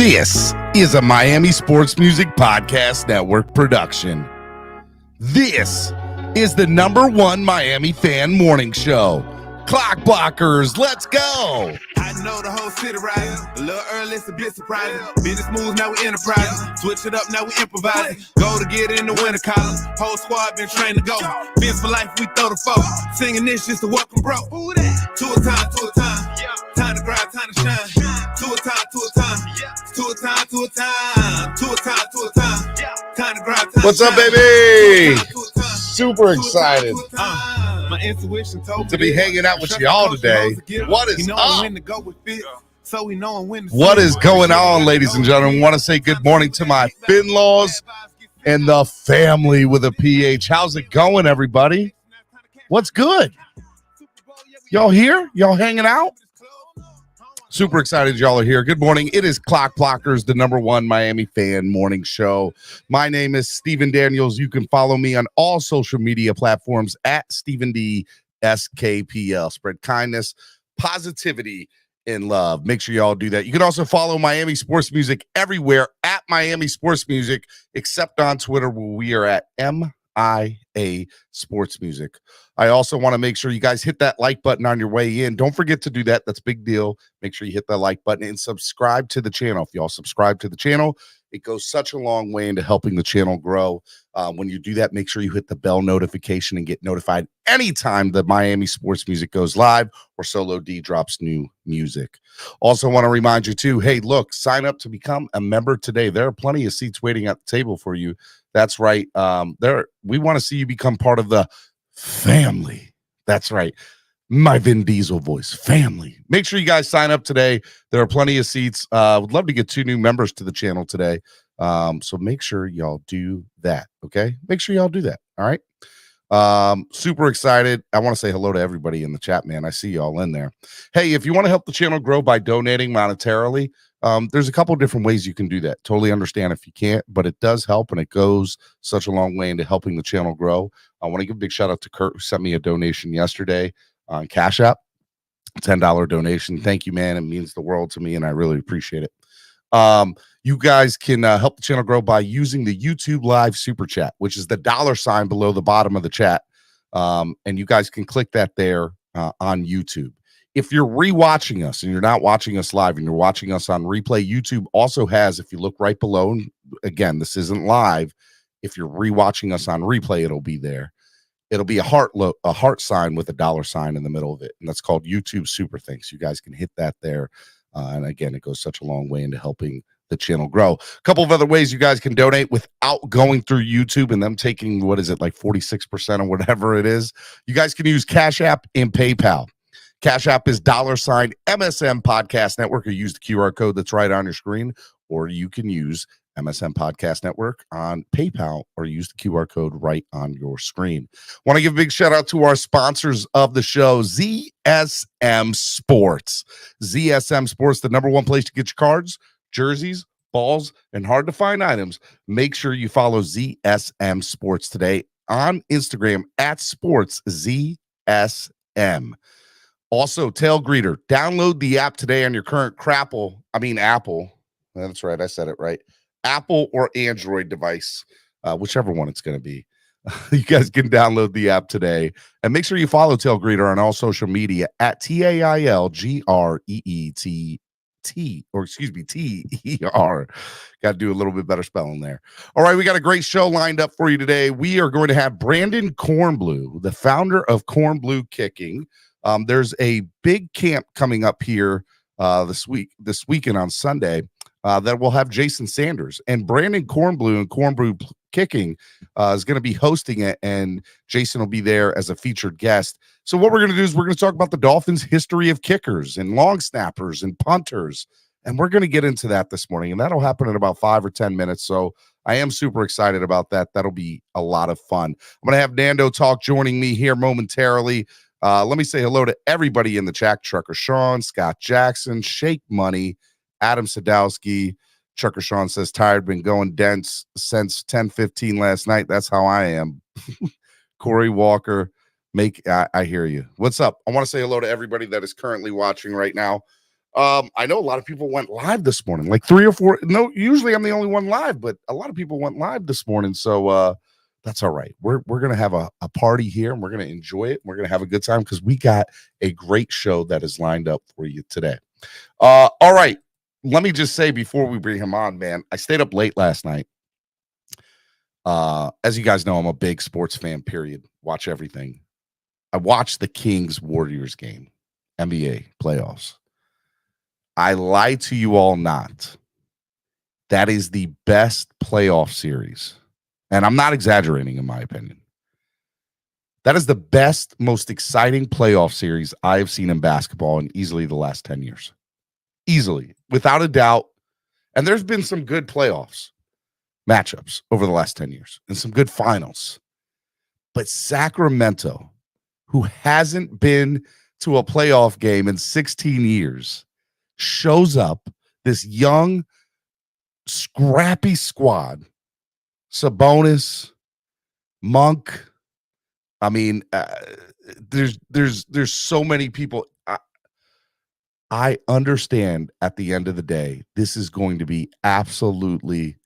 This is a Miami Sports Music Podcast Network production. This is the #1 Miami fan morning show. Clock Blockers, let's go. I know the whole city riding. A little early, it's a bit surprising. Business moves, now we enterprising. Switch it up, now we improvising. Go to get in the winter collar. Whole squad been trained to go. Biz for life, we throw the folk. Singing this just to welcome bro. To a time, to a time. Time to grind, time to shine. To a time, to a time. To a time, to a time. To a time, to a time. Time to grind, time. What's up, baby? Super excited my intuition told to be hanging out with y'all today. What is up? What is going on, ladies and gentlemen? I want to say good morning to my Finlaws and the family with a PH. How's it going, everybody? What's good? Y'all here? Y'all hanging out? Super excited y'all are here. Good morning. It is Clock Blockers, the #1 Miami fan morning show. My name is Stephen Daniels. You can follow me on all social media platforms at Stephen D SKPL. Spread kindness, positivity, and love. Make sure y'all do that. You can also follow Miami Sports Music everywhere at Miami Sports Music, except on Twitter where we are at MIA Sports Music. I also want to make sure you guys hit that like button on your way in. Don't forget to do that. That's a big deal. Make sure you hit that like button and subscribe to the channel. If y'all subscribe to the channel, it goes such a long way into helping the channel grow. When you do that, make sure you hit the bell notification and get notified anytime the Miami Sports Music goes live or Solo D drops new music. Also want to remind you too, hey, look, sign up to become a member today. There are plenty of seats waiting at the table for you. That's right. We want to see you become part of the family. That's right. My Vin Diesel voice, family. Make sure you guys sign up today. There are plenty of seats. Would love to get 2 new members to the channel today. So make sure y'all do that. Okay. Make sure y'all do that. All right. Super excited. I want to say hello to everybody in the chat, man. I see y'all in there. Hey, if you want to help the channel grow by donating monetarily, there's a couple different ways you can do that. Totally understand if you can't, but it does help and it goes such a long way into helping the channel grow. I want to give a big shout out to Kurt, who sent me a donation yesterday on Cash App, $10 donation. Thank you, man. It means the world to me, and I really appreciate it. You guys can help the channel grow by using the YouTube Live Super Chat, which is the $ below the bottom of the chat. And you guys can click that there on YouTube. If you're rewatching us and you're not watching us live and you're watching us on replay, YouTube also has, if you look right below, and again, this isn't live. If you're rewatching us on replay, it'll be there. It'll be a heart sign with a $ in the middle of it. And that's called YouTube Super Thanks. You guys can hit that there. And again, it goes such a long way into helping the channel grow. A couple of other ways you guys can donate without going through YouTube and them taking, what is it, like 46% or whatever it is. You guys can use Cash App and PayPal. Cash App is $ MSM Podcast Network, or use the QR code that's right on your screen, or you can use MSM Podcast Network on PayPal or use the QR code right on your screen. Want to give a big shout out to our sponsors of the show, ZSM Sports. ZSM Sports, the #1 place to get your cards, jerseys, balls, and hard to find items. Make sure you follow ZSM Sports today on Instagram at SportsZSM. Also, Tail Greeter, download the app today on your current Apple. That's right. I said it right. Apple or Android device, whichever one it's going to be. You guys can download the app today and make sure you follow Tail Greeter on all social media at TAILGREETTER. Got to do a little bit better spelling there. All right, we got a great show lined up for you today. We are going to have Brandon Kornblue, the founder of Kornblue Kicking. There's a big camp coming up here this weekend on Sunday that will have Jason Sanders, and Brandon Kornblue and Kornblue Kicking is going to be hosting it, and Jason will be there as a featured guest. So what we're going to do is we're going to talk about the Dolphins' history of kickers and long snappers and punters, and we're going to get into that this morning, and that'll happen in about 5 or 10 minutes. So I am super excited about that. That'll be a lot of fun. I'm going to have Nando Talk joining me here momentarily. Let me say hello to everybody in the chat. Trucker Sean, Scott Jackson, Shake Money, Adam Sadowski. Trucker Sean says, tired, been going dense since 10:15 last night. That's how I am. Corey Walker, I hear you. What's up? I want to say hello to everybody that is currently watching right now. I know a lot of people went live this morning, like 3 or 4. No, usually I'm the only one live, but a lot of people went live this morning. So that's all right. We're gonna have a party here, and we're gonna enjoy it. We're gonna have a good time because we got a great show that is lined up for you today. All right. Let me just say before we bring him on, man, I stayed up late last night. As you guys know, I'm a big sports fan, period. Watch everything. I watched the Kings Warriors game, NBA playoffs. I lie to you all not. That is the best playoff series. And I'm not exaggerating, in my opinion. That is the best, most exciting playoff series I have seen in basketball in easily the last 10 years. Easily, without a doubt. And there's been some good playoffs matchups over the last 10 years and some good finals. But Sacramento, who hasn't been to a playoff game in 16 years, shows up, this young, scrappy squad. Sabonis, Monk. I mean, there's so many people. I understand at the end of the day, this is going to be absolutely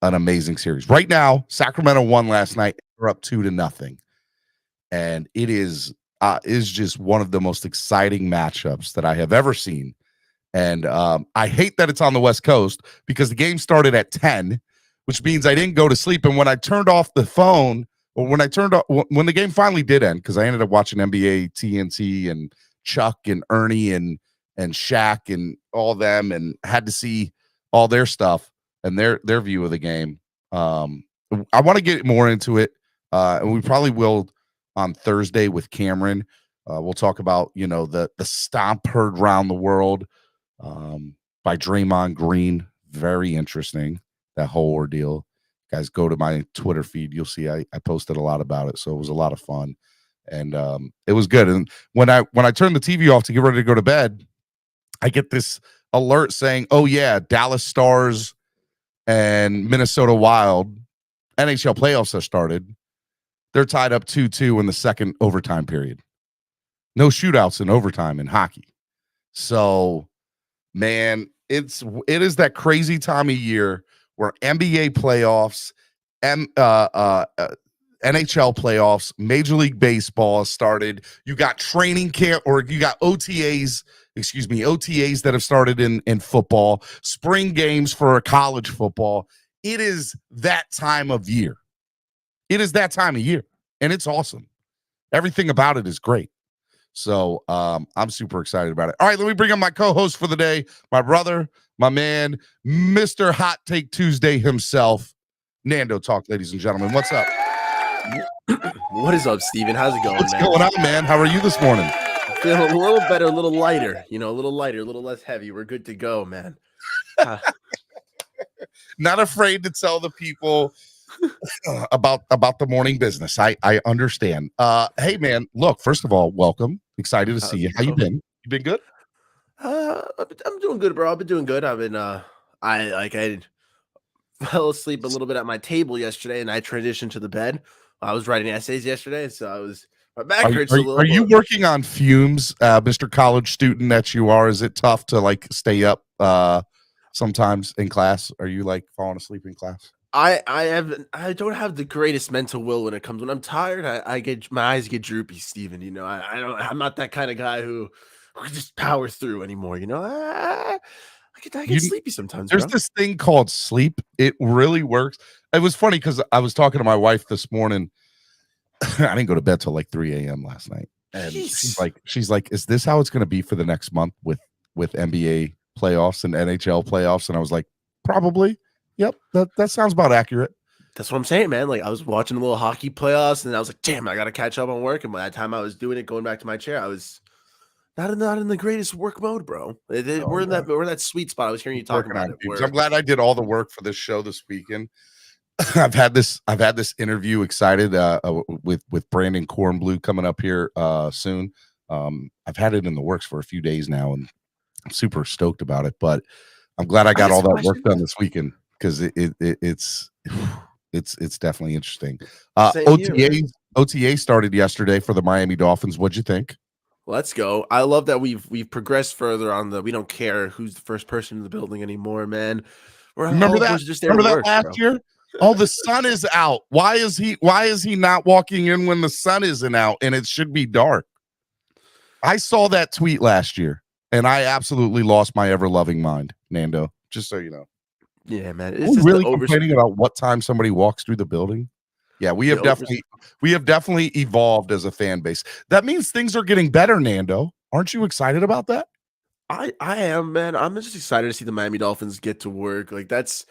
an amazing series. Right now, Sacramento won last night. They're up 2-0. And it is just one of the most exciting matchups that I have ever seen. And I hate that it's on the West Coast because the game started at 10, which means I didn't go to sleep. And when I turned off the phone, or when the game finally did end, because I ended up watching NBA TNT and Chuck and Ernie and Shaq and all them, and had to see all their stuff and their view of the game. I want to get more into it, and we probably will on Thursday with Cameron. We'll talk about the stomp heard around the world by Draymond Green. Very interesting, that whole ordeal. Guys, go to my Twitter feed. You'll see I posted a lot about it, so it was a lot of fun, and it was good. And when I turned the TV off to get ready to go to bed, I get this alert saying, "Oh yeah, Dallas Stars and Minnesota Wild NHL playoffs have started. They're tied up 2-2 in the second overtime period. No shootouts in overtime in hockey." So, man, it is that crazy time of year where NBA playoffs, NHL playoffs, Major League Baseball has started. You got training camp, or you got OTAs that have started in football, spring games for college football. It is that time of year. It is that time of year, and it's awesome. Everything about it is great. So I'm super excited about it. All right, let me bring on my co-host for the day, my brother, my man, Mr. Hot Take Tuesday himself, Nando Talk, ladies and gentlemen. What's up? What is up, Steven? How's it going, What's man? going on, man? How are you this morning? Feeling a little better, a little lighter, a little lighter, a little less heavy. We're good to go, man. Not afraid to tell the people about the morning business. I understand. Hey, man, look, first of all, welcome. Excited to see you. How you been? You been good? I'm doing good, bro. I've been doing good. I've been I fell asleep a little bit at my table yesterday, and I transitioned to the bed. I was writing essays yesterday, so my back hurts a little. Are you working on fumes, Mr. College student that you are? Is it tough to stay up sometimes in class? Are you falling asleep in class? I don't have the greatest mental will when I'm tired. My eyes get droopy, Steven. I'm not that kind of guy who can just power through anymore. I get sleepy sometimes. There's this thing called sleep. It really works. It was funny because I was talking to my wife this morning. I didn't go to bed till 3 a.m. last night, and she's like, "Is this how it's going to be for the next month with NBA playoffs and NHL playoffs?" And I was like, "Probably. Yep, that sounds about accurate." That's what I'm saying, man. I was watching a little hockey playoffs, and I was like, "Damn, I got to catch up on work." And by that time I was doing it, going back to my chair, I was not in the greatest work mode, bro. We're in that sweet spot. I was hearing you talking about it. I'm glad I did all the work for this show this weekend. I've had this interview excited with Brandon Kornblue coming up here soon. I've had it in the works for a few days now, and I'm super stoked about it. But I'm glad I got all that work done this weekend because it's definitely interesting. OTA started yesterday for the Miami Dolphins. What'd you think? Let's go. I love that we've progressed further on we don't care who's the first person in the building anymore, man. Remember We're that? just there to Remember that work, last bro. year? Oh, the sun is out. Why is he not walking in when the sun isn't out and it should be dark? I saw that tweet last year and I absolutely lost my ever loving mind, Nando. Just so you know. Yeah, man. Are It's we just really complaining about what time somebody walks through the building? Yeah, we the have over definitely evolved as a fan base. That means things are getting better, Nando. Aren't you excited about that? I am, man. I'm just excited to see the Miami Dolphins get to work. Like it's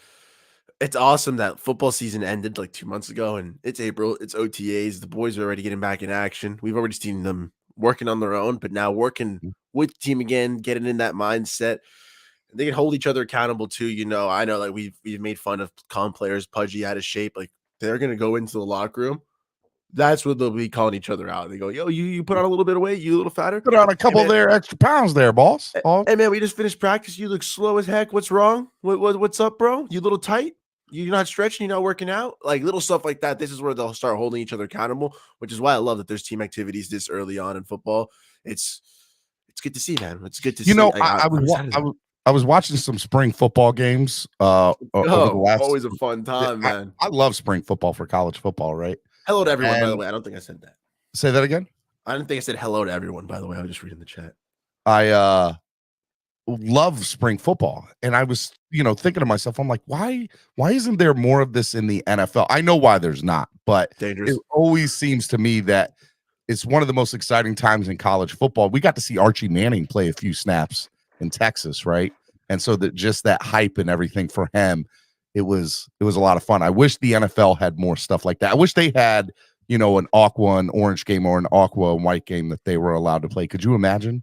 awesome that football season ended like 2 months ago and it's April. It's OTAs. The boys are already getting back in action. We've already seen them working on their own, but now working with the team again, getting in that mindset. They can hold each other accountable too. I know like we've made fun of players pudgy out of shape. Like they're gonna go into the locker room. That's what they'll be calling each other out. They go, yo, you put on a little bit of weight, you a little fatter. Put on a Hey couple of man, their extra pounds there, boss. hey man, we just finished practice. You look slow as heck. What's wrong? What's up, bro? You a little tight? You're not stretching, you're not working out, like little stuff like that. This is where they'll start holding each other accountable, which is why I love that there's team activities this early on in football. It's good to see, man. It's good to You see. know, I'm excited. I was watching some spring football games over the last. Always a fun time, man. I love spring football for college football, right? Hello to everyone, by the And way. I don't think I said that. say that again. I didn't think I said hello to everyone, by the way. I was just reading the chat. I love spring football, and I was thinking to myself, I'm like, why isn't there more of this in the NFL? I know why there's not, but Dangerous. it always seems to me that it's one of the most exciting times in college football. We got to see Archie Manning play a few snaps in Texas, right? And so that just that hype and everything for him, it was a lot of fun. I wish the NFL had more stuff like that. I wish they had, an aqua and orange game or an aqua and white game that they were allowed to play. Could you imagine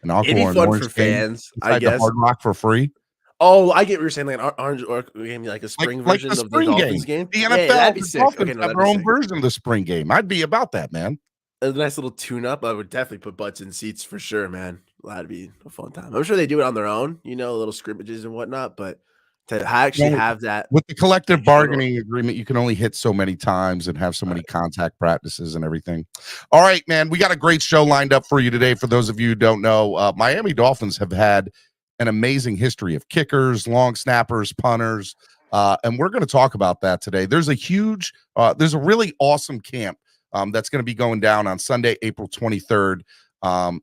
an aqua It'd be or an fun orange for game fans, I inside the guess. Hard Rock for free? Oh, I get what you're saying, like an orange or game, like a spring Like version the of the spring Dolphins game. game. The Yeah, NFL, that'd be the sick. Dolphins Okay, no, have that'd their be own sick. version of the spring game. I'd be about that, man. A nice little tune-up. I would definitely put butts in seats for sure, man. That'd be a fun time. I'm sure they do it on their own, little scrimmages and whatnot, but to actually have that With the collective extra little bargaining agreement, you can only hit so many times and have so many contact practices and everything. All right, man, we got a great show lined up for you today. For those of you who don't know, Miami Dolphins have had an amazing history of kickers, long snappers, punters, and we're going to talk about that today. There's a really awesome camp that's going to be going down on Sunday, April 23rd.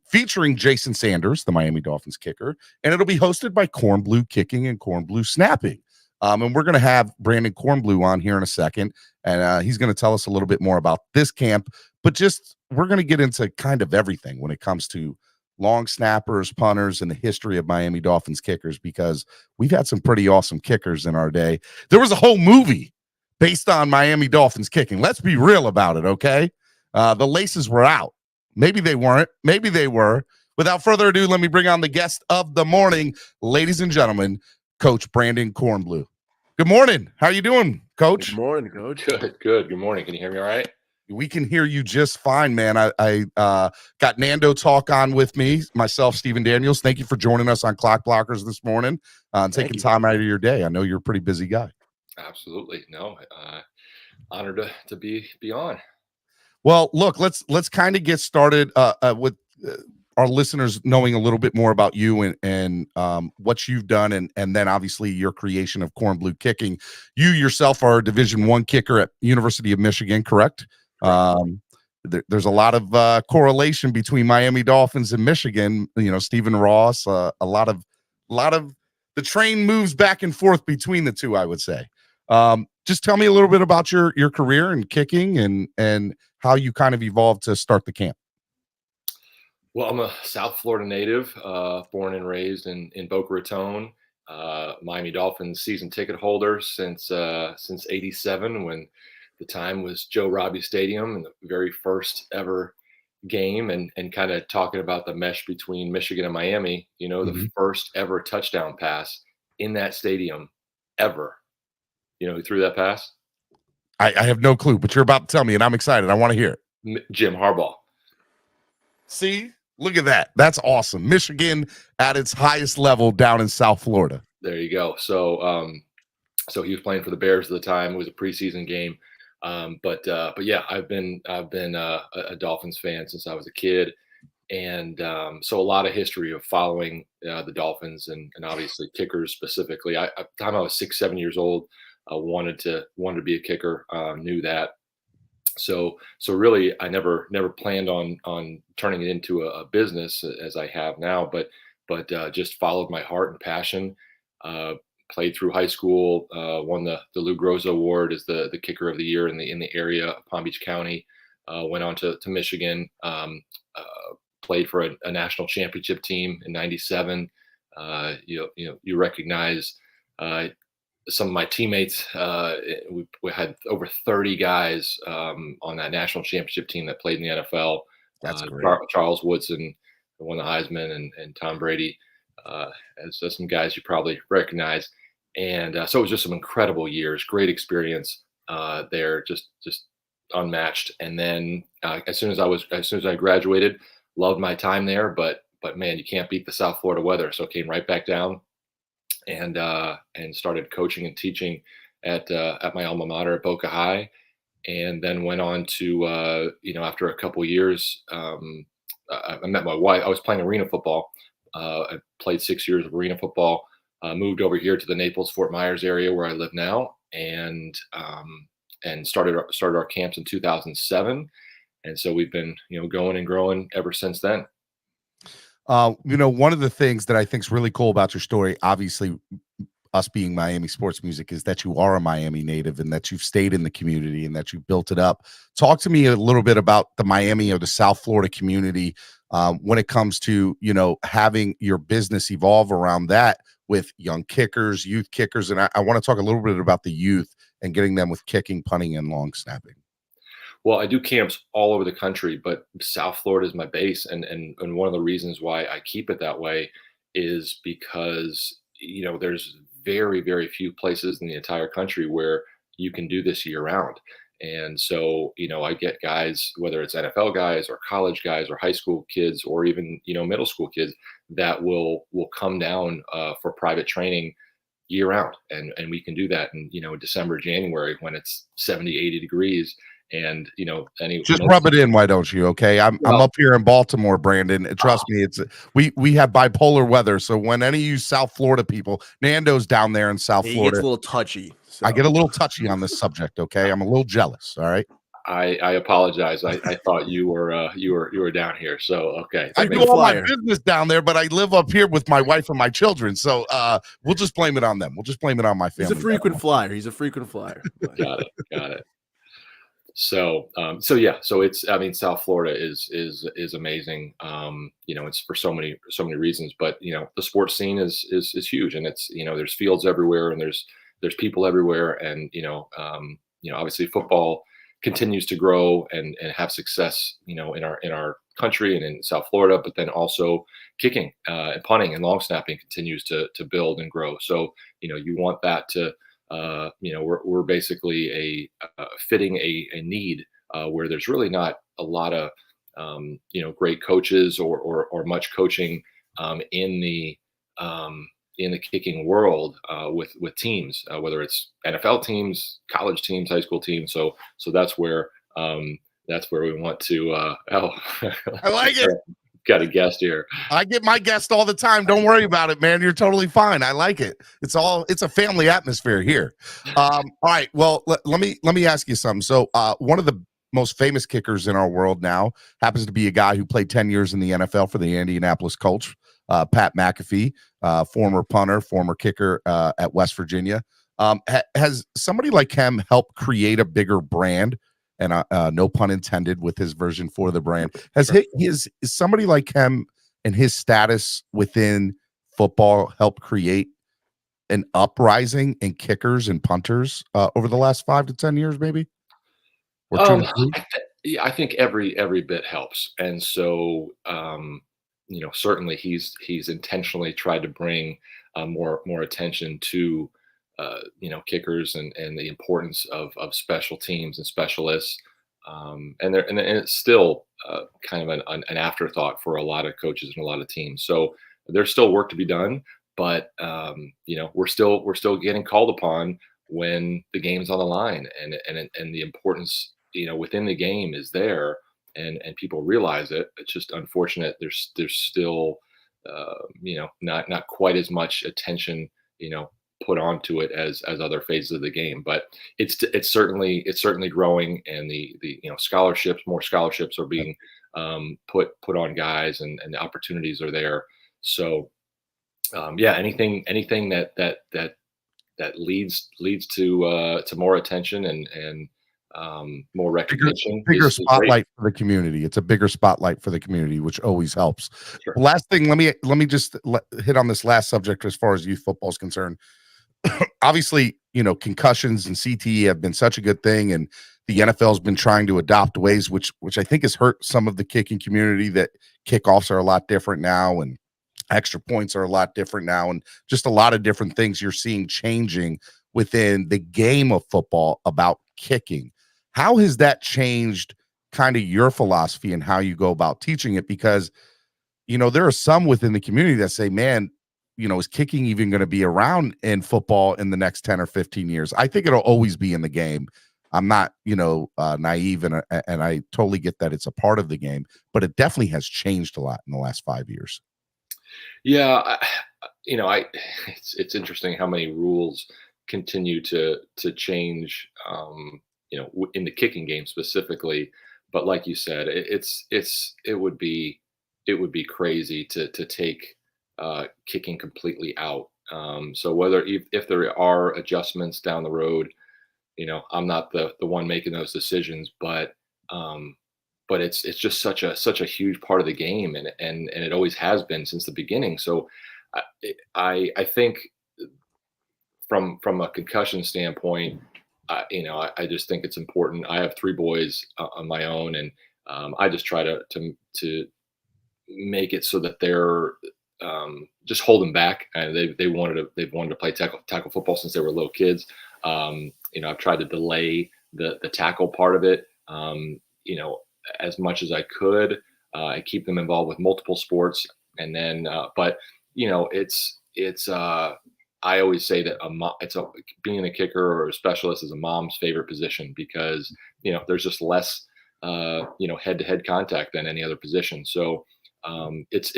Featuring Jason Sanders, the Miami Dolphins kicker, and it'll be hosted by Kornblue Kicking and Kornblue Snapping. And we're going to have Brandon Kornblue on here in a second, and he's going to tell us a little bit more about this camp, but just we're going to get into kind of everything when it comes to long snappers, punters, and the history of Miami Dolphins kickers, because we've had some pretty awesome kickers in our day. There was a whole movie based on Miami Dolphins kicking. Let's be real about it, okay? The laces were out. Maybe they weren't. Maybe they were. Without further ado, let me bring on the guest of the morning, ladies and gentlemen, Coach Brandon Kornblue. Good morning. How you doing, Coach? Good morning, Coach. Good. Good morning. Can you hear me all right? We can hear you just fine, man. I got Nando talk on with me, myself, Stephen Daniels. Thank you for joining us on Clock Blockers this morning and taking time out of your day. I know you're a pretty busy guy. Absolutely. No, honored to be on. Well, look, let's kind of get started with our listeners knowing a little bit more about you and what you've done, and then obviously your creation of Kornblue Kicking. You yourself are a Division I kicker at University of Michigan, correct? There's a lot of correlation between Miami Dolphins and Michigan. Stephen Ross. A lot of the train moves back and forth between the two, I would say. Just tell me a little bit about your career in kicking and how you kind of evolved to start the camp. Well, I'm a South Florida native, born and raised in Boca Raton. Miami Dolphins season ticket holder since '87, when the time was Joe Robbie Stadium and the very first ever game, and kind of talking about the mesh between Michigan and Miami. The first ever touchdown pass in that stadium ever. Who threw that pass? I have no clue, but you're about to tell me, and I'm excited. I want to hear it. Jim Harbaugh. See, look at that. That's awesome. Michigan at its highest level down in South Florida. There you go. So he was playing for the Bears at the time. It was a preseason game. But yeah, I've been a Dolphins fan since I was a kid. And so a lot of history of following the Dolphins and obviously kickers specifically. At the time I was 6, 7 years old, wanted to be a kicker. Knew that. So really, I never planned on turning it into a business as I have now, but just followed my heart and passion. Played through high school, won the Lou Groza Award as the kicker of the year in the area of Palm Beach County. Went on to Michigan. Played for a national championship team in '97. You recognize some of my teammates. We had over 30 guys on that national championship team that played in the NFL. That's great. Charles Woodson won the Heisman, and Tom Brady as some guys you probably recognize. And so it was just some incredible years, great experience there, just unmatched. And then as soon as I graduated, loved my time there, but man, you can't beat the South Florida weather. So came right back down and started coaching and teaching at my alma mater at Boca High, and then went on to after a couple of years, I met my wife. I was playing arena football. I played 6 years of arena football. Moved over here to the Naples, Fort Myers area where I live now, and started our camps in 2007. And so we've been, going and growing ever since then. One of the things that I think is really cool about your story, obviously us being Miami sports music, is that you are a Miami native and that you've stayed in the community and that you've built it up. Talk to me a little bit about the Miami or the South Florida community when it comes to, having your business evolve around that with young kickers, youth kickers. And I want to talk a little bit about the youth and getting them with kicking, punting, and long snapping. Well, I do camps all over the country, but South Florida is my base. And one of the reasons why I keep it that way is because, there's very, very few places in the entire country where you can do this year round. And so, I get guys, whether it's NFL guys or college guys or high school kids or even, middle school kids that will come down for private training year round. And we can do that in, December, January when it's 70, 80 degrees. And just rub it in, why don't you? Okay, I'm up here in Baltimore, Brandon. Trust me, it's we have bipolar weather. So when any of you South Florida people, Nando's down there in South Florida, gets a little touchy. So. I get a little touchy on this subject. Okay, I'm a little jealous. All right. I apologize. I thought you were down here. So okay, I do all my business down there, but I live up here with my wife and my children. So we'll just blame it on them. We'll just blame it on my family. He's a frequent flyer. Got it. So it's, South Florida is amazing. It's for so many reasons, but the sports scene is huge, and it's, there's fields everywhere and there's people everywhere. And, obviously football continues to grow and have success, in our country and in South Florida, but then also kicking and punting and long snapping continues to build and grow. So, you want that to, we're basically fitting a need where there's really not a lot of great coaches or much coaching in the kicking world with teams, whether it's NFL teams, college teams, high school teams. So that's where we want to. I like it. Got a guest here. I get my guest all the time. Don't worry about it, man. You're totally fine. I like it. It's a family atmosphere here. All right. Well, let me ask you something. So one of the most famous kickers in our world now happens to be a guy who played 10 years in the NFL for the Indianapolis Colts, Pat McAfee, former punter, former kicker at West Virginia. Has somebody like him helped create a bigger brand? And no pun intended with his version for the brand. Is somebody like him and his status within football helped create an uprising in kickers and punters over the last 5 to 10 years, maybe? Or 2 to 3? I think every bit helps. And so, certainly he's intentionally tried to bring more attention to kickers and the importance of special teams and specialists. And it's still kind of an afterthought for a lot of coaches and a lot of teams. So there's still work to be done, but we're still getting called upon when the game's on the line, and the importance within the game is there. and people realize it. It's just unfortunate. There's still not quite as much attention put onto it as other phases of the game, but it's certainly growing, and the more scholarships are being put on guys, and the opportunities are there. So anything that leads to more attention and more recognition, bigger is spotlight for the community. It's a bigger spotlight for the community, which always helps. Sure. Last thing, let me just hit on this last subject as far as youth football is concerned. Obviously, concussions and CTE have been such a good thing, and the NFL has been trying to adopt ways which I think has hurt some of the kicking community, that kickoffs are a lot different now, and extra points are a lot different now, and just a lot of different things you're seeing changing within the game of football about kicking. How has that changed kind of your philosophy and how you go about teaching it? Because, there are some within the community that say, man, is kicking even going to be around in football in the next 10 or 15 years? I think it'll always be in the game. I'm not, naive, and I totally get that it's a part of the game, but it definitely has changed a lot in the last 5 years. Yeah, it's interesting how many rules continue to change, in the kicking game specifically. But like you said, it would be crazy to take kicking completely out. So whether if there are adjustments down the road, I'm not the one making those decisions, but it's just such a huge part of the game, and it always has been since the beginning. So I think from a concussion standpoint, I just think it's important. I have 3 boys on my own, and I just try to make it so that they're just hold them back, and they've wanted to play tackle football since they were little kids. I've tried to delay the tackle part of it, as much as I could. I keep them involved with multiple sports, and then, but it's I always say that being a kicker or a specialist is a mom's favorite position, because there's just less head-to-head contact than any other position. So it's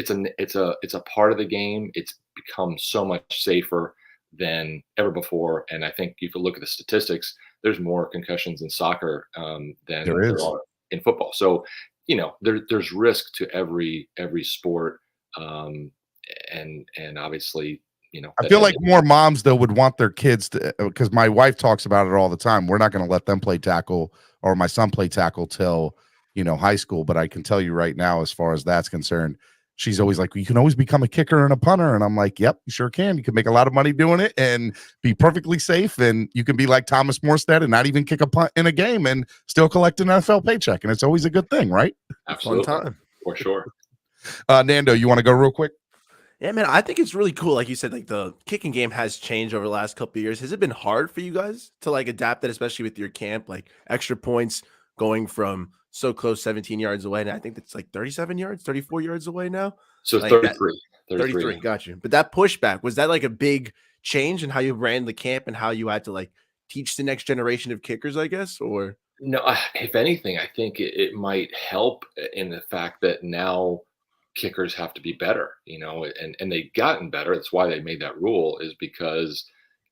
a part of the game. It's become so much safer than ever before, and I think if you look at the statistics, there's more concussions in soccer than there are in football. So there's risk to every sport, and obviously I feel like more moms though would want their kids to, because my wife talks about it all the time. We're not going to let them play tackle, or my son play tackle till high school. But I can tell you right now, as far as that's concerned, she's always like, you can always become a kicker and a punter. And I'm like, yep, you sure can. You can make a lot of money doing it and be perfectly safe. And you can be like Thomas Morstead and not even kick a punt in a game and still collect an NFL paycheck. And it's always a good thing, right? Absolutely. Fun time. For sure. Nando, you want to go real quick? Yeah, man, I think it's really cool. Like you said, like the kicking game has changed over the last couple of years. Has it been hard for you guys to like adapt it, especially with your camp, like extra points going from so close, 17 yards away? And I think it's like 37 yards, 34 yards away now. So like 33. 33. Got you. But that pushback, was that like a big change in how you ran the camp and how you had to like teach the next generation of kickers, I guess? Or no, if anything, I think it might help in the fact that now kickers have to be better, and they've gotten better. That's why they made that rule, is because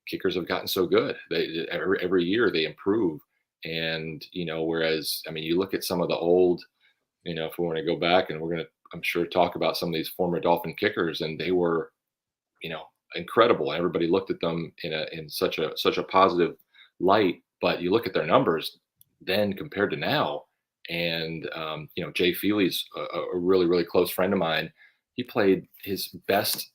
kickers have gotten so good. They every year they improve, and whereas you look at some of the old, if we want to go back, and we're going to, I'm sure, talk about some of these former Dolphin kickers, and they were incredible. Everybody looked at them in such a positive light, but you look at their numbers then compared to now. And, Jay Feely's a really, really close friend of mine. He played his best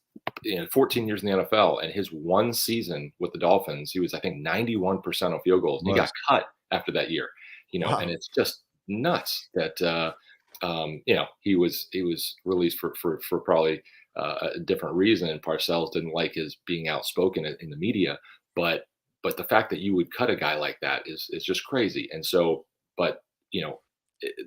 14 years in the NFL, and his one season with the Dolphins, he was, I think, 91% on field goals. Nice. He got cut after that year, wow. And it's just nuts that, he was released for probably a different reason. And Parcells didn't like his being outspoken in the media, but the fact that you would cut a guy like that is just crazy. And so, but,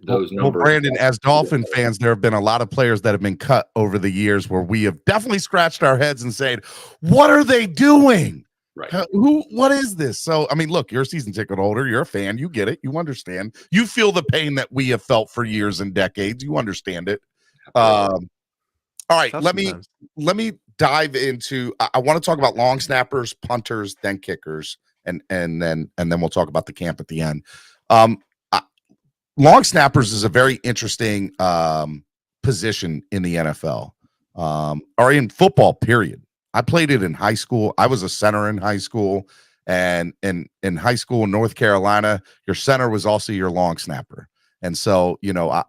those numbers. Well, Brandon, as Dolphin fans, there have been a lot of players that have been cut over the years where we have definitely scratched our heads and said, what are they doing? Right. What is this? So, I mean, look, you're a season ticket holder. You're a fan. You get it. You understand. You feel the pain that we have felt for years and decades. You understand it. All right. Tough Let me sometimes. dive into. I want to talk about long snappers, punters, then kickers, and then we'll talk about the camp at the end. I- Long snappers is a very interesting position in the NFL, or in football. Period. I played it in high school. I was a center in high school, and in high school in North Carolina, your center was also your long snapper. And so,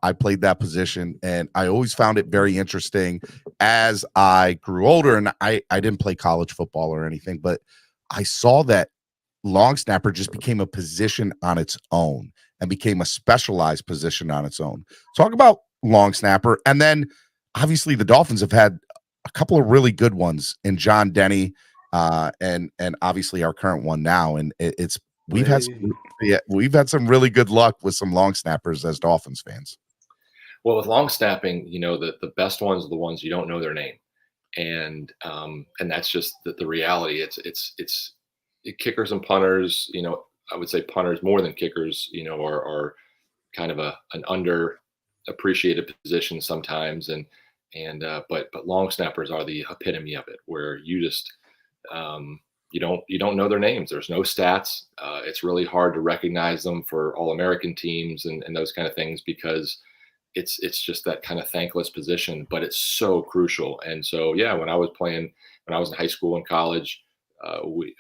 I played that position, and I always found it very interesting as I grew older. And I didn't play college football or anything, but I saw that long snapper just became a position on its own and became a specialized position on its own. Talk about long snapper. And then obviously the Dolphins have had a couple of really good ones in John Denny, and obviously our current one now. And we've had some really good luck with some long snappers as Dolphins fans. Well, with long snapping, the best ones are the ones you don't know their name, and that's just the reality. It's kickers and punters. I would say punters more than kickers. Are kind of an underappreciated position sometimes, but long snappers are the epitome of it, where you just you don't know their names. There's no stats. It's really hard to recognize them for All-American teams and those kind of things, because it's just that kind of thankless position, but it's so crucial. And so, yeah, when I was in high school and college, the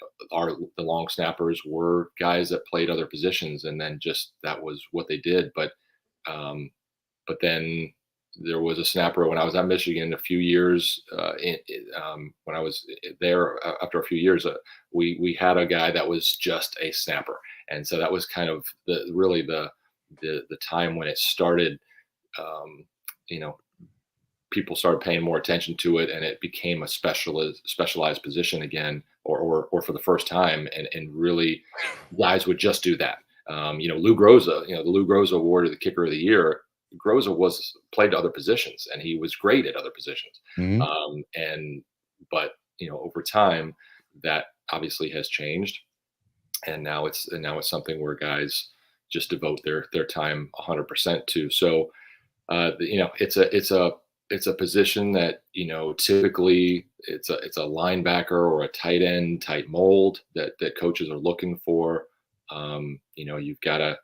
long snappers were guys that played other positions, and then just that was what they did. But then there was a snapper when I was at Michigan a few years. When I was there, after a few years, we had a guy that was just a snapper, and so that was kind of the time when it started. People started paying more attention to it, and it became a specialized position again, or for the first time, and really guys would just do that. Lou Groza, the Lou Groza Award of the Kicker of the Year. Groza played other positions, and he was great at other positions. Mm-hmm. But over time, that obviously has changed, and now it's something where guys just devote their time 100% to. So, it's a position that typically it's a linebacker or a tight end type mold that coaches are looking for. You've got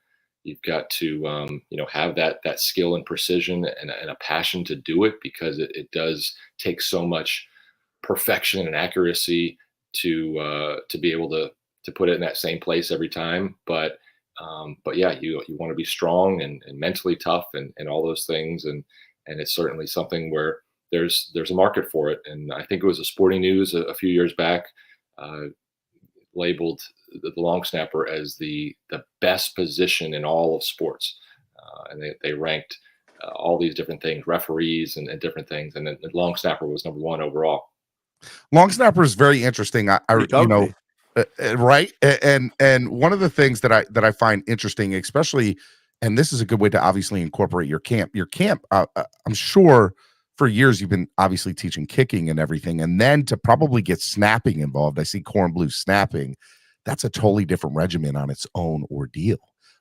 to have that skill and precision and a passion to do it, because it does take so much perfection and accuracy to be able to put it in that same place every time. But yeah, you want to be strong and mentally tough and all those things, and it's certainly something where there's a market for it. And I think it was a Sporting News a few years back labeled the long snapper as the best position in all of sports, and they ranked all these different things, referees and different things, and then the long snapper was number one overall. Long snapper is very interesting. Right, and one of the things that I find interesting, especially, and this is a good way to obviously incorporate your camp. I'm sure for years you've been obviously teaching kicking and everything, and then to probably get snapping involved. I see Kornblue snapping. That's a totally different regimen on its own ordeal.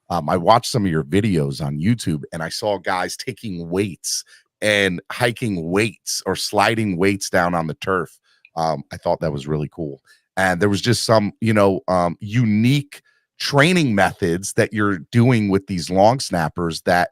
I watched some of your videos on YouTube, and I saw guys taking weights and hiking weights or sliding weights down on the turf. I thought that was really cool. And there was just some, unique training methods that you're doing with these long snappers that,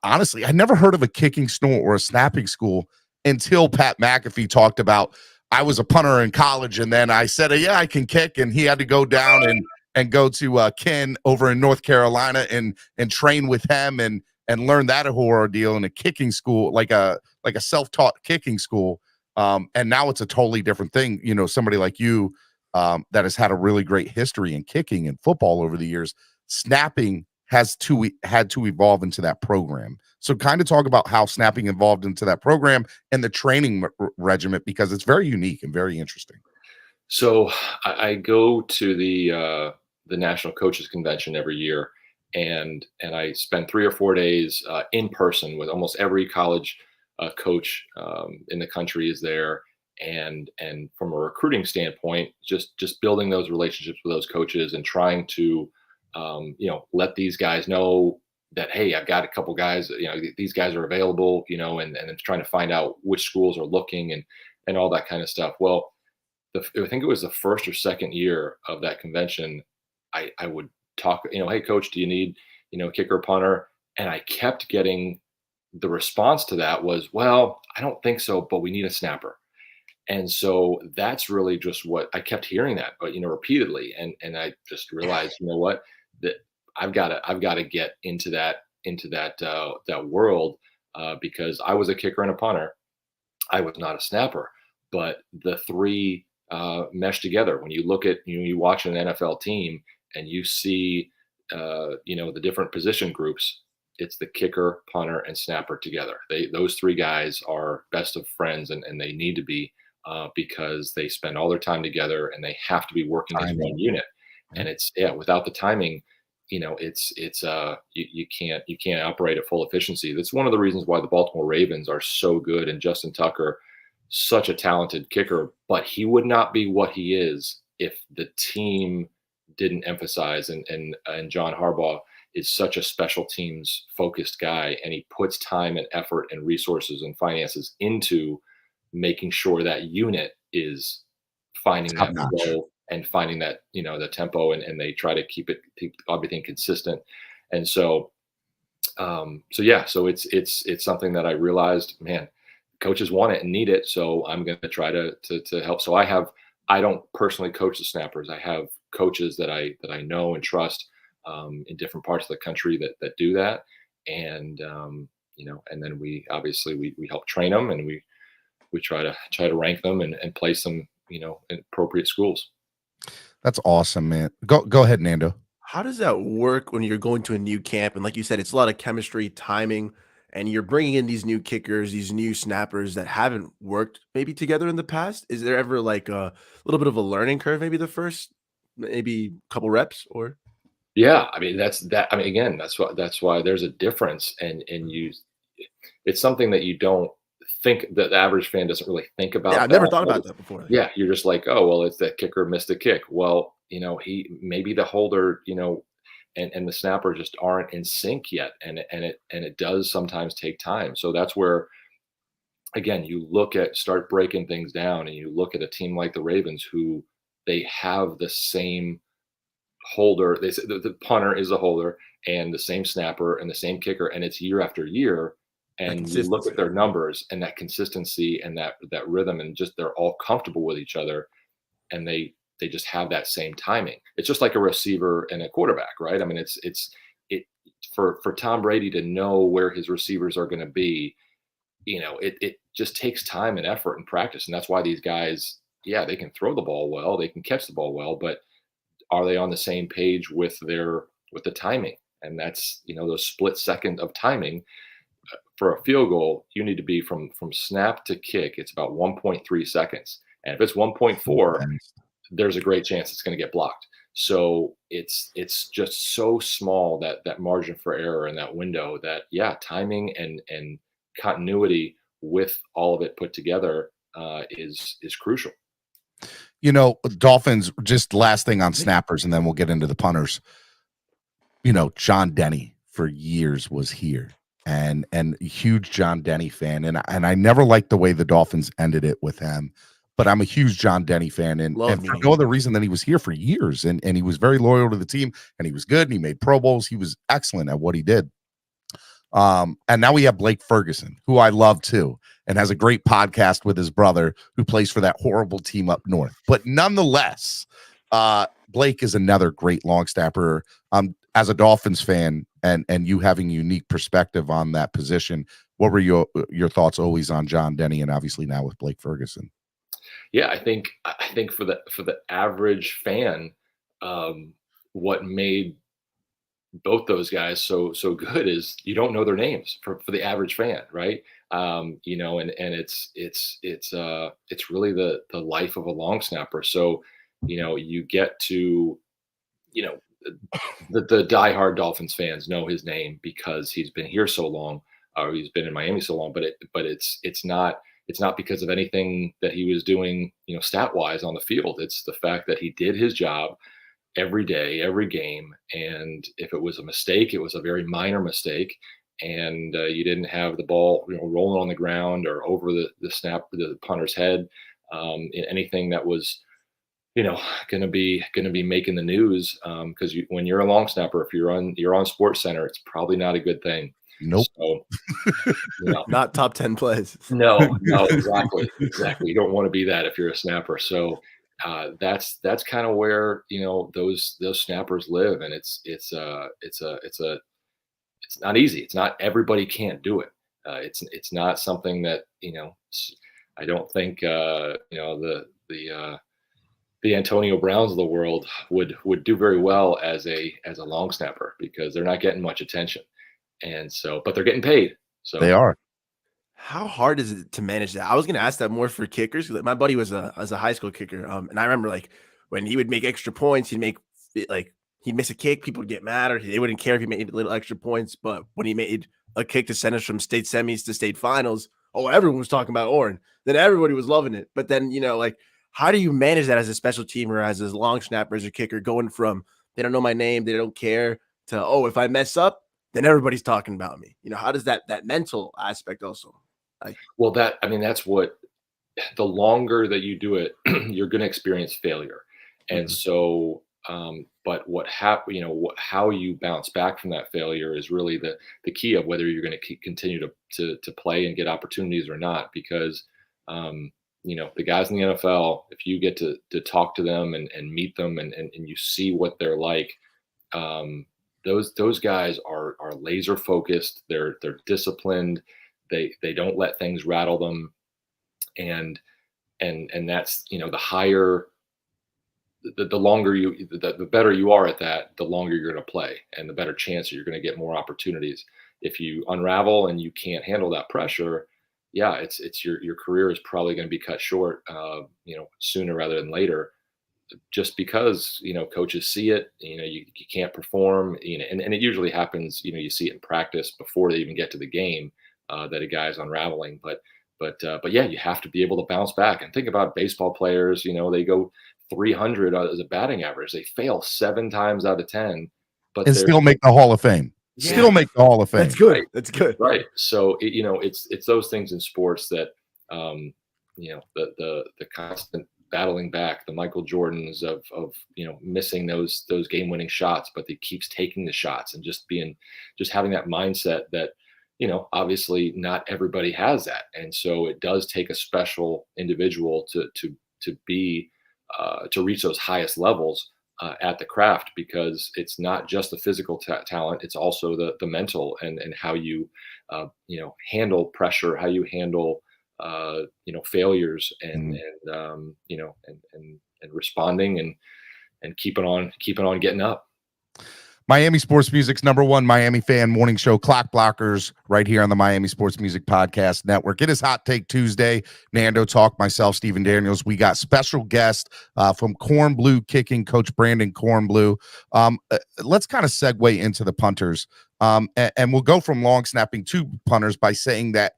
honestly, I never heard of a kicking school or a snapping school until Pat McAfee talked about, I was a punter in college, and then I said, yeah, I can kick. And he had to go down and go to Ken over in North Carolina and train with him and learn that horror deal in a kicking school, like a self-taught kicking school. And now it's a totally different thing. Somebody like you that has had a really great history in kicking and football over the years, snapping had to evolve into that program. So kind of talk about how snapping evolved into that program and the training regiment, because it's very unique and very interesting. So I go to the National Coaches Convention every year, and I spend 3 or 4 days in person with almost every college coach in the country is there, And from a recruiting standpoint, just building those relationships with those coaches and trying to let these guys know that, hey, I've got a couple guys, these guys are available, and then trying to find out which schools are looking and all that kind of stuff. Well, I think it was the first or second year of that convention, I would talk, hey coach, do you need, kicker, punter? And I kept getting the response to that was, well, I don't think so, but we need a snapper. And so that's really just what I kept hearing that, but repeatedly. And I just realized, what, that I've got to get into that world, because I was a kicker and a punter. I was not a snapper, but the three mesh together. When you look at, you watch an NFL team and you see, the different position groups, it's the kicker, punter, and snapper together. Those three guys are best of friends, and they need to be, because they spend all their time together and they have to be working as one unit. And it's, without the timing, you can't operate at full efficiency. That's one of the reasons why the Baltimore Ravens are so good, and Justin Tucker, such a talented kicker, but he would not be what he is if the team didn't emphasize, and John Harbaugh is such a special teams focused guy, and he puts time and effort and resources and finances into making sure that unit is finding that flow and finding that, the tempo, and they try to keep everything consistent. And so it's something that I realized, man, coaches want it and need it. So I'm going to try to help. So I don't personally coach the snappers. I have coaches that I know and trust, in different parts of the country that do that. And, and then we help train them, and we try to rank them and place them, in appropriate schools. That's awesome, man. Go ahead, Nando. How does that work when you're going to a new camp? And like you said, it's a lot of chemistry, timing, and you're bringing in these new kickers, these new snappers that haven't worked maybe together in the past. Is there ever like a little bit of a learning curve, maybe the first, maybe couple reps, or? Yeah. I mean, again, that's why there's a difference, and it's something that you don't think, that the average fan doesn't really think about. Yeah, I've never thought about that before. Yeah. You're just like, oh, well, it's that kicker missed a kick. Well, he maybe the holder, and the snapper just aren't in sync yet. And it does sometimes take time. So that's where, again, you start breaking things down, and you look at a team like the Ravens, who they have the same holder. They say the punter is a holder, and the same snapper and the same kicker, and it's year after year. And you look at their numbers and that consistency and that rhythm, and just they're all comfortable with each other, and they just have that same timing. It's just like a receiver and a quarterback, right? I mean, it's for Tom Brady to know where his receivers are going to be, it just takes time and effort and practice. And that's why these guys, they can throw the ball well, they can catch the ball well, but are they on the same page with the timing? And that's, those split second of timing. For a field goal, you need to be from snap to kick, it's about 1.3 seconds. And if it's 1.4, there's a great chance it's going to get blocked. So it's just so small, that margin for error in that window, that timing and continuity with all of it put together is crucial. Dolphins, just last thing on snappers, and then we'll get into the punters. John Denny for years was here, and huge John Denny fan. And I never liked the way the Dolphins ended it with him, but I'm a huge John Denny fan, and for no other reason than he was here for years, and he was very loyal to the team, and he was good, and he made Pro Bowls. He was excellent at what he did. And now we have Blake Ferguson, who I love too, and has a great podcast with his brother, who plays for that horrible team up north. But nonetheless, Blake is another great long snapper. As a Dolphins fan, and you having a unique perspective on that position, what were your thoughts always on John Denny, and obviously now with Blake Ferguson? Yeah, I think for the average fan, what made both those guys so good is you don't know their names for the average fan, right? And it's really the life of a long snapper. So, you get to, the diehard Dolphins fans know his name because he's been here so long, or he's been in Miami so long. But it's not it's not because of anything that he was doing, stat wise on the field. It's the fact that he did his job every day, every game. And if it was a mistake, it was a very minor mistake. And you didn't have the ball, rolling on the ground or over the punter's head. Anything that was, going to be making the news, because when you're a long snapper, if you're on Sports Center, it's probably not a good thing. Nope. So, Not top 10 plays. No, exactly. You don't want to be that if you're a snapper. So that's kind of where those snappers live, and it's not easy. It's not, everybody can't do it. It's not something that I don't think the Antonio Browns of the world would do very well as a long snapper, because they're not getting much attention, and so, but they're getting paid. So They are. How hard is it to manage that? I was going to ask that more for kickers. My buddy was a high school kicker, and I remember when he would make extra points, he'd miss a kick, people would get mad, or they wouldn't care if he made little extra points. But when he made a kick to send us from state semis to state finals, everyone was talking about Orrin. Then everybody was loving it. But then how do you manage that as a special teamer, as a long snapper, as a kicker, going from they don't know my name, they don't care, to if I mess up, then everybody's talking about me. How does that mental aspect also? That's what, the longer that you do it, you're going to experience failure. And so, but how you bounce back from that failure is really the key of whether you're going to continue to play and get opportunities or not. Because, the guys in the NFL, if you get to talk to them and meet them and you see what they're like, those guys are laser focused. They're disciplined. They don't let things rattle them. And that's, the higher, the longer the better you are at that, the longer you're going to play, and the better chance that you're going to get more opportunities. If you unravel and you can't handle that pressure, it's your career is probably going to be cut short, sooner rather than later, just because, coaches see it, you can't perform, and it usually happens, you see it in practice before they even get to the game, that a guy's unraveling. But you have to be able to bounce back. And think about baseball players, they go 300 as a batting average. They fail 7 times out of 10, but and still make the Hall of Fame. Yeah. Still make the Hall of Fame. That's good. Right. That's good. Right. So it's those things in sports that the constant battling back, the Michael Jordans of missing those game-winning shots, but he keeps taking the shots and just having that mindset that obviously not everybody has that. And so it does take a special individual to reach those highest levels at the craft, because it's not just the physical talent, it's also the mental and how you handle pressure, how you handle failures and responding and keeping on getting up. Miami Sports Music's #1 Miami fan morning show, Clock Blockers, right here on the Miami Sports Music Podcast Network. It is Hot Take Tuesday. Nando Talk, myself, Stephen Daniels. We got special guest from Kornblue Kicking, Coach Brandon Kornblue. Let's kind of segue into the punters, and we'll go from long snapping to punters by saying that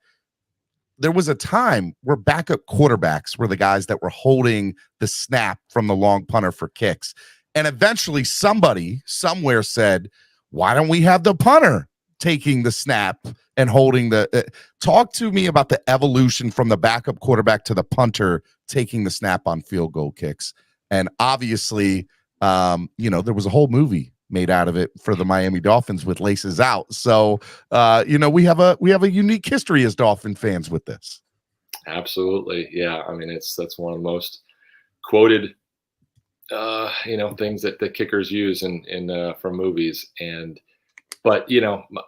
there was a time where backup quarterbacks were the guys that were holding the snap from the long punter for kicks. And eventually somebody somewhere said, why don't we have the punter taking the snap and holding the talk to me about the evolution from the backup quarterback to the punter taking the snap on field goal kicks. And obviously, there was a whole movie made out of it for the Miami Dolphins with Laces Out. So, we have a unique history as Dolphin fans with this. Absolutely. Yeah. I mean, that's one of the most quoted things that the kickers use in from movies. But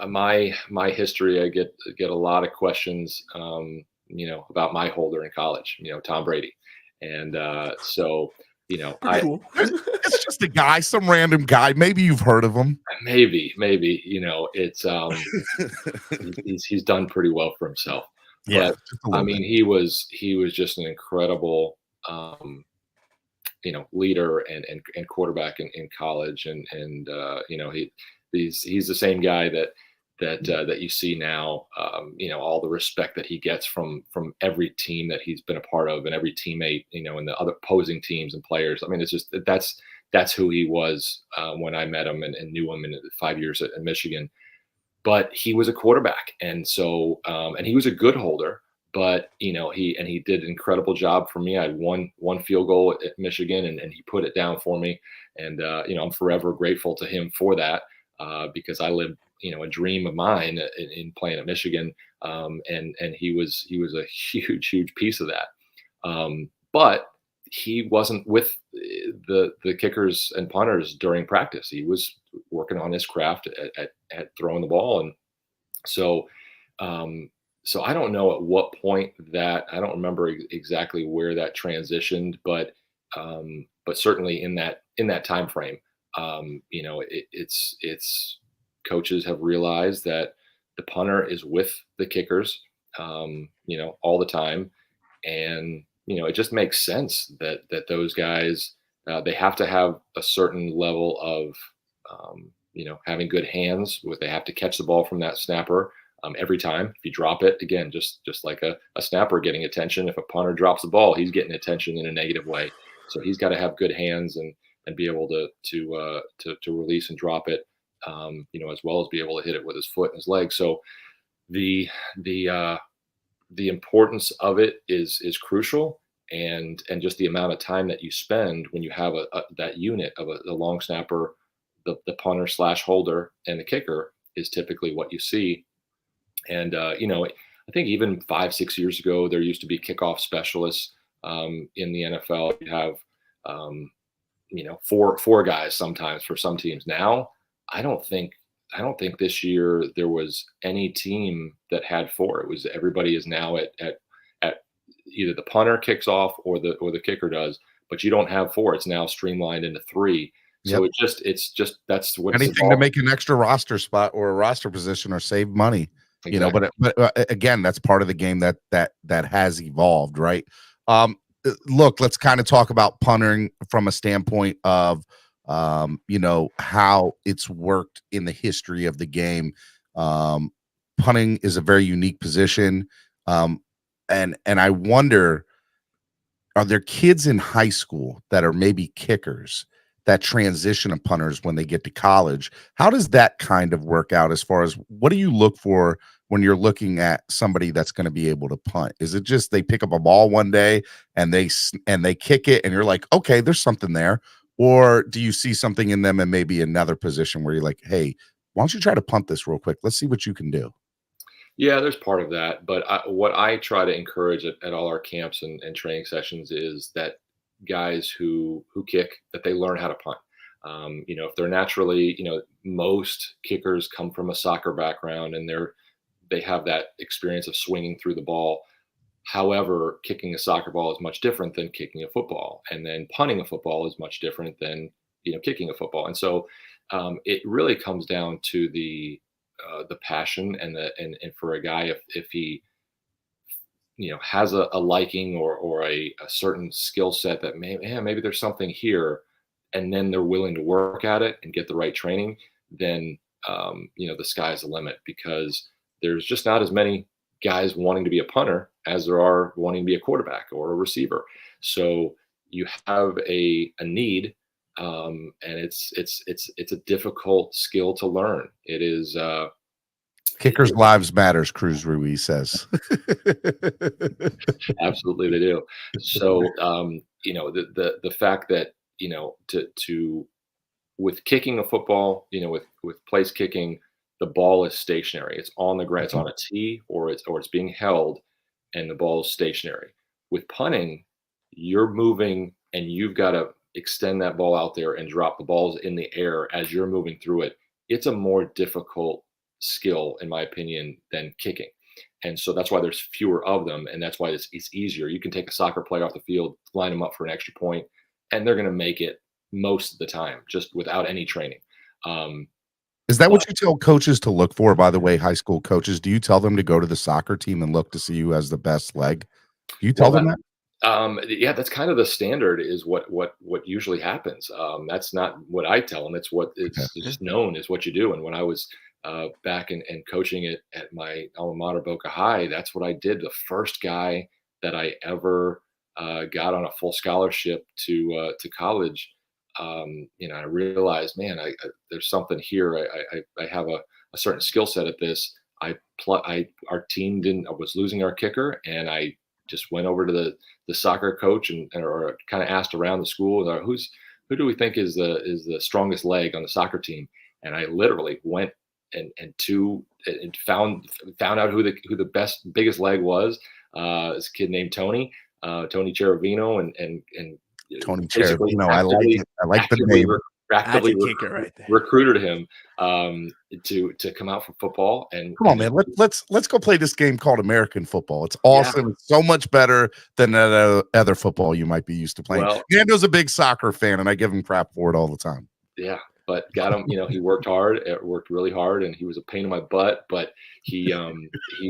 my history, I get a lot of questions about my holder in college, Tom Brady. And so it's just a guy, some random guy, maybe you've heard of him, maybe it's he's done pretty well for himself. Yeah, but I mean, he was just an incredible leader and quarterback in college. And he's the same guy that that you see now. All the respect that he gets from every team that he's been a part of and every teammate, and the other opposing teams and players. I mean, it's just that's who he was when I met him and knew him in 5 years at Michigan. But he was a quarterback, and so and he was a good holder. But he did an incredible job for me. I had one field goal at Michigan, and he put it down for me. And I'm forever grateful to him for that because I lived a dream of mine in playing at Michigan. And he was a huge piece of that. But he wasn't with the kickers and punters during practice. He was working on his craft at throwing the ball, and so. So I don't know at what point that I don't remember exactly where that transitioned, but certainly in that time frame, it's coaches have realized that the punter is with the kickers, all the time, and it just makes sense that those guys they have to have a certain level of having good hands. They have to catch the ball from that snapper. Every time, if you drop it, again, just like a snapper getting attention. If a punter drops the ball, he's getting attention in a negative way. So he's got to have good hands and be able to release and drop it, as well as be able to hit it with his foot and his leg. So the importance of it is crucial, and just the amount of time that you spend when you have that unit of the long snapper, the punter / holder, and the kicker is typically what you see. And, I think even 5-6 years ago, there used to be kickoff specialists in the NFL. You have, four guys sometimes for some teams. Now, I don't think this year there was any team that had 4. It was everybody is now at either the punter kicks off or the kicker does, but you don't have 4. It's now streamlined into 3. So Yep. it's just that's what Anything to make an extra roster spot or a roster position or save money. Exactly. But again, that's part of the game that has evolved, right? Look, let's kind of talk about punting from a standpoint of, how it's worked in the history of the game. Punting is a very unique position, and I wonder, are there kids in high school that are maybe kickers that transition of punters when they get to college? How does that kind of work out as far as what do you look for when you're looking at somebody that's going to be able to punt? Is it just they pick up a ball one day and they kick it and you're like, okay, there's something there? Or do you see something in them and maybe another position where you're like, hey, why don't you try to punt this real quick? Let's see what you can do. Yeah, there's part of that. But what I try to encourage at all our camps and training sessions is that guys who kick, that they learn how to punt. If they're naturally, most kickers come from a soccer background and they have that experience of swinging through the ball. However, kicking a soccer ball is much different than kicking a football, and then punting a football is much different than kicking a football. And so it really comes down to the passion and for a guy if he has a liking or a certain skill set that maybe there's something here, and then they're willing to work at it and get the right training, then the sky's the limit, because there's just not as many guys wanting to be a punter as there are wanting to be a quarterback or a receiver. So you have a need, and it's a difficult skill to learn. It is. Kickers' lives matters, Cruz Ruiz says. Absolutely, they do. So, the fact that to with kicking a football, with place kicking, the ball is stationary. It's on the ground. It's on a tee, or it's being held, and the ball is stationary. With punting, you're moving, and you've got to extend that ball out there and drop the balls in the air as you're moving through it. It's a more difficult skill, in my opinion, than kicking. And so that's why there's fewer of them, and that's why it's easier. You can take a soccer player off the field, line them up for an extra point, and they're going to make it most of the time, just without any training. Is that what you tell coaches to look for, by the way, high school coaches? Do you tell them to go to the soccer team and look to see who has the best leg? Do you tell them that? Yeah, that's kind of the standard, is what usually happens. That's not what I tell them. It's just known as what you do. And when I was back and coaching at my alma mater, Boca High. That's what I did. The first guy that I ever got on a full scholarship to college. I realized, man, there's something here. I have a certain skill set at this. Our team I was losing our kicker, and I just went over to the soccer coach or kind of asked around the school, who do we think is the strongest leg on the soccer team? And I literally went and found out who the biggest leg was. This kid named Tony Cherovino, and Tony Cherovino. I like it. I like the name. Actively kicker right there. recruited him to come out for football. And come on, man, let's go play this game called American football. It's awesome. It's so much better than other football you might be used to playing. Well, Nando's a big soccer fan, and I give him crap for it all the time. Yeah, but got him. He worked hard. Worked really hard, and he was a pain in my butt. But he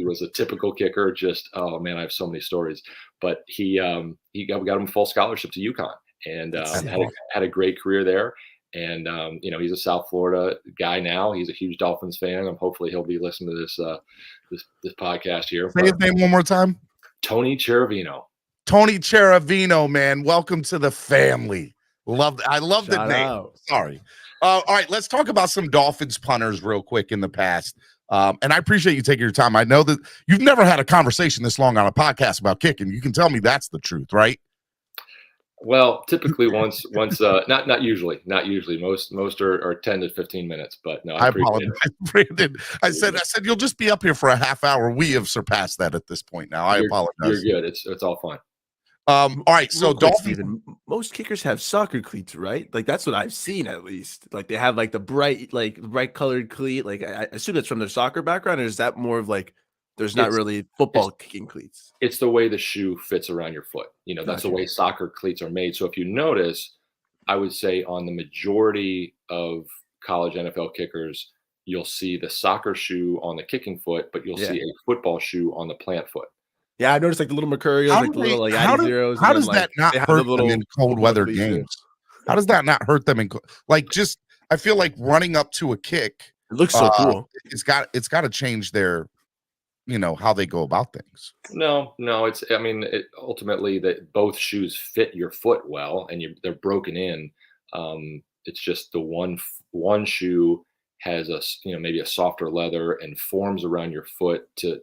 was a typical kicker. Just, oh man, I have so many stories. But we got him a full scholarship to UConn, and had a great career there. And he's a South Florida guy now. He's a huge Dolphins fan. Hopefully he'll be listening to this podcast here. Say his name one more time. Tony Cherovino. Tony Cherovino, man. Welcome to the family. I love the name. Out. Sorry. All right, let's talk about some Dolphins punters real quick in the past. And I appreciate you taking your time. I know that you've never had a conversation this long on a podcast about kicking. You can tell me that's the truth, right? Well, typically once, not usually. Most are 10 to 15 minutes, but no, I apologize, Brandon. I said, you'll just be up here for a half hour. We have surpassed that at this point now. I apologize. You're good. It's all fine. All right. So Dolphins, most kickers have soccer cleats, right? Like that's what I've seen at least. Like they have like the bright colored cleat. Like I assume that's from their soccer background, or is that more of like there's not really football kicking cleats? It's the way the shoe fits around your foot. That's the way soccer cleats are made. So if you notice, I would say on the majority of college NFL kickers, you'll see the soccer shoe on the kicking foot, but you'll see a football shoe on the plant foot. Yeah, I noticed like the little Mercurials, like the little Addy Zeros. How does that not hurt them in cold weather games? How does that not hurt them I feel like running up to a kick. It looks so cool. It's got to change their how they go about things. No, ultimately that both shoes fit your foot well, and they're broken in. It's just the one shoe has maybe a softer leather and forms around your foot to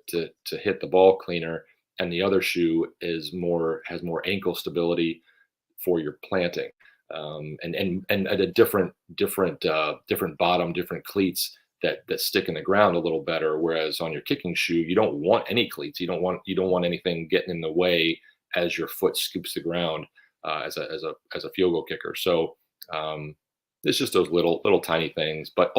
hit the ball cleaner, and the other shoe has more ankle stability for your planting, and at a different bottom, different cleats that stick in the ground a little better. Whereas on your kicking shoe, you don't want any cleats. You don't want anything getting in the way as your foot scoops the ground as a field goal kicker. So it's just those little tiny things. But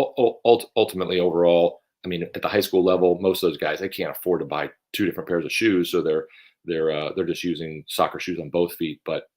ultimately, overall, at the high school level, most of those guys, they can't afford to buy two different pairs of shoes, so they're just using soccer shoes on both feet. But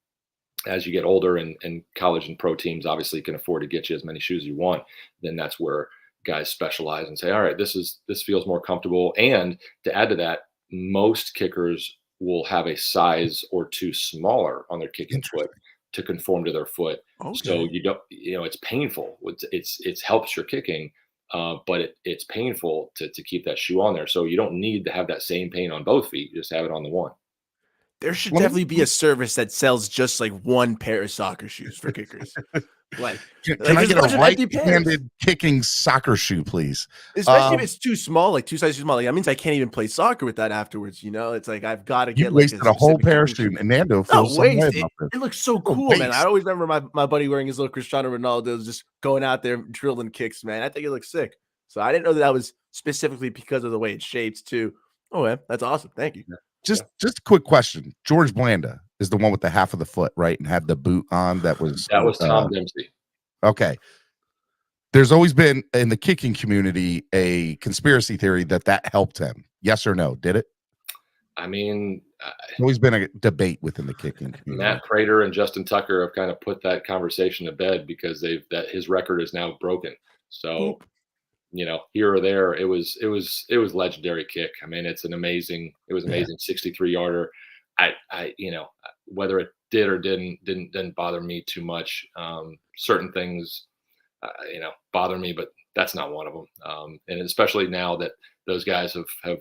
as you get older, and college and pro teams obviously can afford to get you as many shoes as you want, then that's where guys specialize and say, all right, this feels more comfortable. And to add to that, most kickers will have a size or two smaller on their kicking foot to conform to their foot. Okay. So you don't, it's painful. It helps your kicking, but it's painful to keep that shoe on there. So you don't need to have that same pain on both feet. You just have it on the one. There should definitely be a service that sells just like one pair of soccer shoes for kickers. Can I get a right-handed kicking soccer shoe, please? Especially if it's too small, like two sizes too small. Like that means I can't even play soccer with that afterwards. It's like I've got to get wasted a whole pair of shoes. And Nando feels it looks so cool, man. I always remember my buddy wearing his little Cristiano Ronaldo, just going out there drilling kicks, man. I think it looks sick. So I didn't know that was specifically because of the way it's shaped too. Oh man, that's awesome. Thank you. Just a quick question. George Blanda is the one with the half of the foot, right? And had the boot on. That was Tom Dempsey. Okay. There's always been in the kicking community a conspiracy theory that helped him. Yes or no? Did it? There's always been a debate within the kicking community. Matt Prater and Justin Tucker have kind of put that conversation to bed because his record is now broken. So, here or there, it was legendary kick. It's an amazing 63 yarder. Whether it did or didn't bother me too much. Certain things, bother me, but that's not one of them. And especially now that those guys have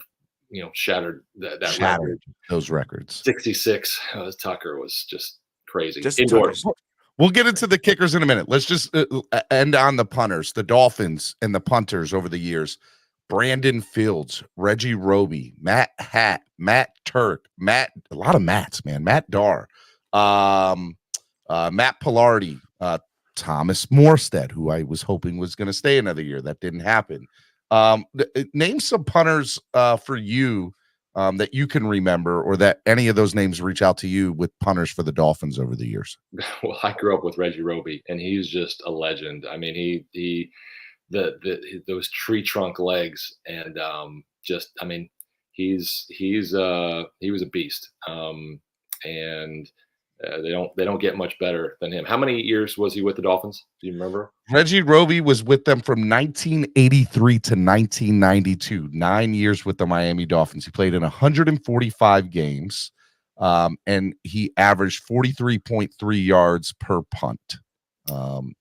shattered that record. Those records. 66. Tucker was just crazy. Just Indoors. We'll get into the kickers in a minute. Let's just end on the punters, the Dolphins and the punters over the years. Brandon Fields, Reggie Roby, Matt Hatt, Matt Turk, a lot of Matts, man. Matt Darr, Matt Pilardi, Thomas Morstead, who I was hoping was going to stay another year. That didn't happen. Name some punters for you that you can remember, or that any of those names reach out to you with punters for the Dolphins over the years. Well, I grew up with Reggie Roby, and he's just a legend. I mean, those tree trunk legs, and he was a beast. And they don't get much better than him. How many years was he with the Dolphins? Do you remember? Reggie Roby was with them from 1983 to 1992, 9 years with the Miami Dolphins. He played in 145 games, and he averaged 43.3 yards per punt. And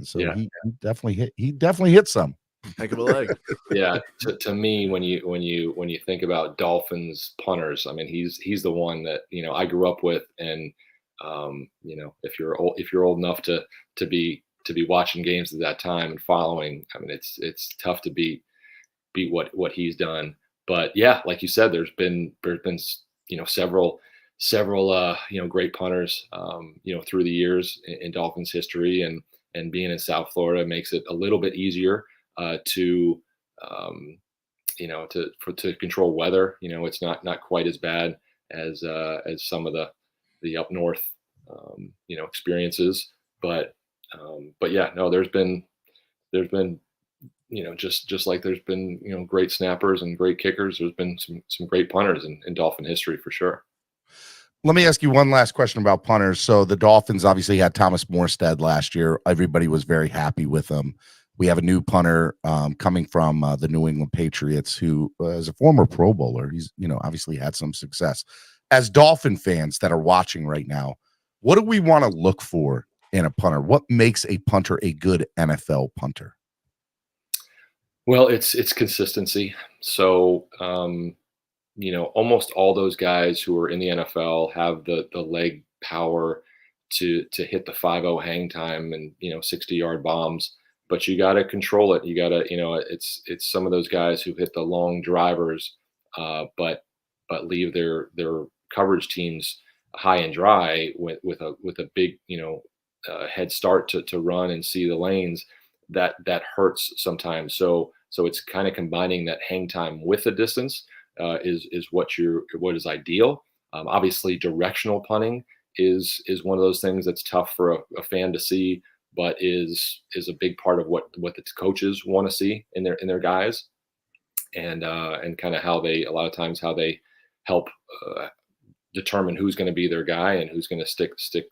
so he definitely hit some. Heck of a leg. Yeah, to me, when you think about Dolphins punters, I mean, he's the one that I grew up with, and if you're old enough to be watching games at that time and following, I mean, it's tough to beat what he's done. But yeah, like you said, there's been several great punters through the years in Dolphins history, and being in South Florida makes it a little bit easier to control weather. It's not quite as bad as some of the up north experiences, but yeah, no, there's been just like there's been great snappers and great kickers, there's been some great punters in Dolphin history for sure. Let me ask you one last question about punters. So the Dolphins obviously had Thomas Morstead last year. Everybody was very happy with him. We have a new punter coming from the New England Patriots, who is a former Pro Bowler. He's obviously had some success. As Dolphin fans that are watching right now, what do we want to look for in a punter? What makes a punter a good NFL punter? Well, it's consistency. So almost all those guys who are in the NFL have the leg power to hit the 5-0 hang time and 60-yard bombs. But you got to control it. You got to, it's some of those guys who hit the long drivers, but leave their coverage teams high and dry with a big, head start to run and see the lanes. That hurts sometimes. So it's kind of combining that hang time with the distance is what is ideal. Obviously, directional punting is one of those things that's tough for a fan to see, but is a big part of what the coaches want to see in their guys, and kind of how they help determine who's going to be their guy and who's going to stick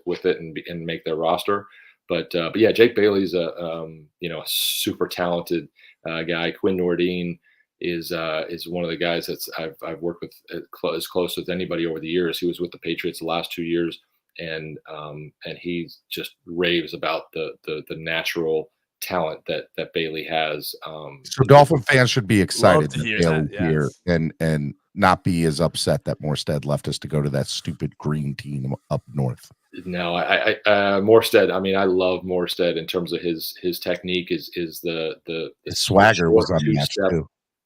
with it and make their roster. But yeah, Jake Bailey's a super talented guy. Quinn Nordine is one of the guys that's I've worked with as close as anybody over the years. He was with the Patriots the last 2 years. And he just raves about the natural talent that Bailey has. So Dolphin fans should be excited that Bailey's here and not be as upset that Morstead left us to go to that stupid green team up north. No, I Morstead. I mean, I love Morstead in terms of his technique. Is the swagger was on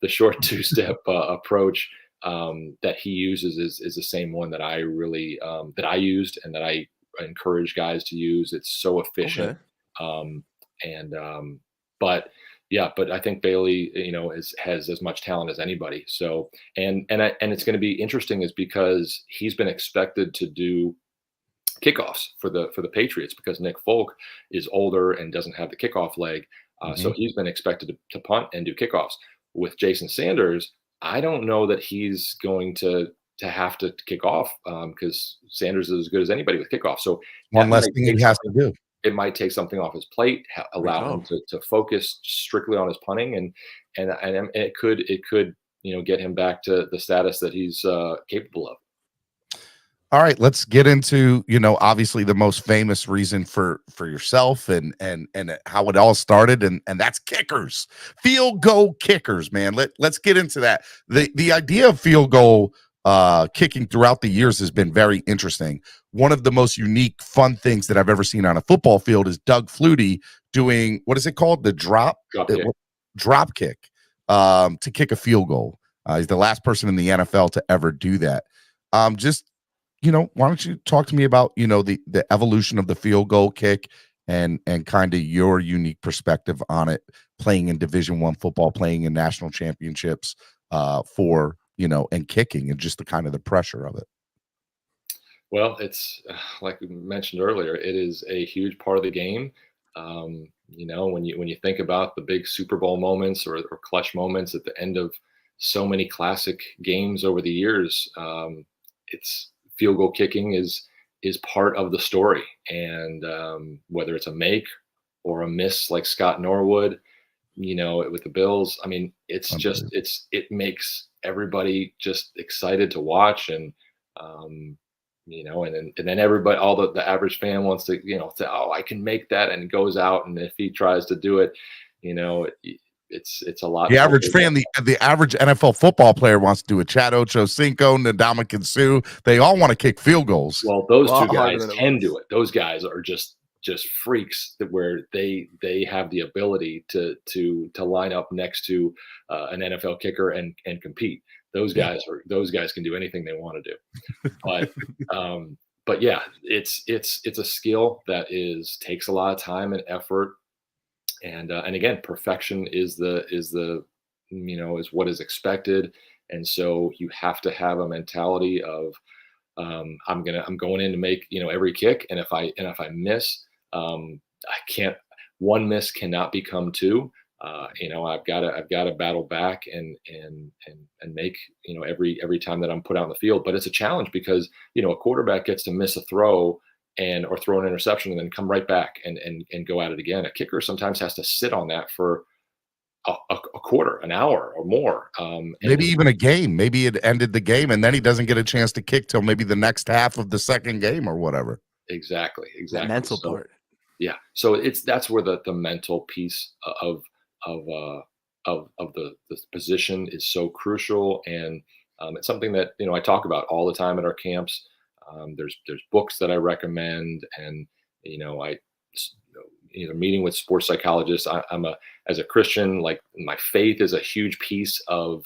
the short two-step approach. That he uses is the same one that I really that I used and that I encourage guys to use. It's so efficient. Okay. But I think Bailey, has as much talent as anybody. So and it's going to be interesting is because he's been expected to do kickoffs for the Patriots because Nick Folk is older and doesn't have the kickoff leg. So he's been expected to punt and do kickoffs. With Jason Sanders, I don't know that he's going to have to kick off because Sanders is as good as anybody with kickoff. So one less thing he has to do. It might take something off his plate, allow him to focus strictly on his punting, and it could get him back to the status that he's capable of. All right, let's get into, obviously the most famous reason for yourself and how it all started, and that's kickers. Field goal kickers, man. Let's get into that. The idea of field goal kicking throughout the years has been very interesting. One of the most unique, fun things that I've ever seen on a football field is Doug Flutie doing, what is it called? The drop kick to kick a field goal. He's the last person in the NFL to ever do that. Why don't you talk to me about, the evolution of the field goal kick and kind of your unique perspective on it, playing in Division I football, playing in national championships and kicking, and just the kind of the pressure of it. Well, it's like we mentioned earlier, it is a huge part of the game. When you think about the big Super Bowl moments or clutch moments at the end of so many classic games over the years, it's field goal kicking is part of the story. And whether it's a make or a miss like Scott Norwood, with the Bills, I mean, it's just it makes everybody just excited to watch. And and then everybody, all the average fan wants to say, oh, I can make that, and goes out, and if he tries to do it, it's a lot. The average fan, the average NFL football player wants to do it. Chad Ochocinco, Ndamukong Suh, they all want to kick field goals. Well, those two guys can do it. Those guys are just freaks where they have the ability to line up next to an NFL kicker and compete. Those guys can do anything they want to do. But yeah, it's a skill that takes a lot of time and effort. And again, perfection is what is expected. And so you have to have a mentality of, I'm going in to make, every kick. And if I miss, one miss cannot become two. I've got to battle back and make, every time that I'm put out in the field. But it's a challenge because, a quarterback gets to miss a throw or throw an interception and then come right back and go at it again. A kicker sometimes has to sit on that for a quarter, an hour or more. Maybe even a game. Maybe it ended the game and then he doesn't get a chance to kick till maybe the next half of the second game or whatever. Exactly. The mental part. Yeah. So that's where the mental piece of the position is so crucial. And it's something that, I talk about all the time at our camps. There's books that I recommend, and meeting with sports psychologists. As a Christian, like, my faith is a huge piece of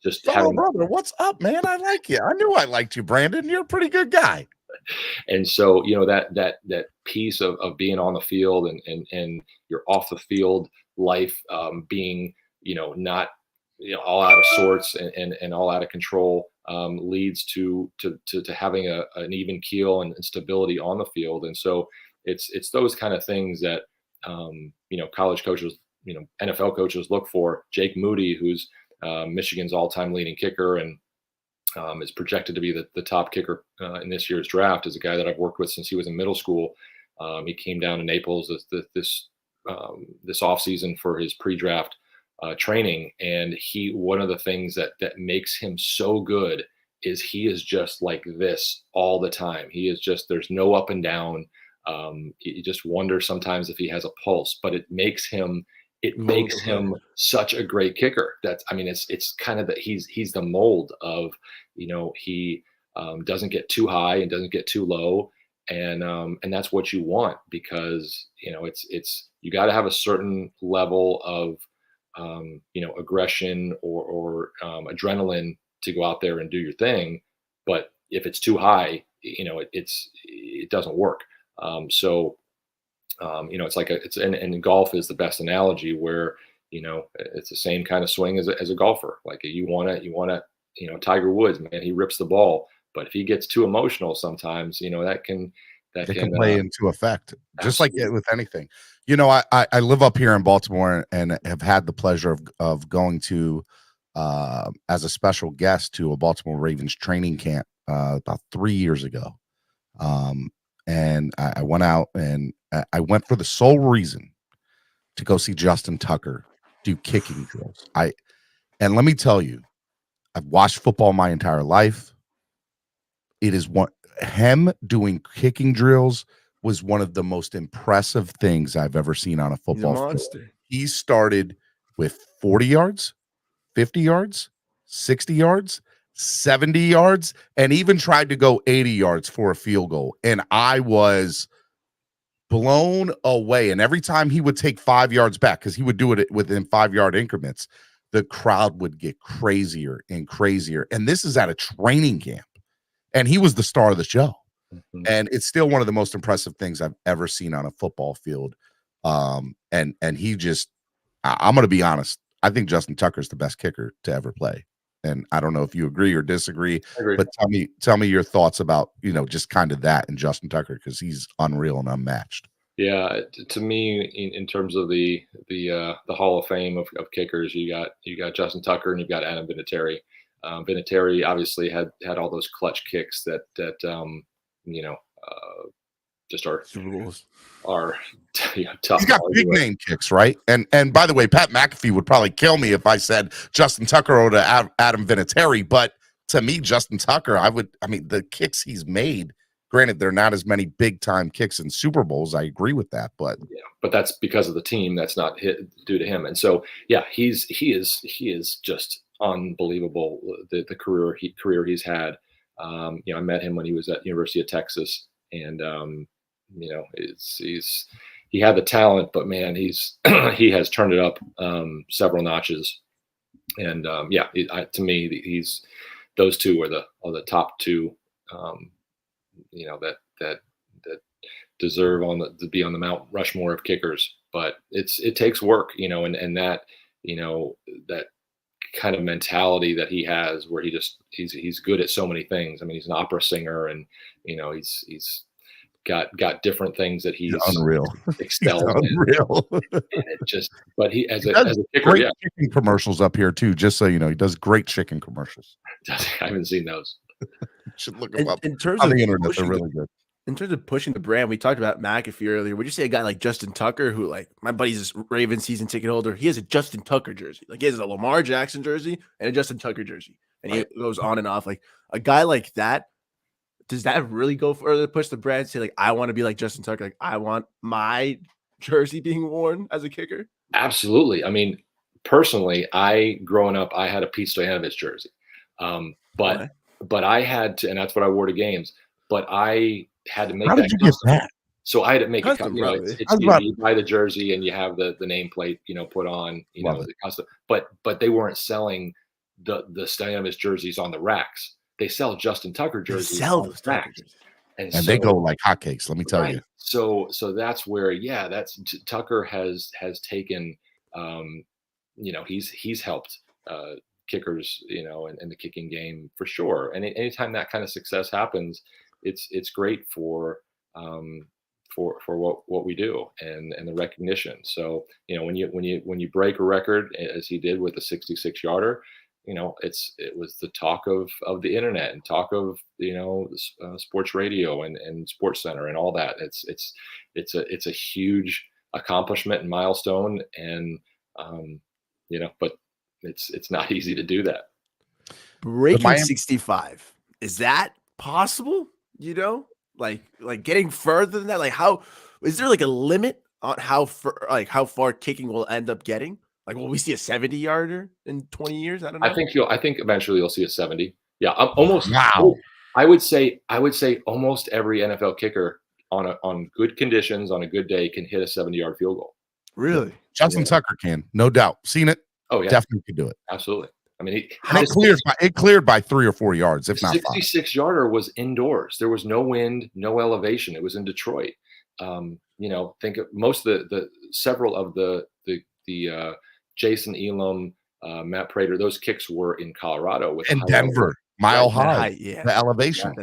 just having. Brother, what's up, man? I like you. I knew I liked you, Brandon. You're a pretty good guy. And so that piece of being on the field and your off the field life being not all out of sorts and all out of control leads to having an even keel and stability on the field. And so it's those kind of things that college coaches, NFL coaches look for. Jake Moody, who's Michigan's all-time leading kicker and is projected to be the top kicker in this year's draft, is a guy that I've worked with since he was in middle school. He came down to Naples this offseason for his pre-draft training, and one of the things that makes him so good is he is just like this all the time. He is just, there's no up and down. You just wonder sometimes if he has a pulse, but it makes him such a great kicker. It's kind of that he's the mold of, he doesn't get too high and doesn't get too low. And that's what you want, because, it's you got to have a certain level of, aggression or adrenaline to go out there and do your thing. But if it's too high, it doesn't work. It's like and golf is the best analogy, where, it's the same kind of swing as a golfer. Like, you want to, Tiger Woods, man, he rips the ball, but if he gets too emotional sometimes, that can play into effect, just like with anything. I live up here in Baltimore and have had the pleasure of going to as a special guest to a Baltimore Ravens training camp about 3 years ago. And I went out and I went for the sole reason to go see Justin Tucker do kicking drills. And let me tell you, I've watched football my entire life. It is him doing kicking drills was one of the most impressive things I've ever seen on a He's a football field. monster. He started with 40 yards, 50 yards, 60 yards, 70 yards, and even tried to go 80 yards for a field goal. And I was blown away. And every time he would take 5 yards back, because he would do it within 5-yard increments, the crowd would get crazier and crazier. And this is at a training camp. And he was the star of the show. Mhm. And it's still one of the most impressive things I've ever seen on a football field. And he just, I'm going to be honest. I think Justin Tucker is the best kicker to ever play. And I don't know if you agree or disagree, I agree. but tell me your thoughts about, just kind of that and Justin Tucker, because he's unreal and unmatched. Yeah, to me, in terms of the Hall of Fame of kickers, you got Justin Tucker and you've got Adam Vinatieri. Vinatieri obviously had all those clutch kicks that just are Super Bowls. tough. He's got big name kicks, right? And by the way, Pat McAfee would probably kill me if I said Justin Tucker or to Adam Vinatieri, but to me, Justin Tucker, the kicks he's made. Granted, they're not as many big time kicks in Super Bowls. I agree with that, but that's because of the team. That's not due to him. And so, he is just unbelievable. The career he's had. I met him when he was at University of Texas, and he had the talent, but man, he has turned it up several notches. And to me, he's those two are the top two. That deserve to be on the Mount Rushmore of kickers, but it takes work, and that that kind of mentality that he has, where he's good at so many things. I mean, he's an opera singer, and he's got different things that he's unreal, excelled unreal. But he as a kicker, great chicken commercials up here too. Just so you know, he does great chicken commercials. I haven't seen those. Should look them up in terms on of the internet. They're really good. In terms of pushing the brand, we talked about McAfee earlier. Would you say a guy like Justin Tucker, who, like, my buddy's a Ravens season ticket holder, he has a Justin Tucker jersey. Like, he has a Lamar Jackson jersey and a Justin Tucker jersey. And he goes on and off. Like, a guy like that, does that really go further to push the brand? Say, like, I want to be like Justin Tucker. Like, I want my jersey being worn as a kicker? Absolutely. I mean, personally, growing up, I had a Pete Stoyanovich jersey. But I had to, and that's what I wore to games, but I had to make How that. Did you get that? So I had to make custom, it. You buy the jersey and you have the nameplate, put on, the custom. But they weren't selling the Stoyanovich jerseys on the racks. They sell Justin Tucker jerseys. They sell those racks, and they go like hotcakes. Let me tell you. So that's where Tucker has taken. He's helped kickers, in the kicking game for sure. And anytime that kind of success happens, it's great for what we do and the recognition. So, when you break a record as he did with the 66-yarder, it was the talk of the internet and talk of, sports radio and Sports Center and all that. It's a huge accomplishment and milestone. And, but it's not easy to do that. Breaking 65. Is that possible? Like getting further than that? Like, how is there like a limit on how far kicking will end up getting? Like, will we see a 70-yarder in 20 years? I don't know. I think eventually you'll see a 70. Yeah, almost. Wow. I would say almost every NFL kicker on good conditions on a good day can hit a 70-yard field goal. Really? Justin Tucker can, no doubt. Seen it. Oh yeah, definitely could do it. Absolutely. I mean, it cleared by 3 or 4 yards, if not 5. 66-yarder was indoors. There was no wind, no elevation. It was in Detroit. Think of most of several of the Jason Elam, Matt Prater. Those kicks were in Colorado with Denver, mile high. Yeah, the elevation.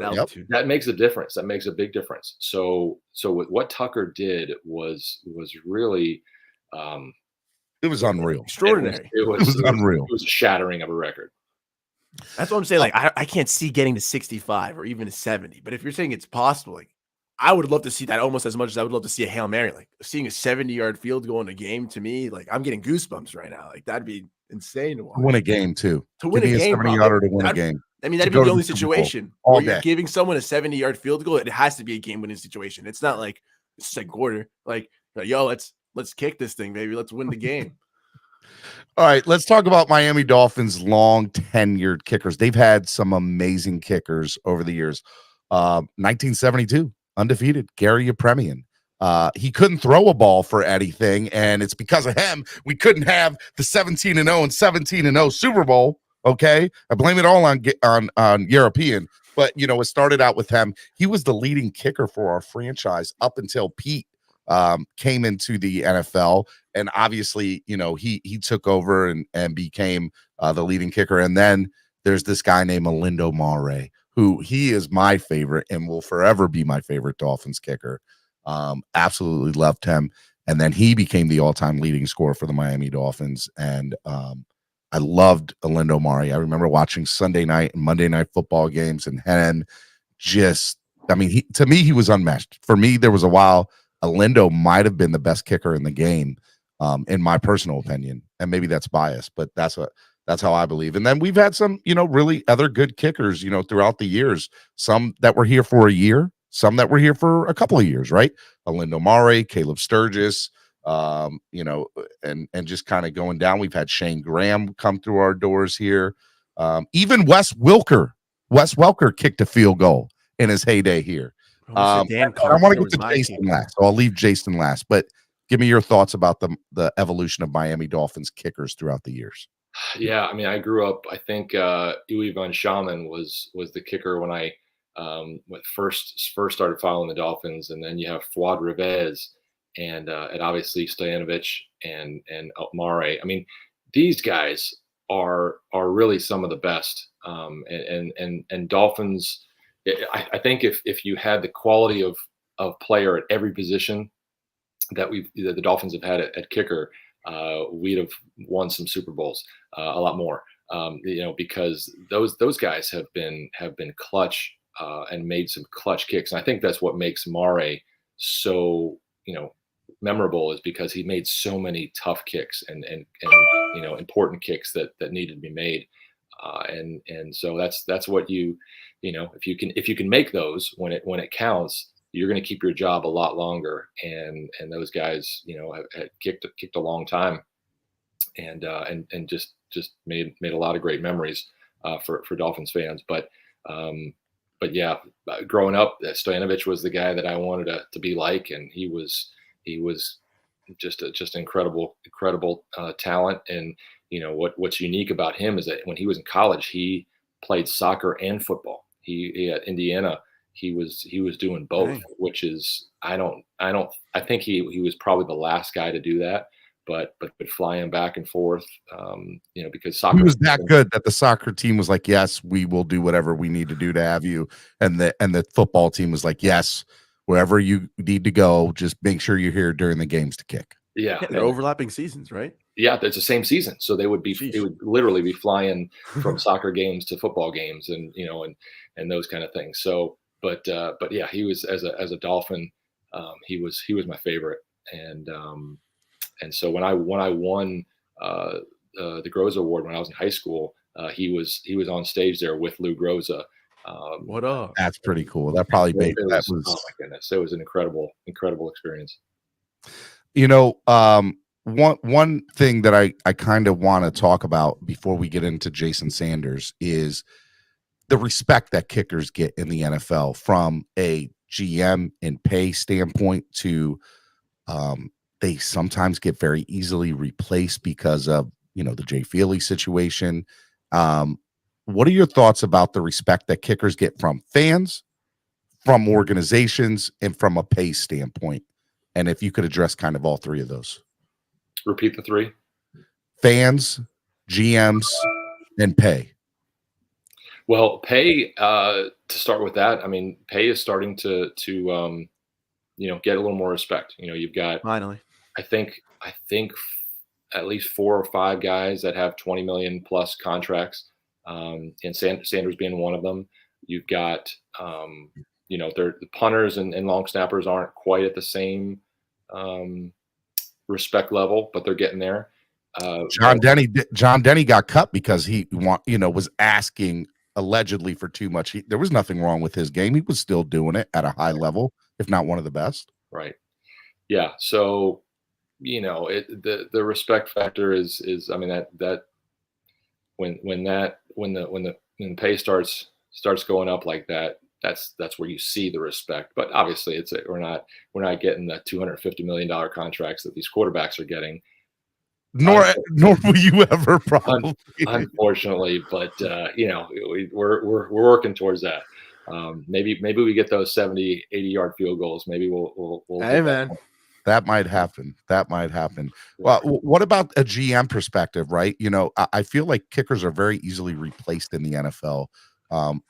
That makes a difference. That makes a big difference. So what Tucker did was really. It was unreal. Extraordinary. It was unreal. It was a shattering of a record. That's what I'm saying. Like, I can't see getting to 65 or even to 70. But if you're saying it's possible, like, I would love to see that almost as much as I would love to see a Hail Mary. Like, seeing a 70-yard field goal in a game, to me, like, I'm getting goosebumps right now. Like, that'd be insane to watch. Win a game too. To win a game, 70-yarder to win a game. I mean, that'd to be go the to only the Super Bowl situation all where you're day. giving someone a 70-yard field goal. It has to be a game-winning situation. It's not like it's second quarter. Like, yo, let's kick this thing, baby. Let's win the game. All right, let's talk about Miami Dolphins' long tenured kickers. They've had some amazing kickers over the years. 1972, undefeated, Gary Yepremian. He couldn't throw a ball for anything, and it's because of him we couldn't have the 17-0 and 17-0 Super Bowl. Okay, I blame it all on European, but it started out with him. He was the leading kicker for our franchise up until Pete came into the NFL, and obviously, he took over and became the leading kicker. And then there's this guy named Lindo Mare, who he is my favorite and will forever be my favorite Dolphins kicker. Absolutely loved him. And then he became the all-time leading scorer for the Miami Dolphins. And I loved Lindo Mare. I remember watching Sunday night and Monday night football games, and to me, he was unmatched. For me, there was a while Lindo might have been the best kicker in the game, in my personal opinion. And maybe that's biased, but that's how I believe. And then we've had some, really other good kickers, throughout the years, some that were here for a year, some that were here for a couple of years, right? Lindo Mare, Caleb Sturgis, and just kind of going down. We've had Shane Graham come through our doors here. Even Wes Welker kicked a field goal in his heyday here. I want to get to Jason last, so I'll leave Jason last. But give me your thoughts about the evolution of Miami Dolphins kickers throughout the years. Yeah, I mean, I grew up. I think Uwe von Schamann was the kicker when I first started following the Dolphins, and then you have Fuad Revez and obviously Stojanovic and Mare. I mean, these guys are really some of the best. And Dolphins. I think if you had the quality of player at every position that the Dolphins have had at kicker, we'd have won some Super Bowls, a lot more. Because those guys have been clutch and made some clutch kicks, and I think that's what makes Mare so memorable, is because he made so many tough kicks and important kicks that needed to be made. And so that's what if you can make those when it counts, you're going to keep your job a lot longer. And those guys, have kicked a long time, and just made a lot of great memories for Dolphins fans. But yeah, growing up, Stojanovic was the guy that I wanted to be like, and he was just incredible talent. And what's unique about him is that when he was in college, he played soccer and football. He at Indiana, he was doing both, which is I think he was probably the last guy to do that, but flying back and forth, because soccer, he was that good that the soccer team was like, yes, we will do whatever we need to do to have you, and the football team was like, yes, wherever you need to go, just make sure you're here during the games to kick. Yeah, they're overlapping seasons, right? Yeah, it's the same season, so they would literally be flying from soccer games to football games, and and those kind of things. So, but yeah, he was as a Dolphin, he was my favorite, and so when I won the Groza Award when I was in high school, he was on stage there with Lou Groza. What up? That's pretty cool. That probably made oh my goodness, it was an incredible experience. One thing that I kind of want to talk about before we get into Jason Sanders is the respect that kickers get in the NFL, from a GM and pay standpoint to they sometimes get very easily replaced because of the Jay Feely situation. What are your thoughts about the respect that kickers get from fans, from organizations, and from a pay standpoint? And if you could address kind of all three of those. Repeat the three. Fans, GMs, and pay. Well, pay, to start with that, I mean, pay is starting to get a little more respect. You've got finally, I think at least 4 or 5 guys that have 20 million plus contracts, and Sanders being one of them. You've got the punters and long snappers aren't quite at the same respect level, but they're getting there. John Denny got cut because he was asking allegedly for too much. There was nothing wrong with his game. He was still doing it at a high level, if not one of the best. Right. Yeah. So, the respect factor is, I mean, that when the pay starts going up like that, that's where you see the respect. But obviously we're not getting the $250 million contracts that these quarterbacks are getting. Nor will you ever, probably. Unfortunately, but we're working towards that. Maybe we get those 70, 80-yard field goals. Maybe we'll Hey, man. That might happen. Well, what about a GM perspective, right? I feel like kickers are very easily replaced in the NFL.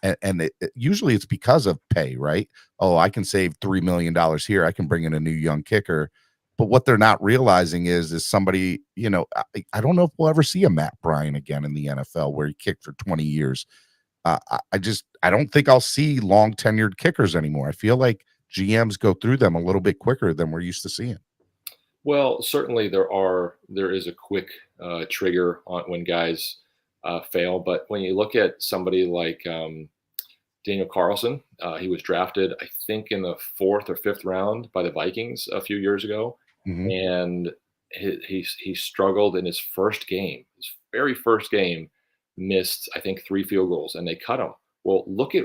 And usually it's because of pay, right? Oh, I can save $3 million here. I can bring in a new young kicker. But what they're not realizing is somebody, I don't know if we'll ever see a Matt Bryan again in the NFL where he kicked for 20 years. I don't think I'll see long tenured kickers anymore. I feel like GMs go through them a little bit quicker than we're used to seeing. Well, certainly there is a quick trigger on when guys fail. But when you look at somebody like Daniel Carlson, he was drafted, I think, in the 4th or 5th round by the Vikings a few years ago. Mm-hmm. And he struggled in his very first game, missed, I think, 3 field goals, and they cut him. Well,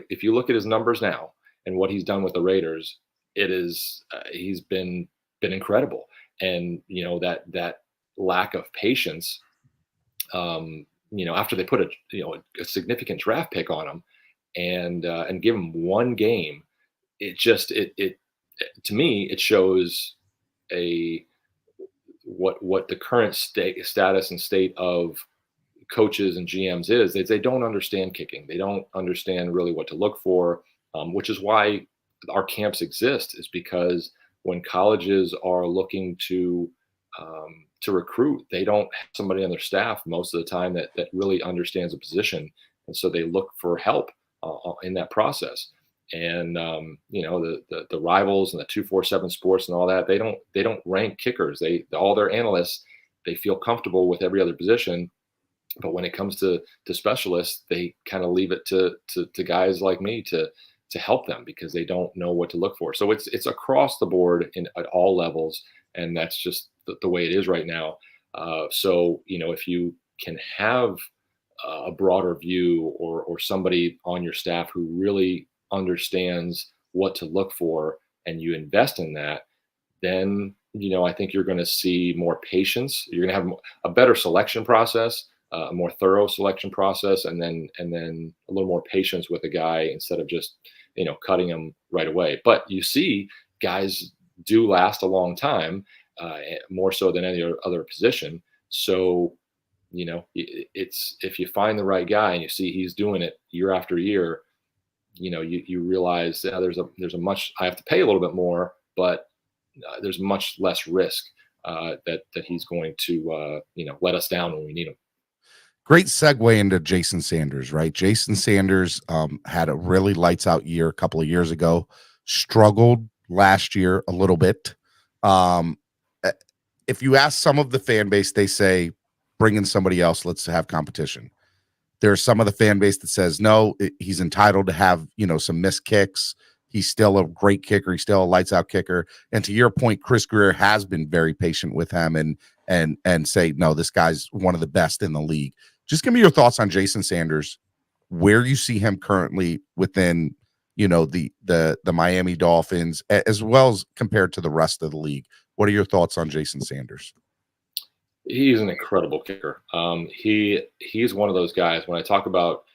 if you look at his numbers now and what he's done with the Raiders, he's been incredible. And that lack of patience, after they put a significant draft pick on him and give him one game, to me it shows what the current status and state of coaches and GMs is. They don't understand kicking. They don't understand really what to look for, which is why our camps exist, is because when colleges are looking to recruit, they don't have somebody on their staff most of the time that really understands the position. And so they look for help in that process. And the rivals and the 247 Sports and all that, they don't rank kickers. All their analysts, they feel comfortable with every other position, but when it comes to specialists, they kind of leave it to guys like me to help them, because they don't know what to look for. So it's across the board at all levels, and that's just the way it is right now. So if you can have a broader view or somebody on your staff who really understands what to look for, and you invest in that, then I think you're going to see more patience. You're going to have a better selection process, a more thorough selection process, and then a little more patience with a guy instead of just cutting him right away. But you see guys do last a long time, more so than any other position. So it's, if you find the right guy and you see he's doing it year after year, you realize there's a much, I have to pay a little bit more, but there's much less risk that he's going to let us down when we need him. Great segue into Jason Sanders, right? Jason Sanders had a really lights out year a couple of years ago, struggled last year a little bit. If you ask some of the fan base, they say, bring in somebody else, let's have competition. There's some of the fan base that says, no, he's entitled to have, some missed kicks. He's still a great kicker. He's still a lights out kicker. And to your point, Chris Greer has been very patient with him and say, no, this guy's one of the best in the league. Just give me your thoughts on Jason Sanders, where you see him currently within, the Miami Dolphins, as well as compared to the rest of the league. What are your thoughts on Jason Sanders? He's an incredible kicker. He's one of those guys. When I talk about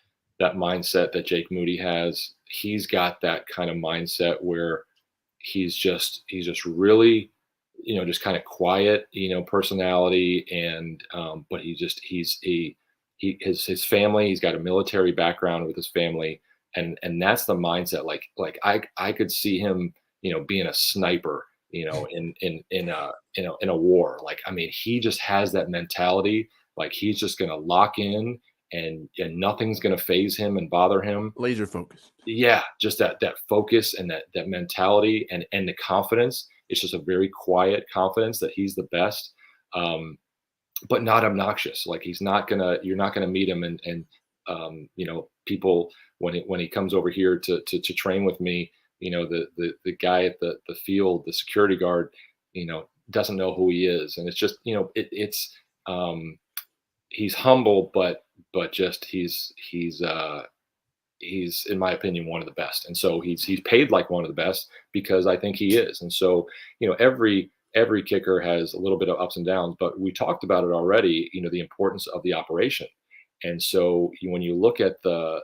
that mindset that Jake Moody has, he's got that kind of mindset where he's just really, just kind of quiet, personality, and but his family, he's got a military background with his family, and that's the mindset. Like I could see him, being a sniper, in a war. Like, I mean, he just has that mentality. Like, he's just going to lock in and nothing's going to phase him and bother him. Laser focused. Yeah. Just that focus and that mentality and the confidence. It's just a very quiet confidence that he's the best, but not obnoxious. Like, you're not going to meet him and people when he comes over here to train with me, the guy at the field, the security guard, doesn't know who he is, and it's just he's humble, but just he's in my opinion one of the best, and so he's paid like one of the best because I think he is. And so every kicker has a little bit of ups and downs, but we talked about it already, the importance of the operation. And so when you look at the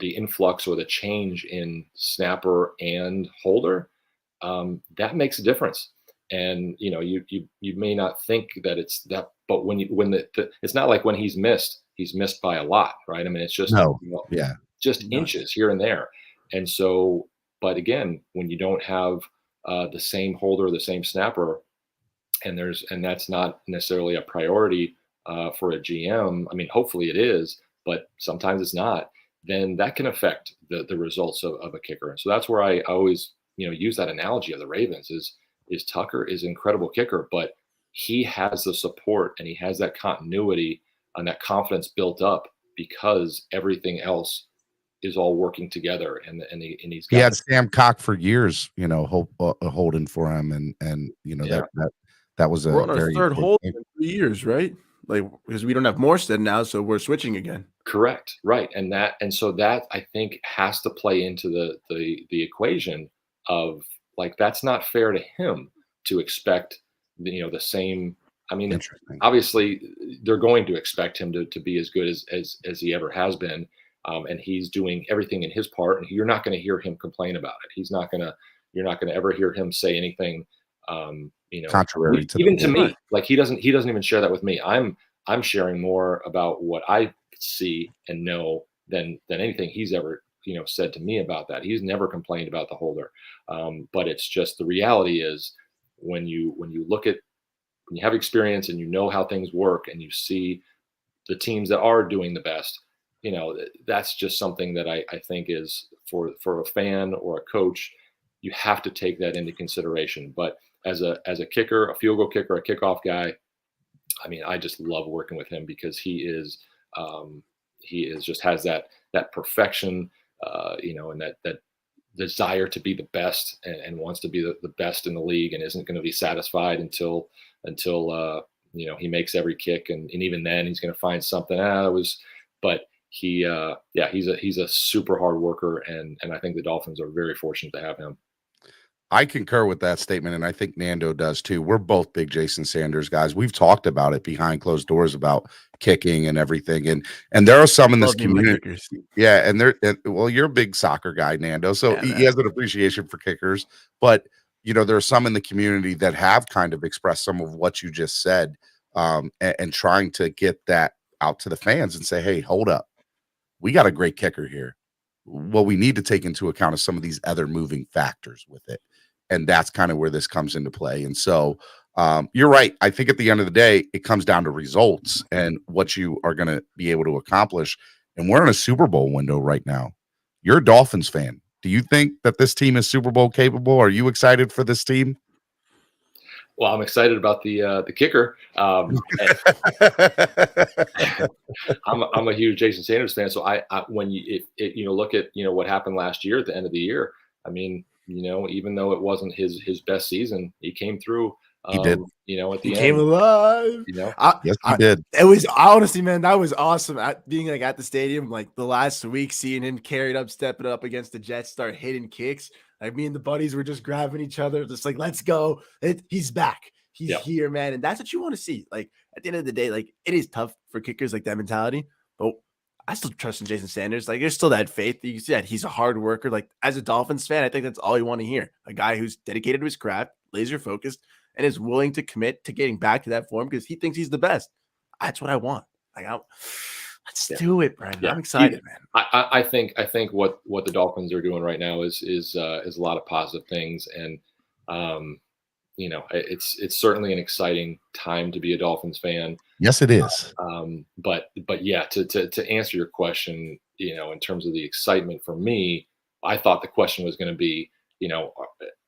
influx or the change in snapper and holder, that makes a difference. And you may not think that it's that, but when it's not like when he's missed by a lot, right? I mean, it's just just inches here and there. And so, but again, when you don't have the same holder, the same snapper, and that's not necessarily a priority for a GM. I mean, hopefully it is, but sometimes it's not. Then that can affect the results of a kicker. And so that's where I always use that analogy of the Ravens is Tucker is an incredible kicker, but he has the support and he has that continuity and that confidence built up because everything else is all working together. And he's got he had Sam Cock for years, holding for him, and that was we're on our very third hold thing. in 3 years, right? Like, because we don't have Morstead now, so we're switching again. Correct, right, and so that I think has to play into the equation of, like, that's not fair to him to expect the same. I mean, obviously they're going to expect him to be as good as he ever has been, and he's doing everything in his part, and you're not going to hear him complain about it. You're not going to ever hear him say anything contrary to even to me. Like, he doesn't even share that with me. I'm sharing more about what I see and know than anything he's ever said to me about that. He's never complained about the holder, but it's just the reality is when you have experience and how things work and you see the teams that are doing the best, that's just something that I think is for a fan or a coach, you have to take that into consideration. But as a kicker, a field goal kicker, a kickoff guy, I mean, I just love working with him because he is just has that perfection, and that desire to be the best and wants to be the best in the league and isn't going to be satisfied until he makes every kick. And even then he's going to find something. But he's a super hard worker. And I think the Dolphins are very fortunate to have him. I concur with that statement, and I think Nando does too. We're both big Jason Sanders guys. We've talked about it behind closed doors about kicking and everything, and there are some in this community. Yeah, and well, you're a big soccer guy, Nando, so he has an appreciation for kickers. But there are some in the community that have kind of expressed some of what you just said, and trying to get that out to the fans and say, hey, hold up, we got a great kicker here. What we need to take into account is some of these other moving factors with it. And that's kind of where this comes into play. And so you're right. I think at the end of the day, it comes down to results and what you are going to be able to accomplish. And we're in a Super Bowl window right now. You're a Dolphins fan. Do you think that this team is Super Bowl capable? Are you excited for this team? Well, I'm excited about the kicker. I'm a huge Jason Sanders fan. So when you look at what happened last year at the end of the year, I mean, even though it wasn't his best season, he came through. He did. At the end, came alive. Yes, he did. It was honestly, man, that was awesome. Being at the stadium, like the last week, seeing him carried up, stepping up against the Jets, start hitting kicks. Like, me and the buddies were just grabbing each other, just like, let's go. He's back. He's here, man. And that's what you want to see. Like, at the end of the day, like, it is tough for kickers, like that mentality, but I still trust in Jason Sanders. Like, there's still that faith. You see that he's a hard worker. Like, as a Dolphins fan, I think that's all you want to hear. A guy who's dedicated to his craft, laser focused, and is willing to commit to getting back to that form because he thinks he's the best. That's what I want. Like, let's do it, Brandon. I'm excited, man. I think what the Dolphins are doing right now is a lot of positive things, and it's certainly an exciting time to be a Dolphins fan. Yes, it is. But yeah, to answer your question, in terms of the excitement for me, I thought the question was going to be,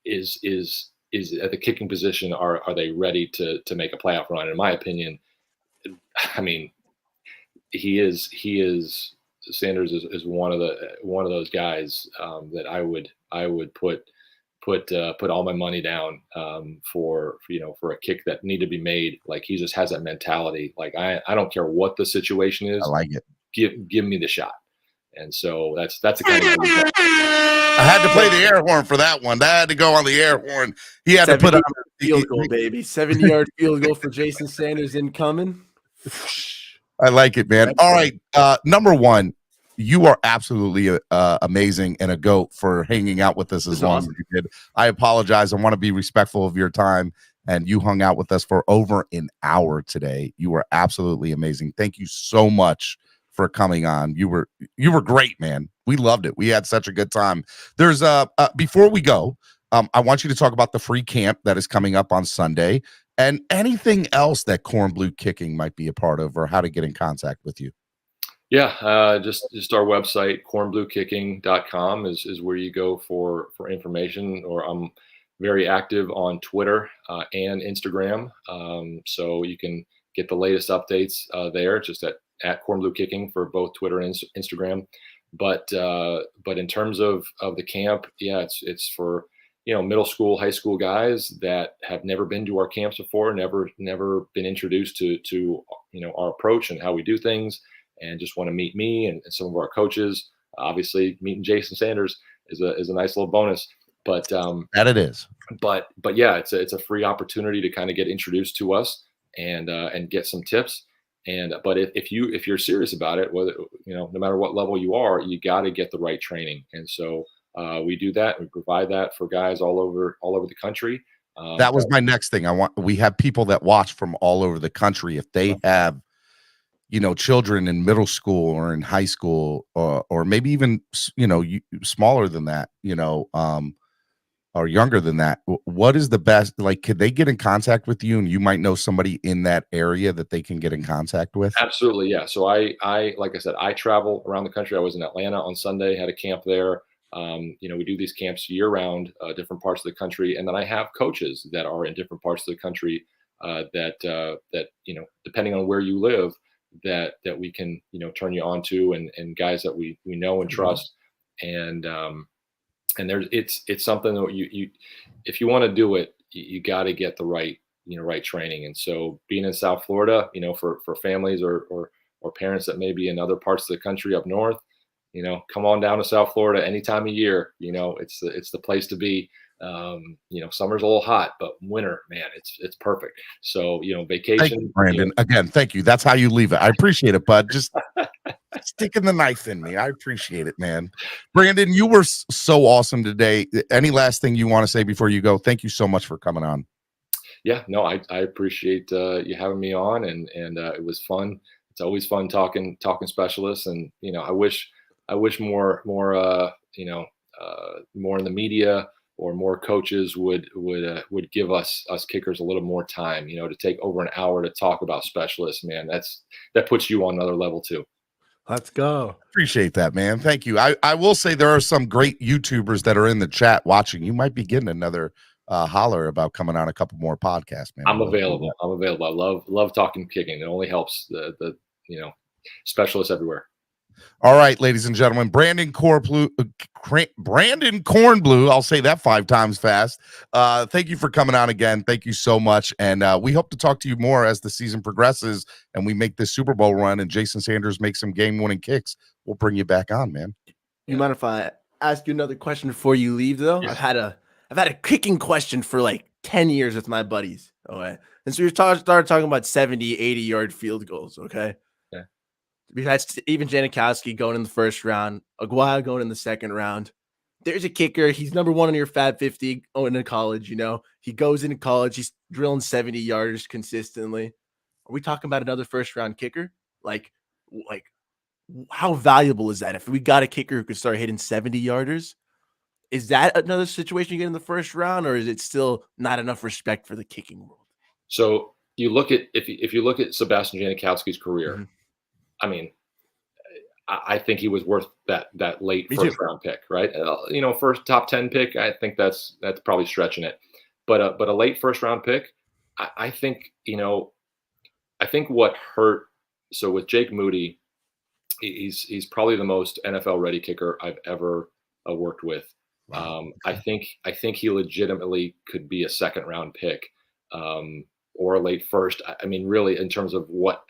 is at the kicking position, are they ready to make a playoff run? In my opinion, I mean, Sanders is one of those guys that I would put all my money down for a kick that need to be made. Like, he just has that mentality. Like, I don't care what the situation is. I like it. Give me the shot. And so that's the kind of guy. I had to play the air horn for that one. That had to go on the air horn. He had to put on field goal, baby. 70-yard field goal for Jason Sanders incoming. I like it, man. All right. Number one, you are absolutely amazing and a GOAT for hanging out with us as long as you did. I apologize. I want to be respectful of your time, and you hung out with us for over an hour today. You were absolutely amazing. Thank you so much for coming on. You were great, man. We loved it. We had such a good time. There's before we go, I want you to talk about the free camp that is coming up on Sunday and anything else that Kornblue Kicking might be a part of, or how to get in contact with you. Yeah, just our website, kornbluekicking.com is where you go for information. Or I'm very active on Twitter and Instagram, so you can get the latest updates there. Just at Kornblue Kicking for both Twitter and Instagram. But in terms of the camp, yeah, it's for middle school, high school guys that have never been to our camps before, never been introduced to our approach and how we do things, and just want to meet me and some of our coaches. Obviously, meeting Jason Sanders is a nice little bonus. But that it is. But yeah, it's a free opportunity to kind of get introduced to us and get some tips. But if you're serious about it, whether no matter what level you are, you got to get the right training. And so we do that. We provide that for guys all over the country. That was my next thing. We have people that watch from all over the country. If they have children in middle school or in high school, or maybe even smaller than that, or younger than that, what is the best? Like, could they get in contact with you, and you might know somebody in that area that they can get in contact with? Absolutely, yeah. So I like I said, I travel around the country. I was in Atlanta on Sunday, had a camp there. We do these camps year round, different parts of the country, and then I have coaches that are in different parts of the country that depending on where you live, that we can turn you on to, and guys that we know and trust. And there's it's something that you if you want to do it, you got to get the right training. And so being in South Florida, for families or parents that may be in other parts of the country up north, come on down to South Florida any time of year. It's the place to be. Summer's a little hot, but winter, man, it's perfect. So, vacation. Thank you, Brandon. Again, thank you. That's how you leave it. I appreciate it, bud. Just sticking the knife in me. I appreciate it, man. Brandon, you were so awesome today. Any last thing you want to say before you go? Thank you so much for coming on. Yeah, no, I appreciate you having me on, and it was fun. It's always fun talking specialists, and I wish more in the media or more coaches would give us kickers a little more time, to take over an hour to talk about specialists. Man, that puts you on another level too. Let's go. Appreciate that, man. Thank you. I will say there are some great YouTubers that are in the chat watching. You might be getting another holler about coming on a couple more podcasts, man. I'm available. I love talking kicking. It only helps the specialists everywhere. All right, ladies and gentlemen, Brandon Kornblue. I'll say that 5 times fast. Thank you for coming on again. Thank you so much. And we hope to talk to you more as the season progresses and we make this Super Bowl run and Jason Sanders makes some game-winning kicks. We'll bring you back on, man. You mind if I ask you another question before you leave, though? Yeah. I've had a kicking question for like 10 years with my buddies. Okay. And so we started talking about 70, 80-yard field goals. Okay. We've had even Janikowski going in the first round, Aguayo going in the second round. There's a kicker. He's number 1 on your Fab 50 going into college. He goes into college. He's drilling 70 yarders consistently. Are we talking about another first round kicker? Like how valuable is that? If we got a kicker who could start hitting 70 yarders, is that another situation you get in the first round, or is it still not enough respect for the kicking world? So you look at if you look at Sebastian Janikowski's career. Mm-hmm. I mean, I think he was worth that late first round pick, right? First top 10 pick, I think that's probably stretching it. But a late first round pick, I think what hurt so with Jake Moody, he's probably the most NFL ready kicker I've ever worked with. Wow. I think he legitimately could be a second round pick, or a late first. I mean, really, in terms of what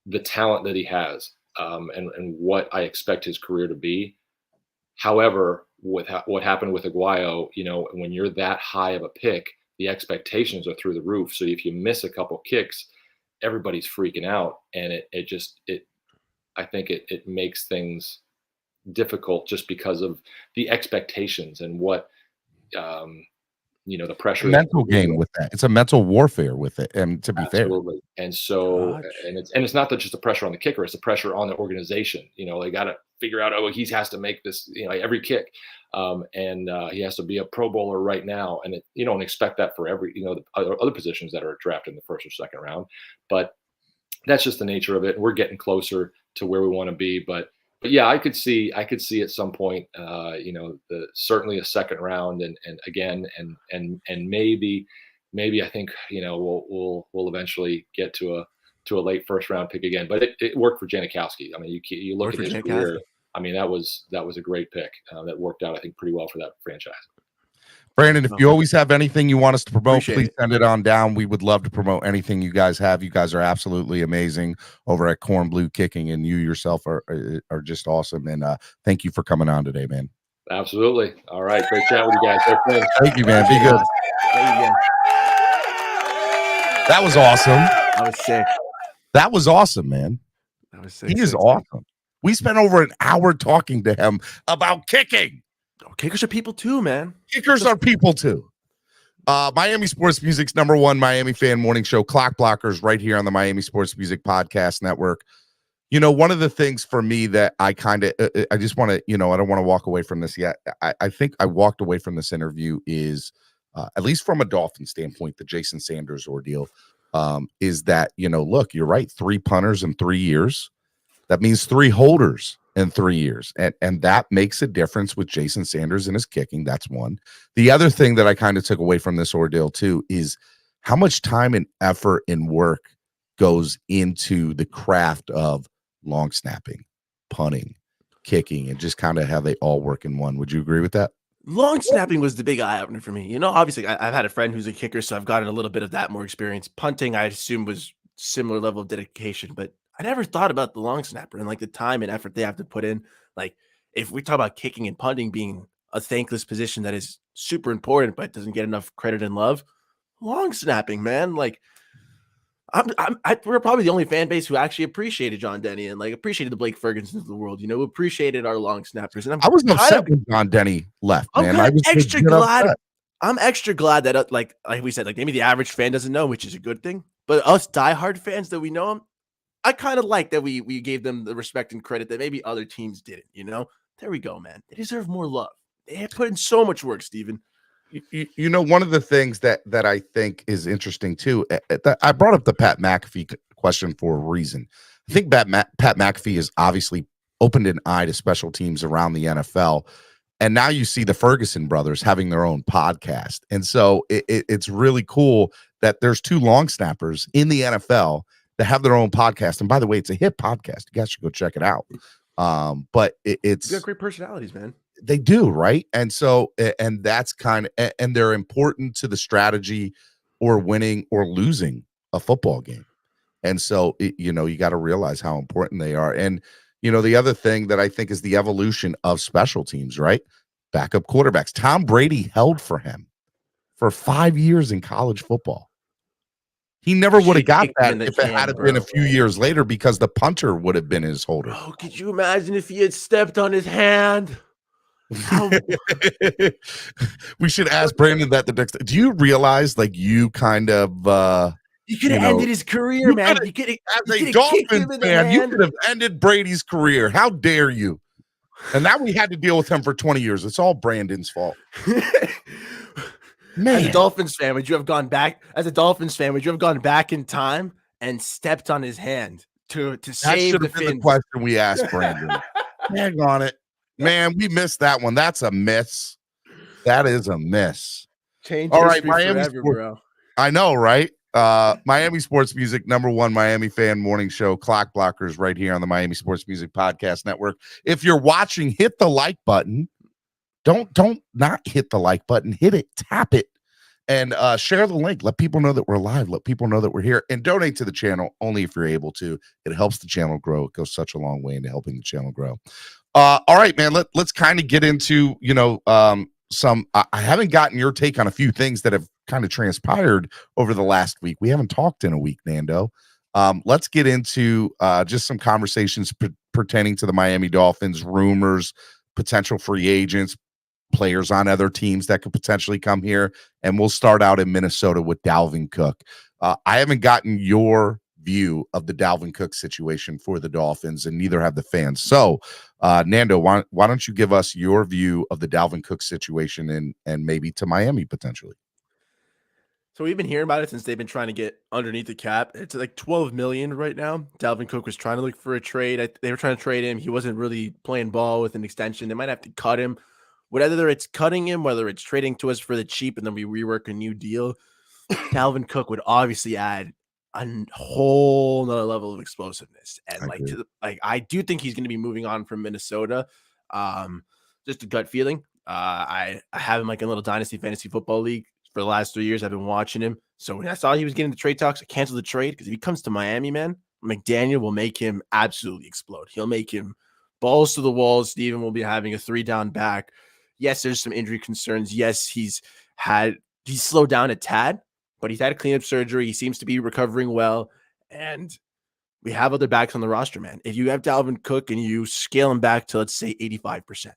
the talent that he has, and what I expect his career to be. However, with what happened with Aguayo, when you're that high of a pick, the expectations are through the roof. So if you miss a couple kicks, everybody's freaking out, and I think it makes things difficult just because of the expectations and what the pressure. Mental game with that. It's a mental warfare with it. And to be Absolutely. fair. And so, Gosh. and it's not that just the pressure on the kicker, it's the pressure on the organization. They got to figure out, he has to make this, every kick. And he has to be a Pro Bowler right now. And you don't expect that for every, the other positions that are drafted in the first or second round, but that's just the nature of it. We're getting closer to where we want to be, but yeah, I could see at some point, certainly a second round, and again, and maybe I think we'll eventually get to a late first round pick again. But it worked for Janikowski. I mean, you look at his career. I mean, that was a great pick that worked out, I think, pretty well for that franchise. Brandon, if you always have anything you want us to promote, please send it on down. We would love to promote anything you guys have. You guys are absolutely amazing over at Kornblue Kicking, and you yourself are just awesome. And thank you for coming on today, man. Absolutely. All right. Great chat with you guys. Thank you, man. Be good. That was awesome. That was sick. That was awesome, man. That was sick. He is awesome. We spent over an hour talking to him about kicking. Kickers are people too, man. Kickers are people too. Miami Sports Music's #1 Miami fan morning show, Clock Blockers, right here on the Miami Sports Music Podcast Network. One of the things for me that I just want to, I don't want to walk away from this yet. I think I walked away from this interview is, at least from a Dolphin standpoint, the Jason Sanders ordeal, is that, look, you're right. 3 punters in 3 years. That means 3 holders in 3 years. And that makes a difference with Jason Sanders and his kicking. That's one. The other thing that I kind of took away from this ordeal too is how much time and effort and work goes into the craft of long snapping, punting, kicking, and just kind of how they all work in one. Would you agree with that? Long snapping was the big eye opener for me. Obviously I've had a friend who's a kicker, so I've gotten a little bit of that more experience. Punting, I assume, was similar level of dedication, but I never thought about the long snapper and like the time and effort they have to put in. Like, if we talk about kicking and punting being a thankless position that is super important but doesn't get enough credit and love, long snapping, man. Like, we're probably the only fan base who actually appreciated John Denny and like appreciated the Blake Fergusons of the world. Appreciated our long snappers. And I was upset when John Denny left, man. I was extra glad. I'm extra glad that like we said, like maybe the average fan doesn't know, which is a good thing. But us diehard fans that we know him, I kind of like that we gave them the respect and credit that maybe other teams didn't. There we go, man. They deserve more love. They have put in so much work, Steven. One of the things that I think is interesting too, I brought up the Pat McAfee question for a reason. I think Pat McAfee has obviously opened an eye to special teams around the NFL. And now you see the Ferguson brothers having their own podcast. And so it's really cool that there's 2 long snappers in the NFL that have their own podcast. And by the way, it's a hit podcast. You guys should go check it out. But it's got great personalities, man. They do, right? And so, and that's kind of, and they're important to the strategy or winning or losing a football game. And so, you got to realize how important they are. And, the other thing that I think is the evolution of special teams, right? Backup quarterbacks. Tom Brady held for him for 5 years in college football. He never would have got that if it had been a few years later, because the punter would have been his holder. Oh, could you imagine if he had stepped on his hand? We should ask Brandon that the next. Do you realize, like, you kind of you could have ended his career, man. You could, as a Dolphins fan, you could have ended Brady's career. How dare you? And now we had to deal with him for 20 years. It's all Brandon's fault. Man. As a Dolphins fan, would you have gone back? As a Dolphins fan, would you have gone back in time and stepped on his hand to save the Fins? The question we asked Brandon. Hang on it, man. We missed that one. That's a miss. That is a miss. Change all right, Miami forever, bro. I know, right? Miami Sports Music, #1 Miami fan morning show, Clock Blockers, right here on the Miami Sports Music Podcast Network. If you're watching, hit the like button. Don't not hit the like button. Hit it, tap it, and share the link. Let people know that we're live. Let people know that we're here, and donate to the channel only if you're able to. It helps the channel grow. It goes such a long way into helping the channel grow. All right, man. Let's kind of get into some. I haven't gotten your take on a few things that have kind of transpired over the last week. We haven't talked in a week, Nando. Let's get into just some conversations pertaining to the Miami Dolphins, rumors, potential free agents, players on other teams that could potentially come here. And we'll start out in Minnesota with Dalvin Cook. I haven't gotten your view of the Dalvin Cook situation for the Dolphins, and neither have the fans. So, Nando, why don't you give us your view of the Dalvin Cook situation and maybe to Miami potentially? So we've been hearing about it since they've been trying to get underneath the cap. It's like 12 million right now. Dalvin Cook was trying to look for a trade. They were trying to trade him. He wasn't really playing ball with an extension. They might have to cut him. Whether it's cutting him, whether it's trading to us for the cheap and then we rework a new deal, Dalvin Cook would obviously add a whole nother level of explosiveness. And I do think he's going to be moving on from Minnesota. Just a gut feeling. I have him like in a little dynasty fantasy football league. For the last 3 years, I've been watching him. So when I saw he was getting the trade talks, I canceled the trade because if he comes to Miami, man, McDaniel will make him absolutely explode. He'll make him balls to the walls. Steven will be having a 3-down back. Yes, there's some injury concerns. Yes, he's slowed down a tad, but he's had a cleanup surgery. He seems to be recovering well. And we have other backs on the roster, man. If you have Dalvin Cook and you scale him back to, let's say, 85%,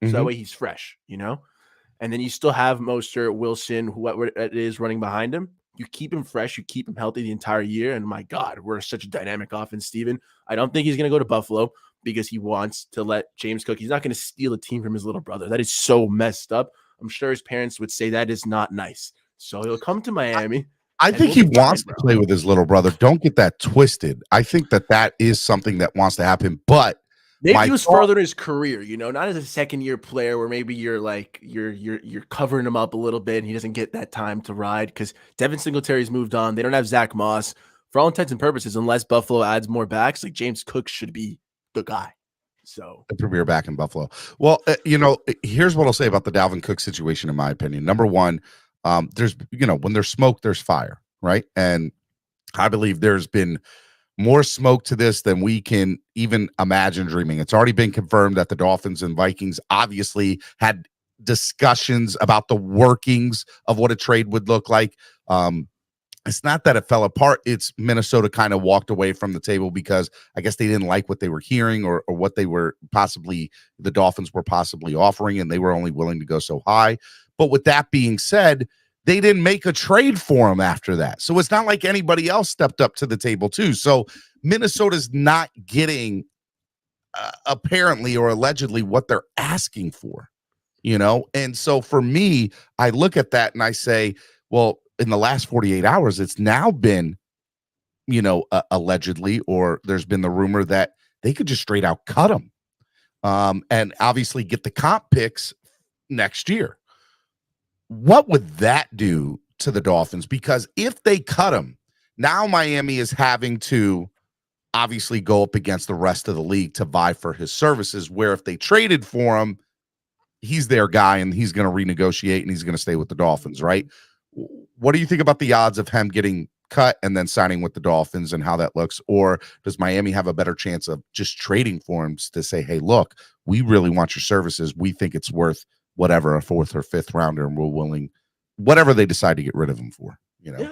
so that way he's fresh, And then you still have Mostert, Wilson, whoever it is running behind him. You keep him fresh. You keep him healthy the entire year. And my God, we're such a dynamic offense, Steven. I don't think he's going to go to Buffalo because he wants to let James Cook. He's not going to steal a team from his little brother. That is so messed up. I'm sure his parents would say that is not nice. So he'll come to Miami. I think he wants to play with his little brother. Don't get that twisted. I think that is something that wants to happen. But maybe he was further in his career, not as a second-year player where maybe you're covering him up a little bit and he doesn't get that time to ride because Devin Singletary's moved on. They don't have Zach Moss. For all intents and purposes, unless Buffalo adds more backs, like James Cook should be the guy. So the premier back in Buffalo. Well, here's what I'll say about the Dalvin Cook situation, in my opinion. #1, there's, when there's smoke, there's fire, right? And I believe there's been more smoke to this than we can even imagine dreaming. It's already been confirmed that the Dolphins and Vikings obviously had discussions about the workings of what a trade would look like. It's not that it fell apart. It's Minnesota kind of walked away from the table because I guess they didn't like what they were hearing or what they were the Dolphins were possibly offering, and they were only willing to go so high. But with that being said, they didn't make a trade for him after that. So it's not like anybody else stepped up to the table too. So Minnesota's not getting apparently or allegedly what they're asking for, And so for me, I look at that and I say, well, in the last 48 hours, it's now been, allegedly, or there's been the rumor that they could just straight out cut him and obviously get the comp picks next year. What would that do to the Dolphins? Because if they cut him, now Miami is having to obviously go up against the rest of the league to vie for his services, where if they traded for him, he's their guy and he's going to renegotiate and he's going to stay with the Dolphins, right? What do you think about the odds of him getting cut and then signing with the Dolphins and how that looks? Or does Miami have a better chance of just trading for him to say, hey, look, we really want your services. We think it's worth whatever, a 4th or 5th rounder, and we're willing, whatever they decide to get rid of him for, Yeah.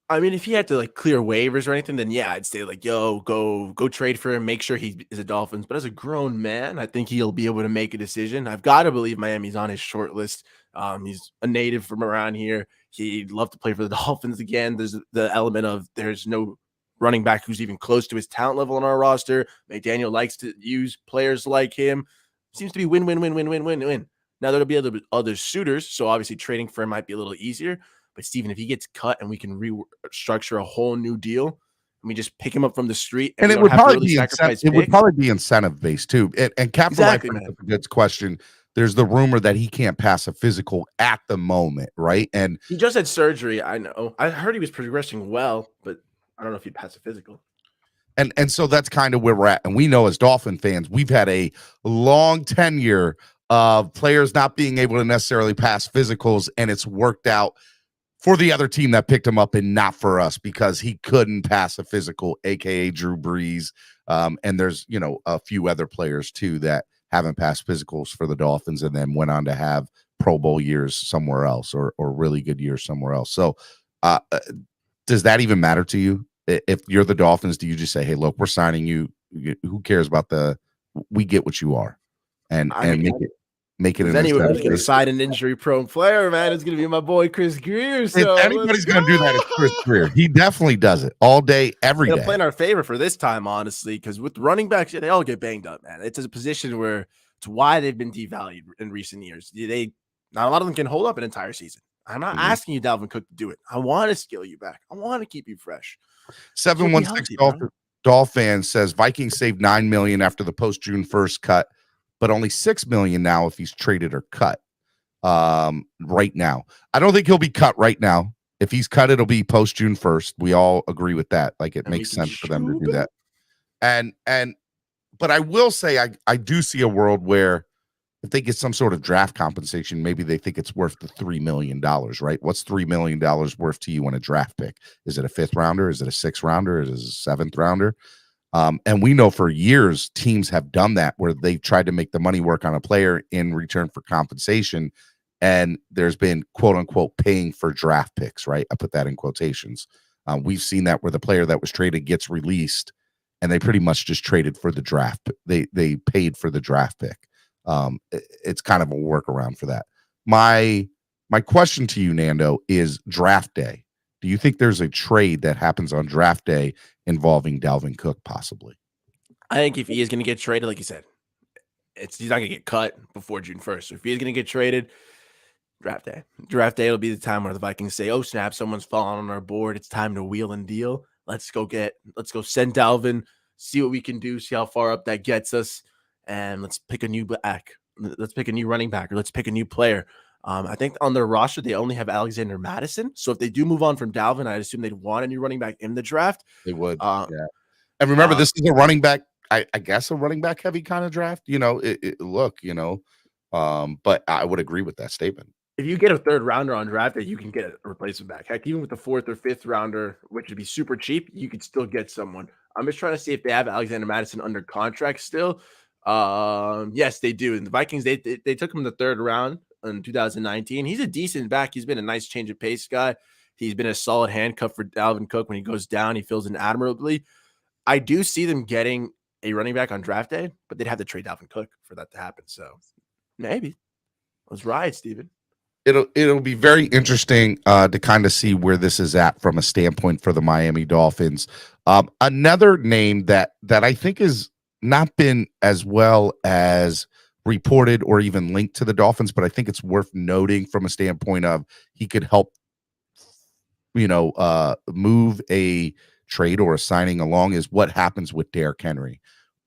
I mean, if he had to clear waivers or anything, then yeah, I'd say yo, go trade for him, make sure he is a Dolphins. But as a grown man, I think he'll be able to make a decision. I've got to believe Miami's on his short list. He's a native from around here. He'd love to play for the Dolphins again. There's the element of there's no running back who's even close to his talent level on our roster. McDaniel likes to use players like him. Seems to be win, win, win, win, win, win, win. Now, there'll be other suitors, so obviously trading for him might be a little easier. But, Steven, if he gets cut and we can restructure a whole new deal, and we just pick him up from the street, and it would probably be incentive-based, too. And capitalizing on the good question, there's the rumor that he can't pass a physical at the moment, right? And he just had surgery. I know. I heard he was progressing well, but I don't know if he'd pass a physical. And so that's kind of where we're at. And we know as Dolphin fans, we've had a long tenure of players not being able to necessarily pass physicals, and it's worked out for the other team that picked him up and not for us because he couldn't pass a physical, aka Drew Brees. And there's, a few other players too that haven't passed physicals for the Dolphins and then went on to have Pro Bowl years somewhere else or really good years somewhere else. So does that even matter to you? If you're the Dolphins, do you just say, hey, look, we're signing you. Who cares about we get what you are and make it. Anyone who's going to sign an injury-prone player, man, it's going to be my boy Chris Greer. So if anybody's going to do that, it's Chris Greer. He definitely does it all day, every day. It'll play in our favor for this time, honestly, because with running backs, they all get banged up, man. It's a position where it's why they've been devalued in recent years. Not a lot of them can hold up an entire season. I'm not asking you, Dalvin Cook, to do it. I want to scale you back. I want to keep you fresh. 716 Dolphins says Vikings saved $9 million after the post June 1st cut, but only $6 million now if he's traded or cut. Right now, I don't think he'll be cut right now. If he's cut, it'll be post June 1st. We all agree with that. Like it makes sense for them to do that. But I will say, I do see a world where if they get some sort of draft compensation, maybe they think it's worth the $3 million, right? What's $3 million worth to you on a draft pick? Is it a 5th rounder? Is it a 6th rounder? Is it a 7th rounder? And we know for years teams have done that where they've tried to make the money work on a player in return for compensation. And there's been quote unquote paying for draft picks, right? I put that in quotations. We've seen that where the player that was traded gets released and they pretty much just traded for the draft. They paid for the draft pick. It's kind of a workaround for that. My question to you, Nando, is draft day. Do you think there's a trade that happens on draft day involving Dalvin Cook possibly? I think if he is going to get traded, like you said, he's not going to get cut before June 1st. So if he is going to get traded, draft day will be the time where the Vikings say, oh, snap, someone's fallen on our board. It's time to wheel and deal. Let's go send Dalvin, see what we can do, see how far up that gets us. And let's pick a new back. Let's pick a new running back, or let's pick a new player. I think on their roster, they only have Alexander Madison. So if they do move on from Dalvin, I'd assume they'd want a new running back in the draft. They would. Yeah. And remember, this is a running back, I guess a running back heavy kind of draft, but I would agree with that statement. If you get a 3rd rounder on draft day, you can get a replacement back. Heck, even with the 4th or 5th rounder, which would be super cheap, you could still get someone. I'm just trying to see if they have Alexander Madison under contract still. Yes, they do. And the Vikings, they took him the 3rd round in 2019. He's a decent back. He's been a nice change of pace guy. He's been a solid handcuff for Dalvin Cook. When he goes down, he fills in admirably. I do see them getting a running back on draft day, but they'd have to trade Dalvin Cook for that to happen. So maybe. Let's ride, Steven. It'll be very interesting to kind of see where this is at from a standpoint for the Miami Dolphins. Another name that I think is not been as well as reported or even linked to the Dolphins, but I think it's worth noting from a standpoint of he could help, move a trade or a signing along is what happens with Derrick Henry.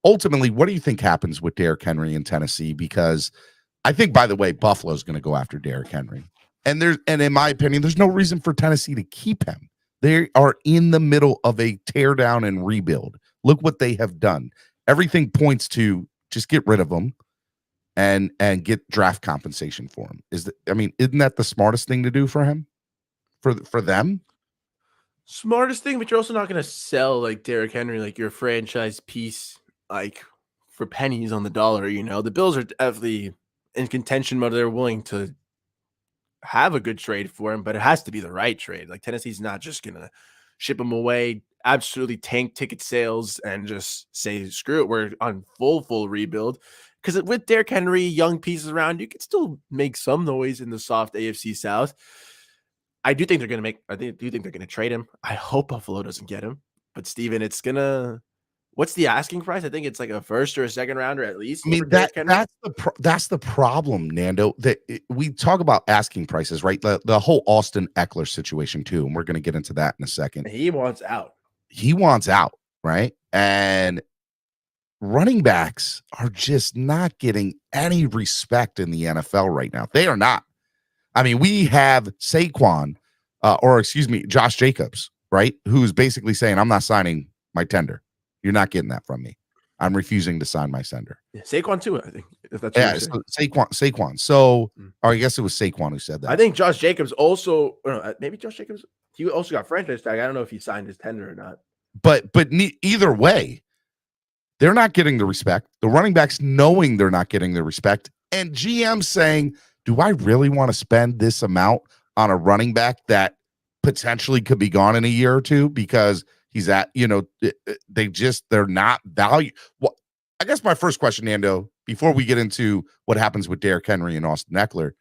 Ultimately, what do you think happens with Derrick Henry in Tennessee? Because I think, by the way, Buffalo's going to go after Derrick Henry. And in my opinion, there's no reason for Tennessee to keep him. They are in the middle of a tear down and rebuild. Look what they have done. Everything points to just get rid of him and get draft compensation for him. Isn't that the smartest thing to do for him? For them? Smartest thing, but you're also not going to sell like Derrick Henry, like your franchise piece, like for pennies on the dollar. The Bills are definitely in contention mode. They're willing to have a good trade for him, but it has to be the right trade. Like Tennessee's not just going to ship him away, absolutely tank ticket sales and just say, screw it, we're on full rebuild. Because with Derrick Henry, young pieces around, you can still make some noise in the soft AFC South. I do think they're going to trade him. I hope Buffalo doesn't get him. But Steven, what's the asking price? I think it's like a 1st or a 2nd rounder at least. That's the problem, Nando. That we talk about asking prices, right? The whole Austin Eckler situation too, and we're going to get into that in a second. He wants out. He wants out, right? And running backs are just not getting any respect in the NFL right now. They are not. I mean, we have Saquon, Josh Jacobs, right? Who's basically saying, I'm not signing my tender. You're not getting that from me. I'm refusing to sign my sender. Yeah, Saquon too, I think. If that's what So Saquon. So, or I guess it was Saquon who said that. I think Josh Jacobs also, maybe Josh Jacobs, he also got franchise tag. I don't know if he signed his tender or not. But either way, they're not getting the respect. The running backs knowing they're not getting the respect, and GM saying, do I really want to spend this amount on a running back that potentially could be gone in a year or two because he's at, they're not valued. Well, I guess my first question, Nando, before we get into what happens with Derrick Henry and Austin Eckler,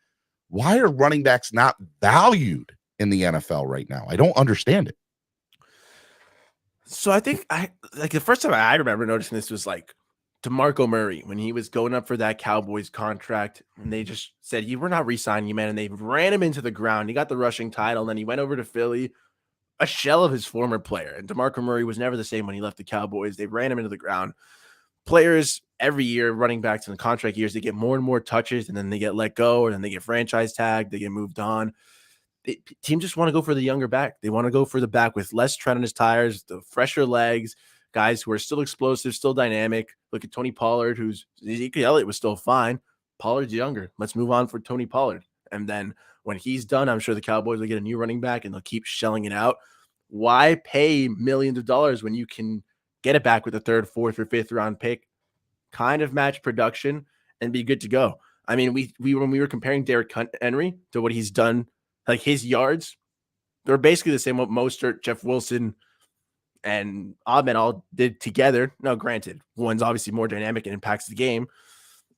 why are running backs not valued in the NFL right now? I don't understand it. So I think the first time I remember noticing this was like DeMarco Murray when he was going up for that Cowboys contract, and they just said, we're not re-signing you, man. And they ran him into the ground. He got the rushing title, and then he went over to Philly, a shell of his former player. And DeMarco Murray was never the same when he left the Cowboys. They ran him into the ground. Players every year, running backs in the contract years, they get more and more touches, and then they get let go, or then they get franchise tagged, they get moved on. Teams just want to go for the younger back. They want to go for the back with less tread on his tires, the fresher legs, guys who are still explosive, still dynamic. Look at Tony Pollard, who's Ezekiel Elliott was still fine. Pollard's younger. Let's move on for Tony Pollard. And then when he's done, I'm sure the Cowboys will get a new running back and they'll keep shelling it out. Why pay millions of dollars when you can get it back with a third, fourth, or fifth round pick, kind of match production, and be good to go? I mean, we when we were comparing Derrick Henry to what he's done, like his yards, they're basically the same what Mostert, Jeff Wilson, and Ahmed all did together. Now, granted, one's obviously more dynamic and impacts the game,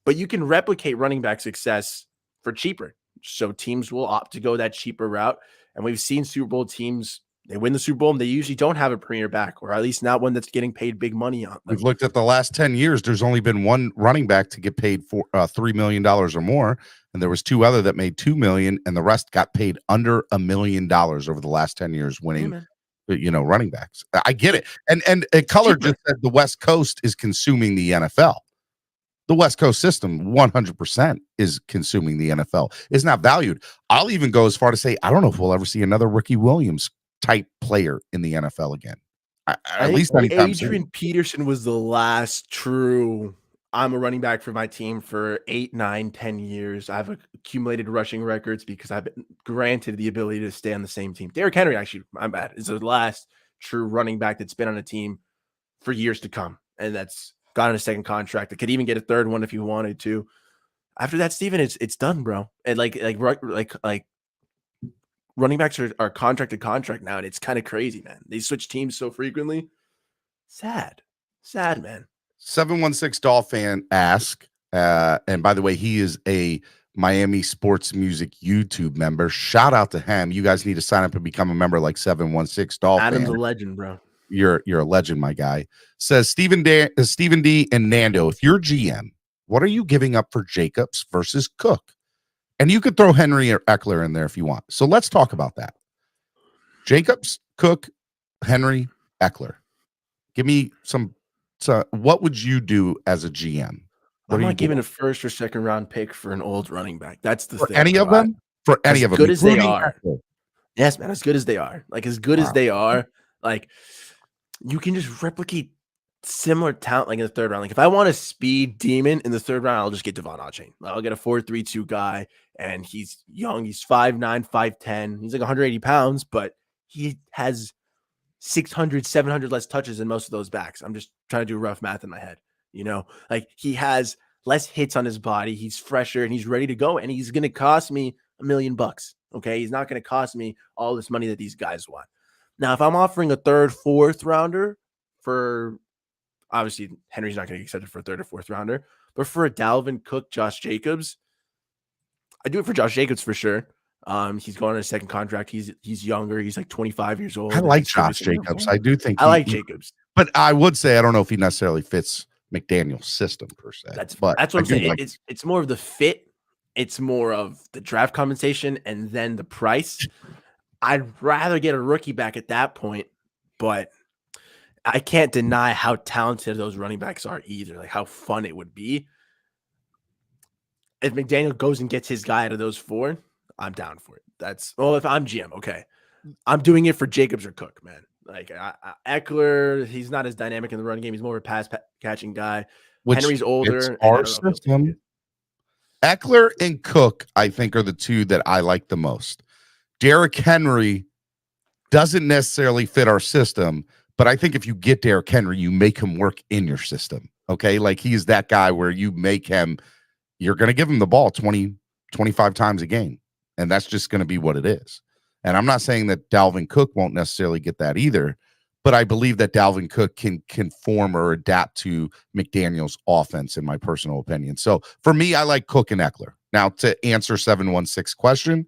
but you can replicate running back success for cheaper. So teams will opt to go that cheaper route. And we've seen Super Bowl teams, they win the Super Bowl and they usually don't have a premier back, or at least not one that's getting paid big money on. We've looked at the last 10 years. There's only been one running back to get paid for $3 million or more. And there was two other that made $2 million, and the rest got paid under $1 million over the last 10 years winning, running backs. I get it. And Color just said the West Coast is consuming the NFL. The West Coast system 100% is consuming the NFL. It's not valued. I'll even go as far to say, I don't know if we'll ever see another Ricky Williams type player in the NFL again. At least Adrian Peterson was the last true, I'm a running back for my team for 8, 9, 10 years. I've accumulated rushing records because I've been granted the ability to stay on the same team. Derrick Henry, actually, I'm bad, is the last true running back that's been on a team for years to come. And that's got on a second contract. That could even get a third one if you wanted to. After that, Steven, it's done, bro. And like running backs are contract to contract now, and it's kind of crazy, man. They switch teams so frequently. Sad, man. 716 Dolphin ask, and by the way, he is a Miami Sports Music YouTube member. Shout out to him. You guys need to sign up and become a member like 716 Dolphin. Adam's a legend, bro. You're a legend, my guy. Says Stephen D and Nando, if you're GM, what are you giving up for Jacobs versus Cook? And you could throw Henry or Eckler in there if you want. So let's talk about that. Jacobs, Cook, Henry, Eckler. Give me some. So what would you do as a GM? I'm not giving a first or second round pick for an old running back. That's the thing. Any of them? For any of them. As good as they are. Yes, man. As good as they are. Like, as good as they are. Like, you can just replicate similar talent like in the third round. Like, if I want a speed demon in the third round, I'll just get Devon Achane. I'll get a 4.32 guy, and he's young. He's 5'9", 5'10". He's like 180 pounds, but he has 600, 700 less touches than most of those backs. I'm just trying to do rough math in my head. Like, he has less hits on his body. He's fresher and he's ready to go. And he's going to cost me $1 million. Okay. He's not going to cost me all this money that these guys want. Now, if I'm offering a third, fourth rounder for, obviously Henry's not going to get accepted for a third or fourth rounder, but for a Dalvin Cook, Josh Jacobs, I do it for Josh Jacobs for sure. He's going on a second contract. He's younger. He's like 25 years old. I like Josh Jacobs. I do think I like Jacobs, but I would say I don't know if he necessarily fits McDaniel's system per se. That's what I'm saying. Like, it's more of the fit. It's more of the draft compensation and then the price. I'd rather get a rookie back at that point, but I can't deny how talented those running backs are either, like how fun it would be. If McDaniel goes and gets his guy out of those 4, I'm down for it. If I'm GM, okay. I'm doing it for Jacobs or Cook, man. Like Eckler, he's not as dynamic in the run game. He's more of a pass catching guy. Henry's older. It's And I our don't know if he'll take system. Eckler and Cook, I think, are the two that I like the most. Derrick Henry doesn't necessarily fit our system, but I think if you get Derrick Henry, you make him work in your system. Okay. Like he's that guy where you make him, you're going to give him the ball 20, 25 times a game. And that's just going to be what it is. And I'm not saying that Dalvin Cook won't necessarily get that either, but I believe that Dalvin Cook can conform or adapt to McDaniel's offense, in my personal opinion. So for me, I like Cook and Eckler. Now, to answer 716 question,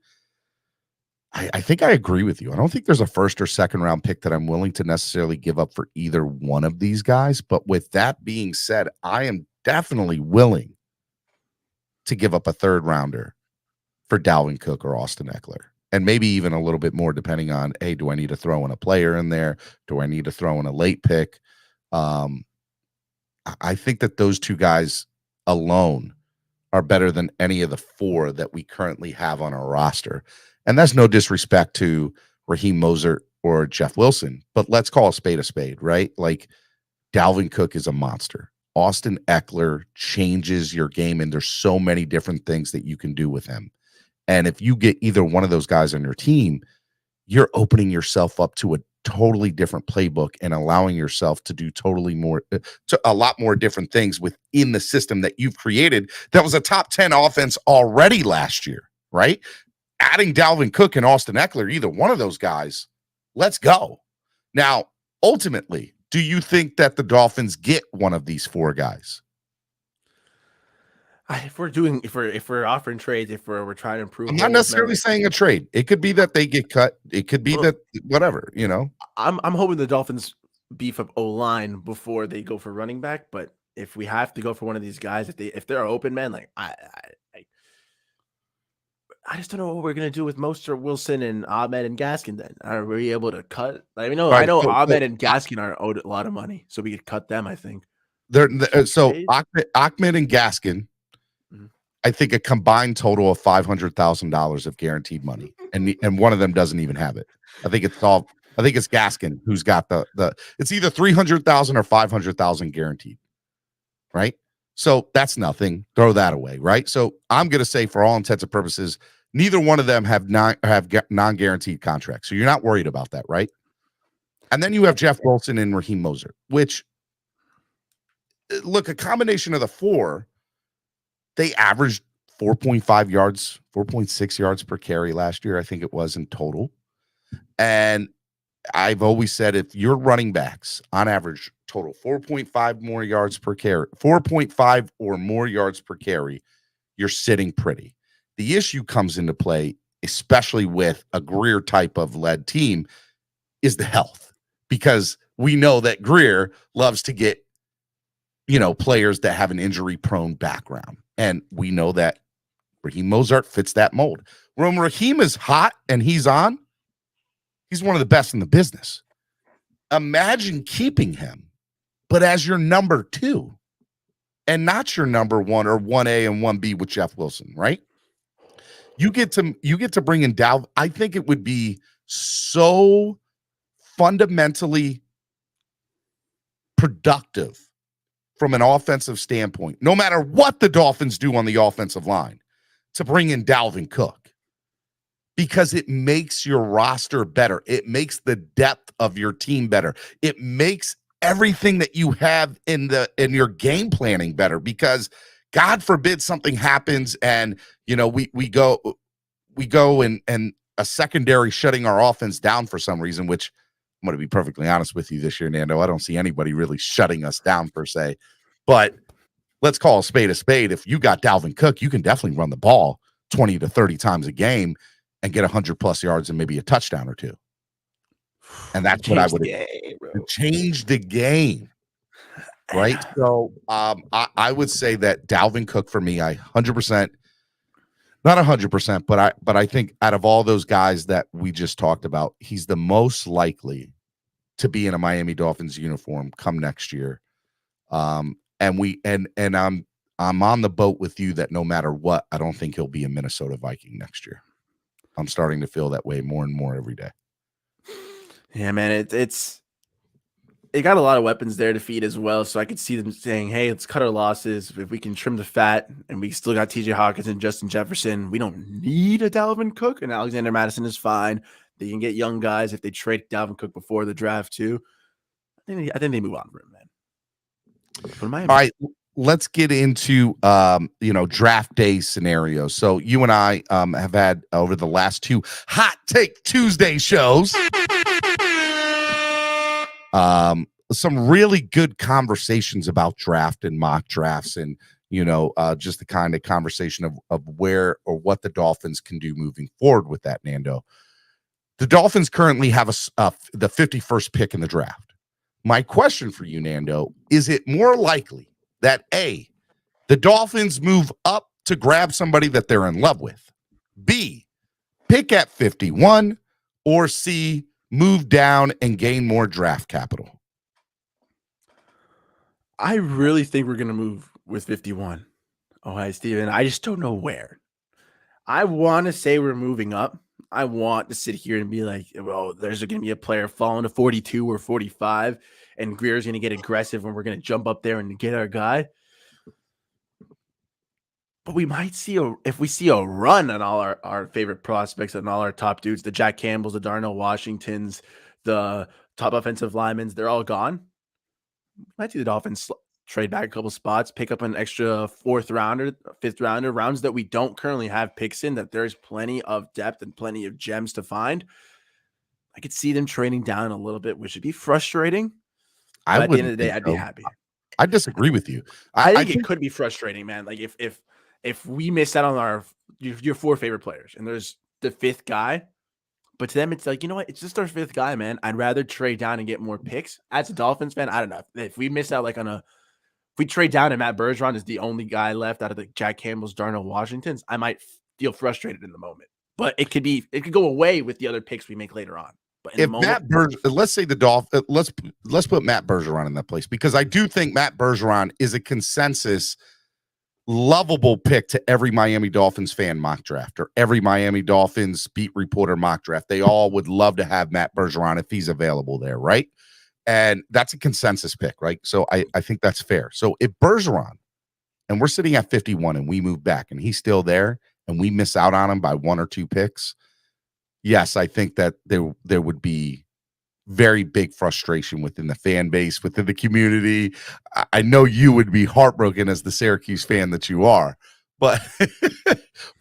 I think I agree with you. I don't think there's a first or second round pick that I'm willing to necessarily give up for either one of these guys. But with that being said, I am definitely willing to give up a third rounder for Dalvin Cook or Austin Eckler. And maybe even a little bit more depending on, hey, do I need to throw in a player in there? Do I need to throw in a late pick? I think that those two guys alone are better than any of the 4 that we currently have on our roster. And that's no disrespect to Raheem Mostert or Jeff Wilson, but let's call a spade, right? Like Dalvin Cook is a monster. Austin Eckler changes your game, and there's so many different things that you can do with him. And if you get either one of those guys on your team, you're opening yourself up to a totally different playbook and allowing yourself to do a lot more different things within the system that you've created. That was a top 10 offense already last year, right? Adding Dalvin Cook and Austin Eckler, either one of those guys, let's go. Now, ultimately, do you think that the Dolphins get one of these 4 guys? If we're offering trades, if we're trying to improve, I'm not necessarily saying a trade. It could be that they get cut. It could be that whatever, I'm hoping the Dolphins beef up O-line before they go for running back. But if we have to go for one of these guys, if they're open, man, like I just don't know what we're gonna do with Mostert, Wilson, and Ahmed and Gaskin. Then are we able to cut? I know Ahmed and Gaskin are owed a lot of money, so we could cut them. I think so Ahmed and Gaskin. I think a combined total of $500,000 of guaranteed money, and one of them doesn't even have it. I think it's Gaskin who's got the. It's either 300,000 or 500,000 guaranteed, right? So that's nothing. Throw that away, right? So I'm going to say, for all intents and purposes, neither one of them have non-guaranteed contracts. So you're not worried about that, right? And then you have Jeff Wilson and Raheem Mostert, which, look, a combination of the 4. They averaged 4.5 yards, 4.6 yards per carry last year, I think it was in total. And I've always said, if your running backs on average total 4.5 more yards per carry, 4.5 or more yards per carry, you're sitting pretty. The issue comes into play, especially with a Greer type of led team, is the health, because we know that Greer loves to get, players that have an injury-prone background. And we know that Raheem Mostert fits that mold. When Raheem is hot and he's on, he's one of the best in the business. Imagine keeping him, but as your number 2 and not your number 1 or 1A and 1B with Jeff Wilson, right? You get to bring in Dalvin. I think it would be so fundamentally productive from an offensive standpoint, no matter what the Dolphins do on the offensive line, to bring in Dalvin Cook, because it makes your roster better. It makes the depth of your team better. It makes everything that you have in your game planning better, because God forbid something happens and, we go and a secondary shutting our offense down for some reason, which I'm going to be perfectly honest with you this year, Nando. I don't see anybody really shutting us down per se, but let's call a spade a spade. If you got Dalvin Cook, you can definitely run the ball 20 to 30 times a game and get 100+ yards and maybe a touchdown or 2. And that's what I would change the game. Right. So I would say that Dalvin Cook, for me, I 100%, not 100%, but I think out of all those guys that we just talked about, he's the most likely to be in a Miami Dolphins uniform come next year. And I'm on the boat with you that no matter what, I don't think he'll be a Minnesota Viking next year. I'm starting to feel that way more and more every day. Yeah, man, it got a lot of weapons there to feed as well. So I could see them saying, hey, let's cut our losses. If we can trim the fat and we still got TJ Hawkins and Justin Jefferson, we don't need a Dalvin Cook, and Alexander Madison is fine. They can get young guys if they trade Dalvin Cook before the draft too. I think they move on for him, man. All right, let's get into draft day scenarios. So you and I have had over the last 2 Hot Take Tuesday shows some really good conversations about draft and mock drafts, and just the kind of conversation of where or what the Dolphins can do moving forward with that, Nando. The Dolphins currently have the 51st pick in the draft. My question for you, Nando, is it more likely that A, the Dolphins move up to grab somebody that they're in love with, B, pick at 51, or C, move down and gain more draft capital? I really think we're going to move with 51. Oh, hi, Steven. I just don't know where. I want to say we're moving up. I want to sit here and be like, well, there's going to be a player falling to 42 or 45, and Greer's going to get aggressive and we're going to jump up there and get our guy. But we might see if we see a run on all our favorite prospects and all our top dudes, the Jack Campbells, the Darnell Washingtons, the top offensive linemen, they're all gone. We might see the Dolphins trade back a couple spots, pick up an extra 4th rounder, 5th rounder, rounds that we don't currently have picks in, that there's plenty of depth and plenty of gems to find. I could see them trading down a little bit, which would be frustrating. But at the end of the day, I'd be happy. I disagree with you. I think it could be frustrating, man. Like if we miss out on your 4 favorite players and there's the 5th guy, but to them it's like, you know what? It's just our 5th guy, man. I'd rather trade down and get more picks. As a Dolphins fan, I don't know. If we miss out if we trade down and Matt Bergeron is the only guy left out of the Jack Campbell's, Darnell Washingtons, I might feel frustrated in the moment. But it could go away with the other picks we make later on. But in if the moment, let's say the Dolphins, let's put Matt Bergeron in that place, because I do think Matt Bergeron is a consensus lovable pick to every Miami Dolphins fan mock draft, or every Miami Dolphins beat reporter mock draft. They all would love to have Matt Bergeron if he's available there, right? And that's a consensus pick, right? So I think that's fair. So if Bergeron, and we're sitting at 51 and we move back and he's still there and we miss out on him by 1 or 2 picks, yes, I think that there would be very big frustration within the fan base, within the community. I know you would be heartbroken as the Syracuse fan that you are, but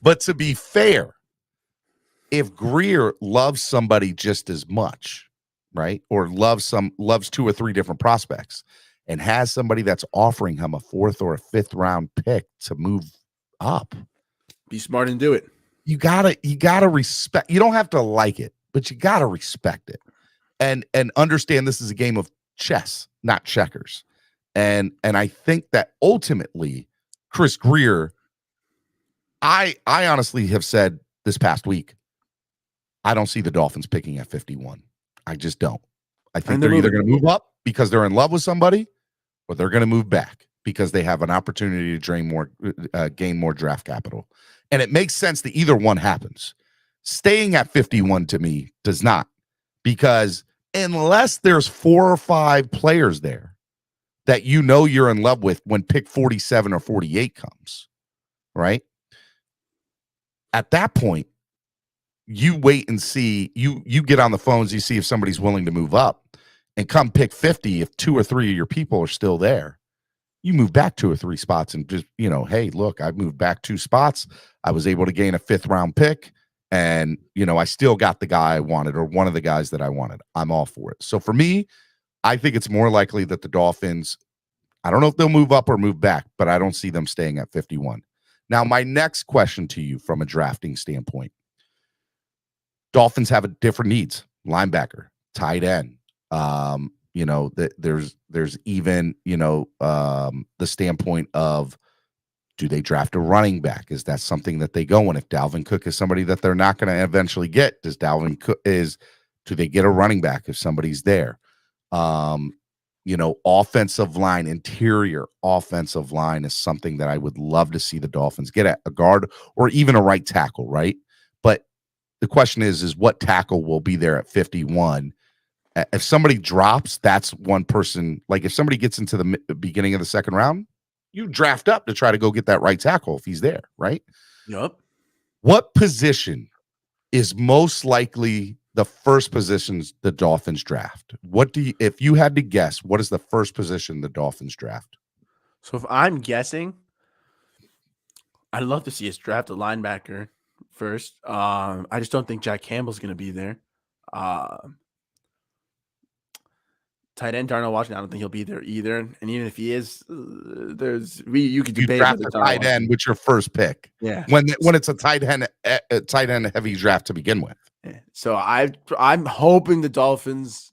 but to be fair, if Greer loves somebody just as much, right, or loves 2 or 3 different prospects, and has somebody that's offering him a 4th or a 5th round pick to move up, be smart and do it. You gotta respect. You don't have to like it, but you gotta respect it. And understand this is a game of chess, not checkers. And I think that ultimately, Chris Greer, I honestly have said this past week, I don't see the Dolphins picking at 51. I just don't. I think they're either going to move up because they're in love with somebody, or they're going to move back because they have an opportunity to gain more draft capital. And it makes sense that either one happens. Staying at 51 to me does not. Because unless there's 4 or 5 players there that you're in love with when pick 47 or 48 comes, right? At that point, you wait and see. You get on the phones, you see if somebody's willing to move up, and come pick 50. If 2 or 3 of your people are still there, you move back 2 or 3 spots and just, hey, look, I've moved back 2 spots. I was able to gain a 5th round pick. And, I still got the guy I wanted, or one of the guys that I wanted. I'm all for it. So for me, I think it's more likely that the Dolphins, I don't know if they'll move up or move back, but I don't see them staying at 51. Now, my next question to you from a drafting standpoint, Dolphins have different needs: linebacker, tight end. There's even, the standpoint of, do they draft a running back? Is that something that they go in? If Dalvin Cook is somebody that they're not going to eventually get, do they get a running back if somebody's there? Offensive line, interior offensive line is something that I would love to see the Dolphins get at a guard or even a right tackle, right? But the question is what tackle will be there at 51? If somebody drops, that's one person. Like if somebody gets into the beginning of the second round, you draft up to try to go get that right tackle if he's there, right? Yep. What position is most likely the first positions the Dolphins draft? If you had to guess, what is the first position the Dolphins draft? So if I'm guessing, I'd love to see us draft a linebacker first. I just don't think Jack Campbell's going to be there. Tight end Darnell Washington, I don't think he'll be there either. And even if he is, you could debate draft whether a tight end with your first pick. Yeah, when it's a tight end heavy draft to begin with. Yeah. So I'm hoping the Dolphins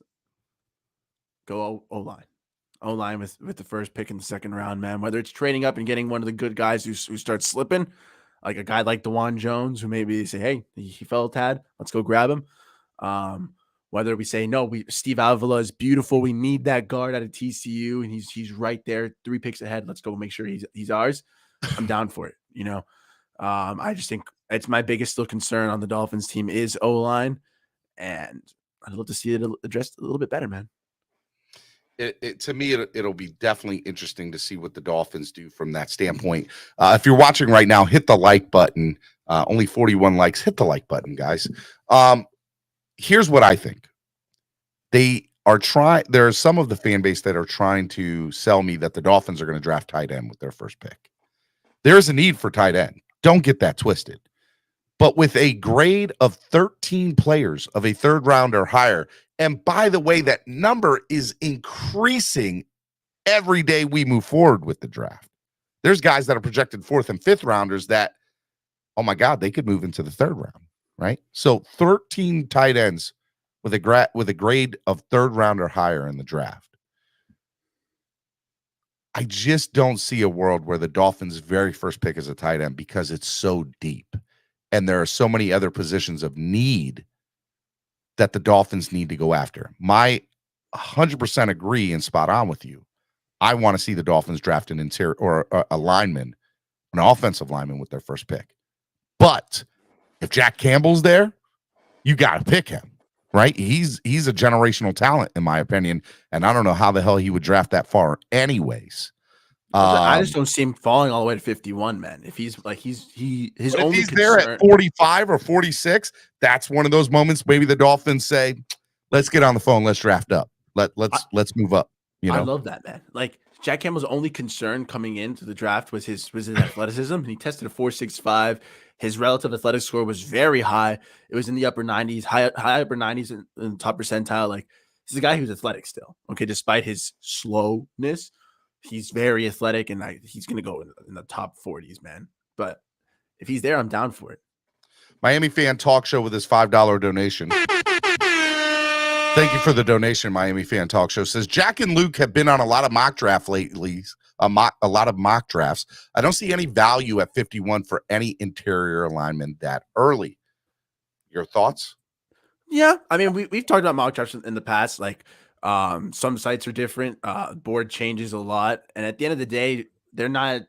go O-line with the first pick in the second round, man. Whether it's trading up and getting one of the good guys who starts slipping, like a guy like DeJuan Jones, who maybe say, hey, he fell a tad, let's go grab him. Whether we say no, Steve Avila is beautiful. We need that guard out of TCU, and he's right there, 3 picks ahead. Let's go make sure he's ours. I'm down for it. I just think it's my biggest still concern on the Dolphins team is O-line, and I'd love to see it addressed a little bit better, man. To me, it'll be definitely interesting to see what the Dolphins do from that standpoint. If you're watching right now, hit the like button. Only 41 likes. Hit the like button, guys. Here's what I think. There are some of the fan base that are trying to sell me that the Dolphins are going to draft tight end with their first pick. There is a need for tight end. Don't get that twisted. But with a grade of 13 players of a third round or higher, and by the way, that number is increasing every day we move forward with the draft. There's guys that are projected 4th and 5th rounders that, oh my God, they could move into the 3rd round, right? So 13 tight ends with a grade of 3rd round or higher in the draft. I just don't see a world where the Dolphins' very first pick is a tight end because it's so deep. And there are so many other positions of need that the Dolphins need to go after. My 100% agree and spot on with you. I want to see the Dolphins draft an interior or a lineman, an offensive lineman with their first pick. But if Jack Campbell's there, you got to pick him, right? He's a generational talent, in my opinion, and I don't know how the hell he would draft that far anyways. I just don't see him falling all the way to 51, man. If he's like his only if he's there at 45 or 46, that's one of those moments. Maybe the Dolphins say, "Let's get on the phone. Let's draft up. Let's move up." I love that, man. Like Jack Campbell's only concern coming into the draft was his athleticism, and he tested a 4.65. His relative athletic score was very high. It was in the upper 90s, high upper 90s in the top percentile. Like he's a guy who's athletic still. Okay, despite his slowness. He's very athletic, and he's going to go in the top 40s, man. But if he's there, I'm down for it. Miami Fan Talk Show with his $5 donation. Thank you for the donation, Miami Fan Talk Show. Says, Jack and Luke have been on a lot of mock draft lately, a lot of mock drafts. I don't see any value at 51 for any interior alignment that early. Your thoughts? Yeah, I mean, we've talked about mock drafts in the past, like – some sites are different. Board changes a lot. And at the end of the day, they're not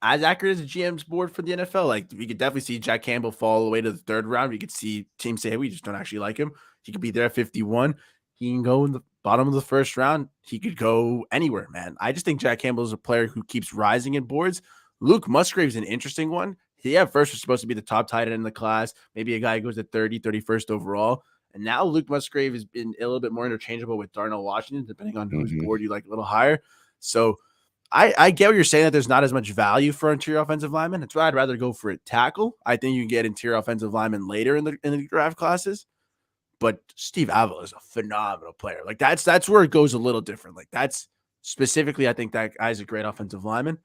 as accurate as a GM's board for the NFL. Like we could definitely see Jack Campbell fall all the way to the 3rd round. We could see teams say, hey, we just don't actually like him. He could be there at 51. He can go in the bottom of the 1st round. He could go anywhere, man. I just think Jack Campbell is a player who keeps rising in boards. Luke Musgrave is an interesting one. He at first was supposed to be the top tight end in the class. Maybe a guy who goes at 30, 31st overall. And now Luke Musgrave has been a little bit more interchangeable with Darnell Washington, depending on whose board you like a little higher. So I get what you're saying that there's not as much value for interior offensive linemen. That's why I'd rather go for a tackle. I think you can get interior offensive linemen later in the draft classes. But Steve Avila is a phenomenal player. Like that's where it goes a little different. Like that's specifically, I think that guy's a great offensive lineman.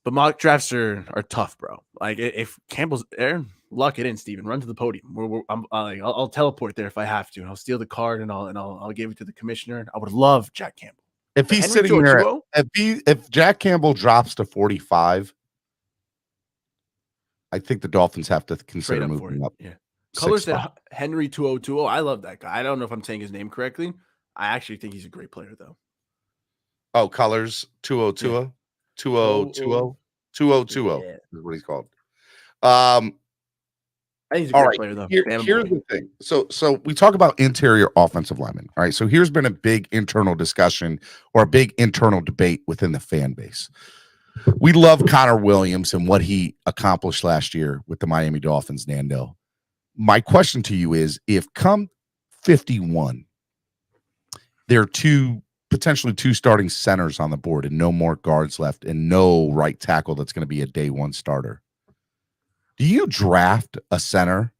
But mock drafts are tough, bro. Like if Campbell's there, lock it in, Steven. Run to the podium. I'll teleport there if I have to, and I'll steal the card and I'll give it to the commissioner. I would love Jack Campbell. If he's sitting there, if Jack Campbell drops to 45, I think the Dolphins have to consider moving up. Yeah. Colors at Henry 2020. I love that guy. I don't know if I'm saying his name correctly. I actually think he's a great player, though. Oh, colors 2020 2020 2020 Yeah. is what he's called. Um, I think he's a all great right. player, though. Here's the thing. So we talk about interior offensive linemen. All right. So here's been a big internal discussion or a big internal debate within the fan base. We love Connor Williams and what he accomplished last year with the Miami Dolphins, Nando. My question to you is, if come 51, there are potentially two starting centers on the board and no more guards left and no right tackle that's going to be a day one starter, do you draft a center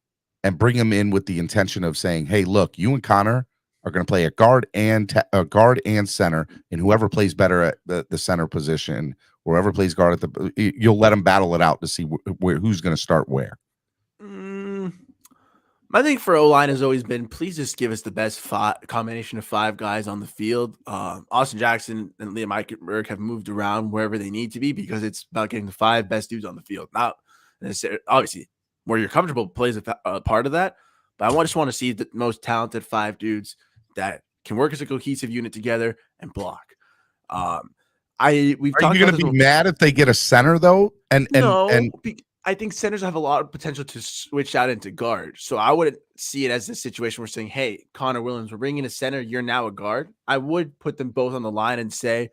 and bring him in with the intention of saying, hey, look, you and Connor are going to play a guard and center, and whoever plays better at the center position, whoever plays guard you'll let them battle it out to see who's going to start where? My thing for O-line has always been, please just give us the best combination of 5 guys on the field. Austin Jackson and Linebacker have moved around wherever they need to be because it's about getting the 5 best dudes on the field. Not obviously where you're comfortable plays a part of that, but I just want to see the most talented 5 dudes that can work as a cohesive unit together and block. Are you going to be mad if they get a center though? I think centers have a lot of potential to switch out into guard. So I wouldn't see it as a situation where saying, hey, Connor Williams, we're bringing a center. You're now a guard. I would put them both on the line and say,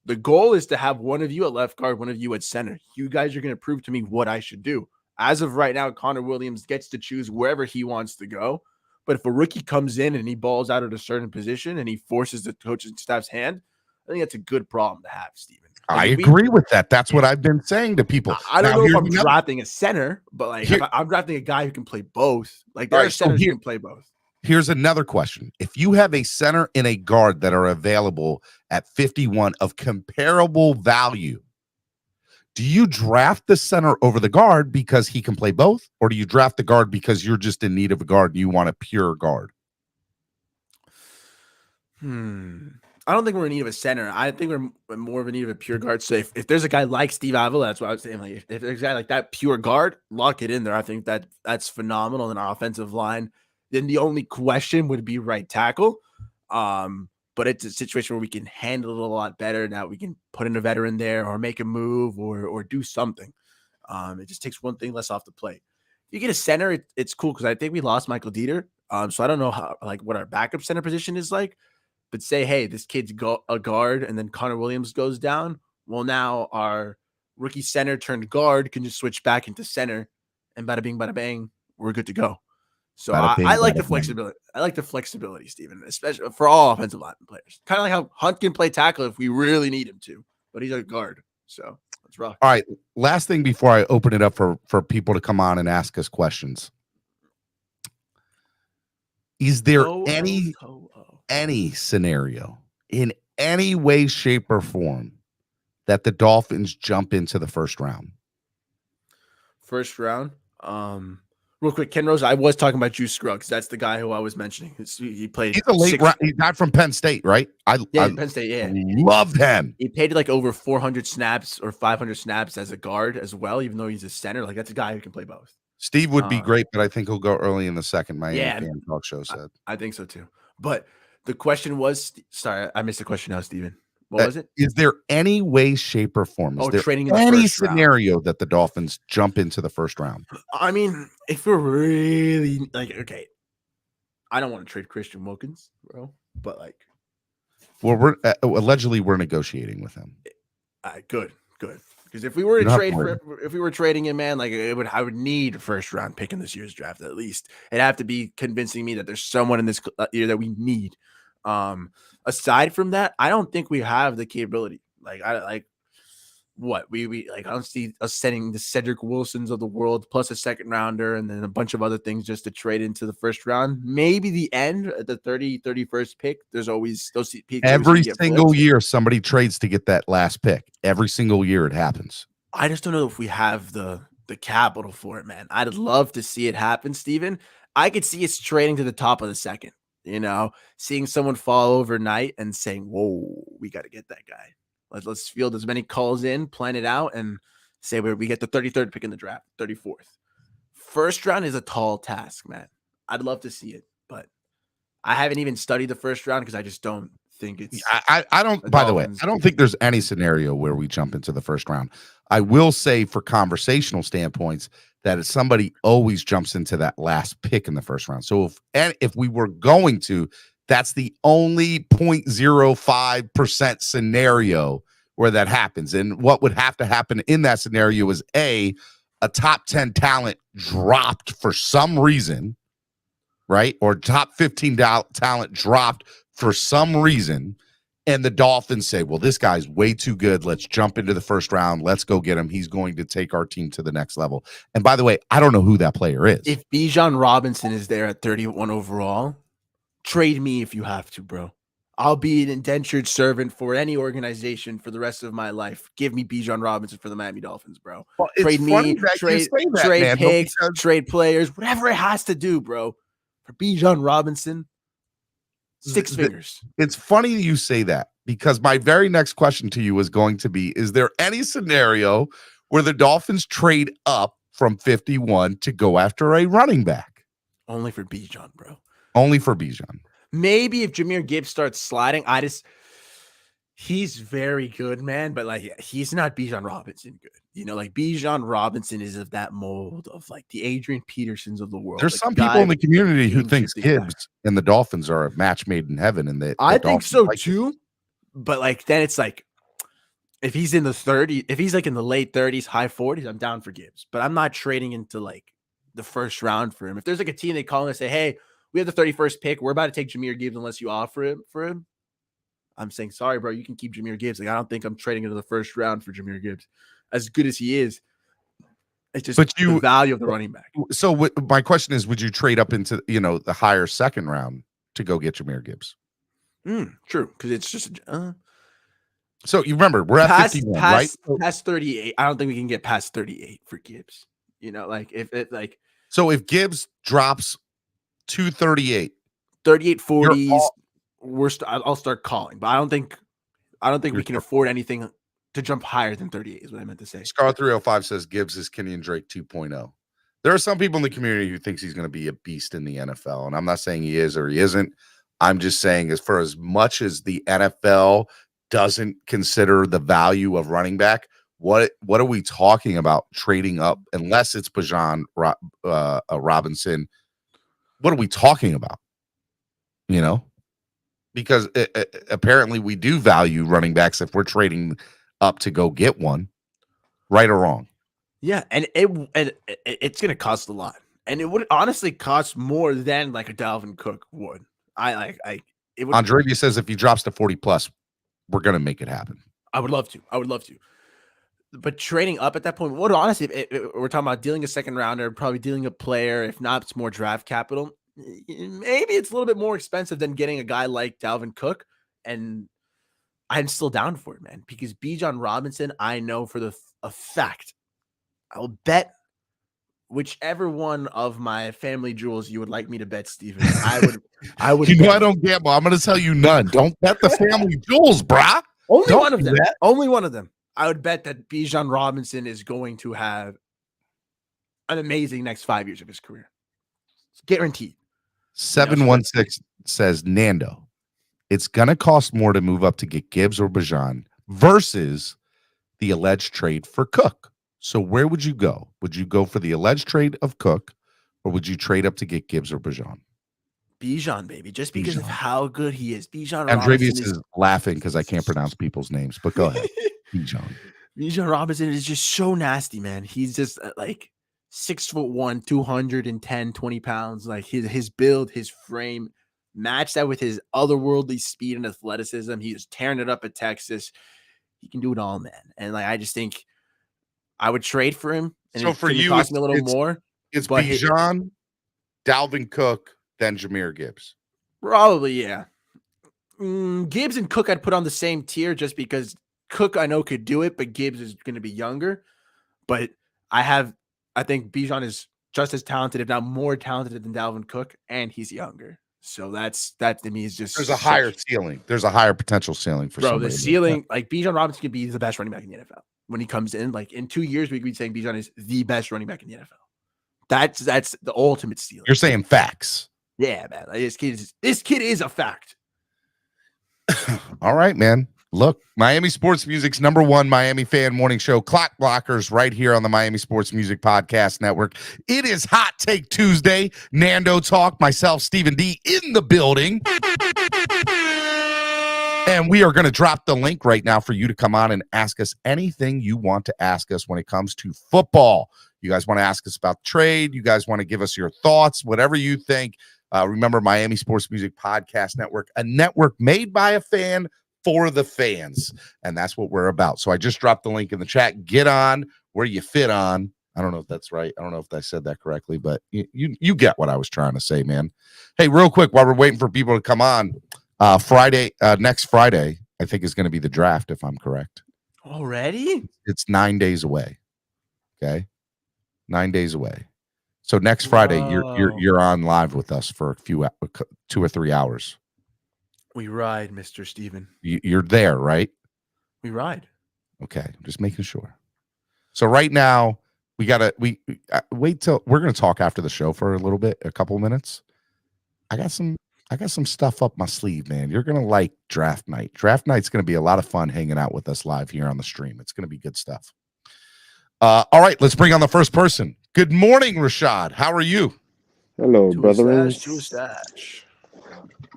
the goal is to have one of you at left guard, one of you at center. You guys are going to prove to me what I should do. As of right now, Connor Williams gets to choose wherever he wants to go. But if a rookie comes in and he balls out at a certain position and he forces the coaching staff's hand, I think that's a good problem to have, Steven. I agree with that. That's what I've been saying to people. I don't know if I'm drafting a center, but if I'm drafting a guy who can play both. There are centers who can play both. Here's another question. If you have a center and a guard that are available at 51 of comparable value, do you draft the center over the guard because he can play both? Or do you draft the guard because you're just in need of a guard and you want a pure guard? I don't think we're in need of a center. I think we're more of a need of a pure guard. So if there's a guy like Steve Avila, that's what I was saying. If there's a guy like that pure guard, lock it in there. I think that's phenomenal in our offensive line. Then the only question would be right tackle. But it's a situation where we can handle it a lot better. Now we can put in a veteran there or make a move or do something. It just takes one thing less off the plate. If you get a center, it's cool because I think we lost Michael Dieter. So I don't know how what our backup center position is like. But say, hey, this kid's a guard, and then Connor Williams goes down. Well, now our rookie center turned guard can just switch back into center, and bada bing, bada bang, we're good to go. So I like the flexibility. I like the flexibility, Steven, especially for all offensive line players. Kind of like how Hunt can play tackle if we really need him to, but he's a guard. So let's rock. All right. Last thing before I open it up for people to come on and ask us questions. Is there any scenario in any way, shape, or form that the Dolphins jump into the first round? First round? Real quick, Ken Rose, I was talking about Juice Scruggs. That's the guy who I was mentioning. He played. He's a late round. He's not from Penn State, right? Penn State, yeah. Loved him. He played over 400 snaps or 500 snaps as a guard as well, even though he's a center. That's a guy who can play both. Steve would be great, but I think he'll go early in the second. My fan talk show said. I think so too. But the question was, sorry, I missed the question now, Steven. What was it? Is there any way, shape, or form? Is there trading in any scenario that the Dolphins jump into the first round? I mean, if we're really okay, I don't want to trade Christian Wilkins, bro. But well, we're allegedly negotiating with him. Good. Because if we were if we were trading him, man, I would need a first round pick in this year's draft at least. It'd have to be convincing me that there's someone in this year that we need. Aside from that, I don't think we have the capability. I don't see us sending the Cedric Wilsons of the world plus a second rounder and then a bunch of other things just to trade into the first round. Maybe the end at the 31st pick. There's always those picks. Every single year somebody trades to get that last pick. Every single year it happens. I just don't know if we have the capital for it, man. I'd love to see it happen, Steven. I could see us trading to the top of the second, seeing someone fall overnight and saying, whoa, we got to get that guy. Let's field as many calls in, plan it out, and say we get the 33rd pick in the draft, 34th. First round is a tall task, man. I'd love to see it, but I haven't even studied the first round because I just don't think it's. I don't. By the way, I don't think there's any scenario where we jump into the first round. I will say, for conversational standpoints, that if somebody always jumps into that last pick in the first round. So if we were going to, that's the only 0.05% scenario where that happens. And what would have to happen in that scenario is a top 10 talent dropped for some reason, right? Or top 15 talent dropped for some reason. And the Dolphins say, well, this guy's way too good. Let's jump into the first round. Let's go get him. He's going to take our team to the next level. And by the way, I don't know who that player is. If Bijan Robinson is there at 31 overall, trade me if you have to, bro. I'll be an indentured servant for any organization for the rest of my life. Give me Bijan Robinson for the Miami Dolphins, bro. Well, trade me, trade picks, trade players, whatever it has to do, bro. For Bijan Robinson, six figures. It's funny you say that, because my very next question to you is going to be, is there any scenario where the Dolphins trade up from 51 to go after a running back? Only for Bijan, bro. Only for Bijan. Maybe if Jahmyr Gibbs starts sliding, he's very good, man, but like he's not Bijan Robinson good. You know, like Bijan Robinson is of that mold of like the Adrian Petersons of the world. There's like some people in the community who thinks Gibbs and the Dolphins are a match made in heaven, and that I think so too. But like then it's like if he's in the 30s, if he's like in the late 30s, high 40s, I'm down for Gibbs. But I'm not trading into like the first round for him. If there's like a team they call and say, hey, we have the 31st pick, we're about to take Jahmyr Gibbs unless you offer him for him, I'm saying, sorry, bro, you can keep Jahmyr Gibbs. Like, I don't think I'm trading into the first round for Jahmyr Gibbs. As good as he is, it's just the value of the running back. So my question is, would you trade up into, the higher second round to go get Jahmyr Gibbs? True, because it's just so you remember, we're at 51, right? Past 38. I don't think we can get past 38 for Gibbs. Like if it like so if Gibbs drops 238, 38 40s, I'll start calling, but I don't think we can afford anything to jump higher than 38 is what I meant to say. Scar 305 says Gibbs is Kenyon Drake 2.0. There are some people in the community who thinks he's going to be a beast in the NFL, and I'm not saying he is or he isn't. I'm just saying, as for as much as the NFL doesn't consider the value of running back, what are we talking about trading up, unless it's Bijan Robinson? What are we talking about? Because apparently we do value running backs if we're trading up to go get one, right or wrong. Yeah, and it's going to cost a lot, and it would honestly cost more than like a Dalvin Cook would. Andrea says if he drops to 40 plus, we're going to make it happen. I would love to. But trading up at that point, what honestly, if we're talking about dealing a second rounder, probably dealing a player. If not, it's more draft capital. Maybe it's a little bit more expensive than getting a guy like Dalvin Cook, and I'm still down for it, man, because Bijan Robinson, I know for a fact, I will bet whichever one of my family jewels you would like me to bet, Steven. I would. I don't gamble. I'm going to tell you none. Don't bet the family jewels, brah. Only one of them. Only one of them. I would bet that Bijan Robinson is going to have an amazing next 5 years of his career. It's guaranteed. 716 says, Nando, it's going to cost more to move up to get Gibbs or Bijan versus the alleged trade for Cook. So where would you go? Would you go for the alleged trade of Cook, or would you trade up to get Gibbs or Bijan? Bijan, baby, just because of how good he is. Bijan Andrevius is laughing because I can't pronounce people's names, but go ahead. Bijan Robinson is just so nasty, man. He's just like 6'1", 210, 20 pounds. Like his build, his frame, match that with his otherworldly speed and athleticism. He was tearing it up at Texas. He can do it all, man. And like I just think I would trade for him. And so for you, it's a little more. It's Bijan, Dalvin Cook, then Jahmyr Gibbs. Probably, yeah. Gibbs and Cook I'd put on the same tier just because Cook I know could do it, but Gibbs is going to be younger. But I think Bijan is just as talented, if not more talented than Dalvin Cook, and he's younger. So that to me is just there's a higher ceiling. There's a higher potential ceiling for somebody. The ceiling, like Bijan Robinson could be the best running back in the NFL when he comes in. Like in 2 years, we could be saying Bijan is the best running back in the NFL. That's the ultimate ceiling. You're saying facts. Yeah, man. Like, this kid is a fact. All right, man. Look, Miami Sports Music's #1 Miami fan morning show, Clock Blockers, right here on the Miami Sports Music Podcast Network. It is Hot Take Tuesday. Nando Talk, myself, Stephen D, in the building. And we are going to drop the link right now for you to come on and ask us anything you want to ask us when it comes to football. You guys want to ask us about trade? You guys want to give us your thoughts? Whatever you think. Remember, Miami Sports Music Podcast Network, a network made by a fan for the fans. And that's what we're about. So I just dropped the link in the chat. Get on where you fit on. I don't know if that's right. I don't know if I said that correctly, but you get what I was trying to say, man. Hey, real quick, while we're waiting for people to come on, next Friday, I think is going to be the draft, if I'm correct. Already? It's 9 days away. Okay. 9 days away. So next Friday, you're on live with us for 2 or 3 hours. We ride, Mr. Steven. You're there, right? We ride. Okay, just making sure. So right now, wait till we're gonna talk after the show for a couple minutes. I got some stuff up my sleeve, man. You're gonna like draft night. Draft night's gonna be a lot of fun hanging out with us live here on the stream. It's gonna be good stuff. All right, let's bring on the first person. Good morning, Rashad. How are you? Hello, brethren.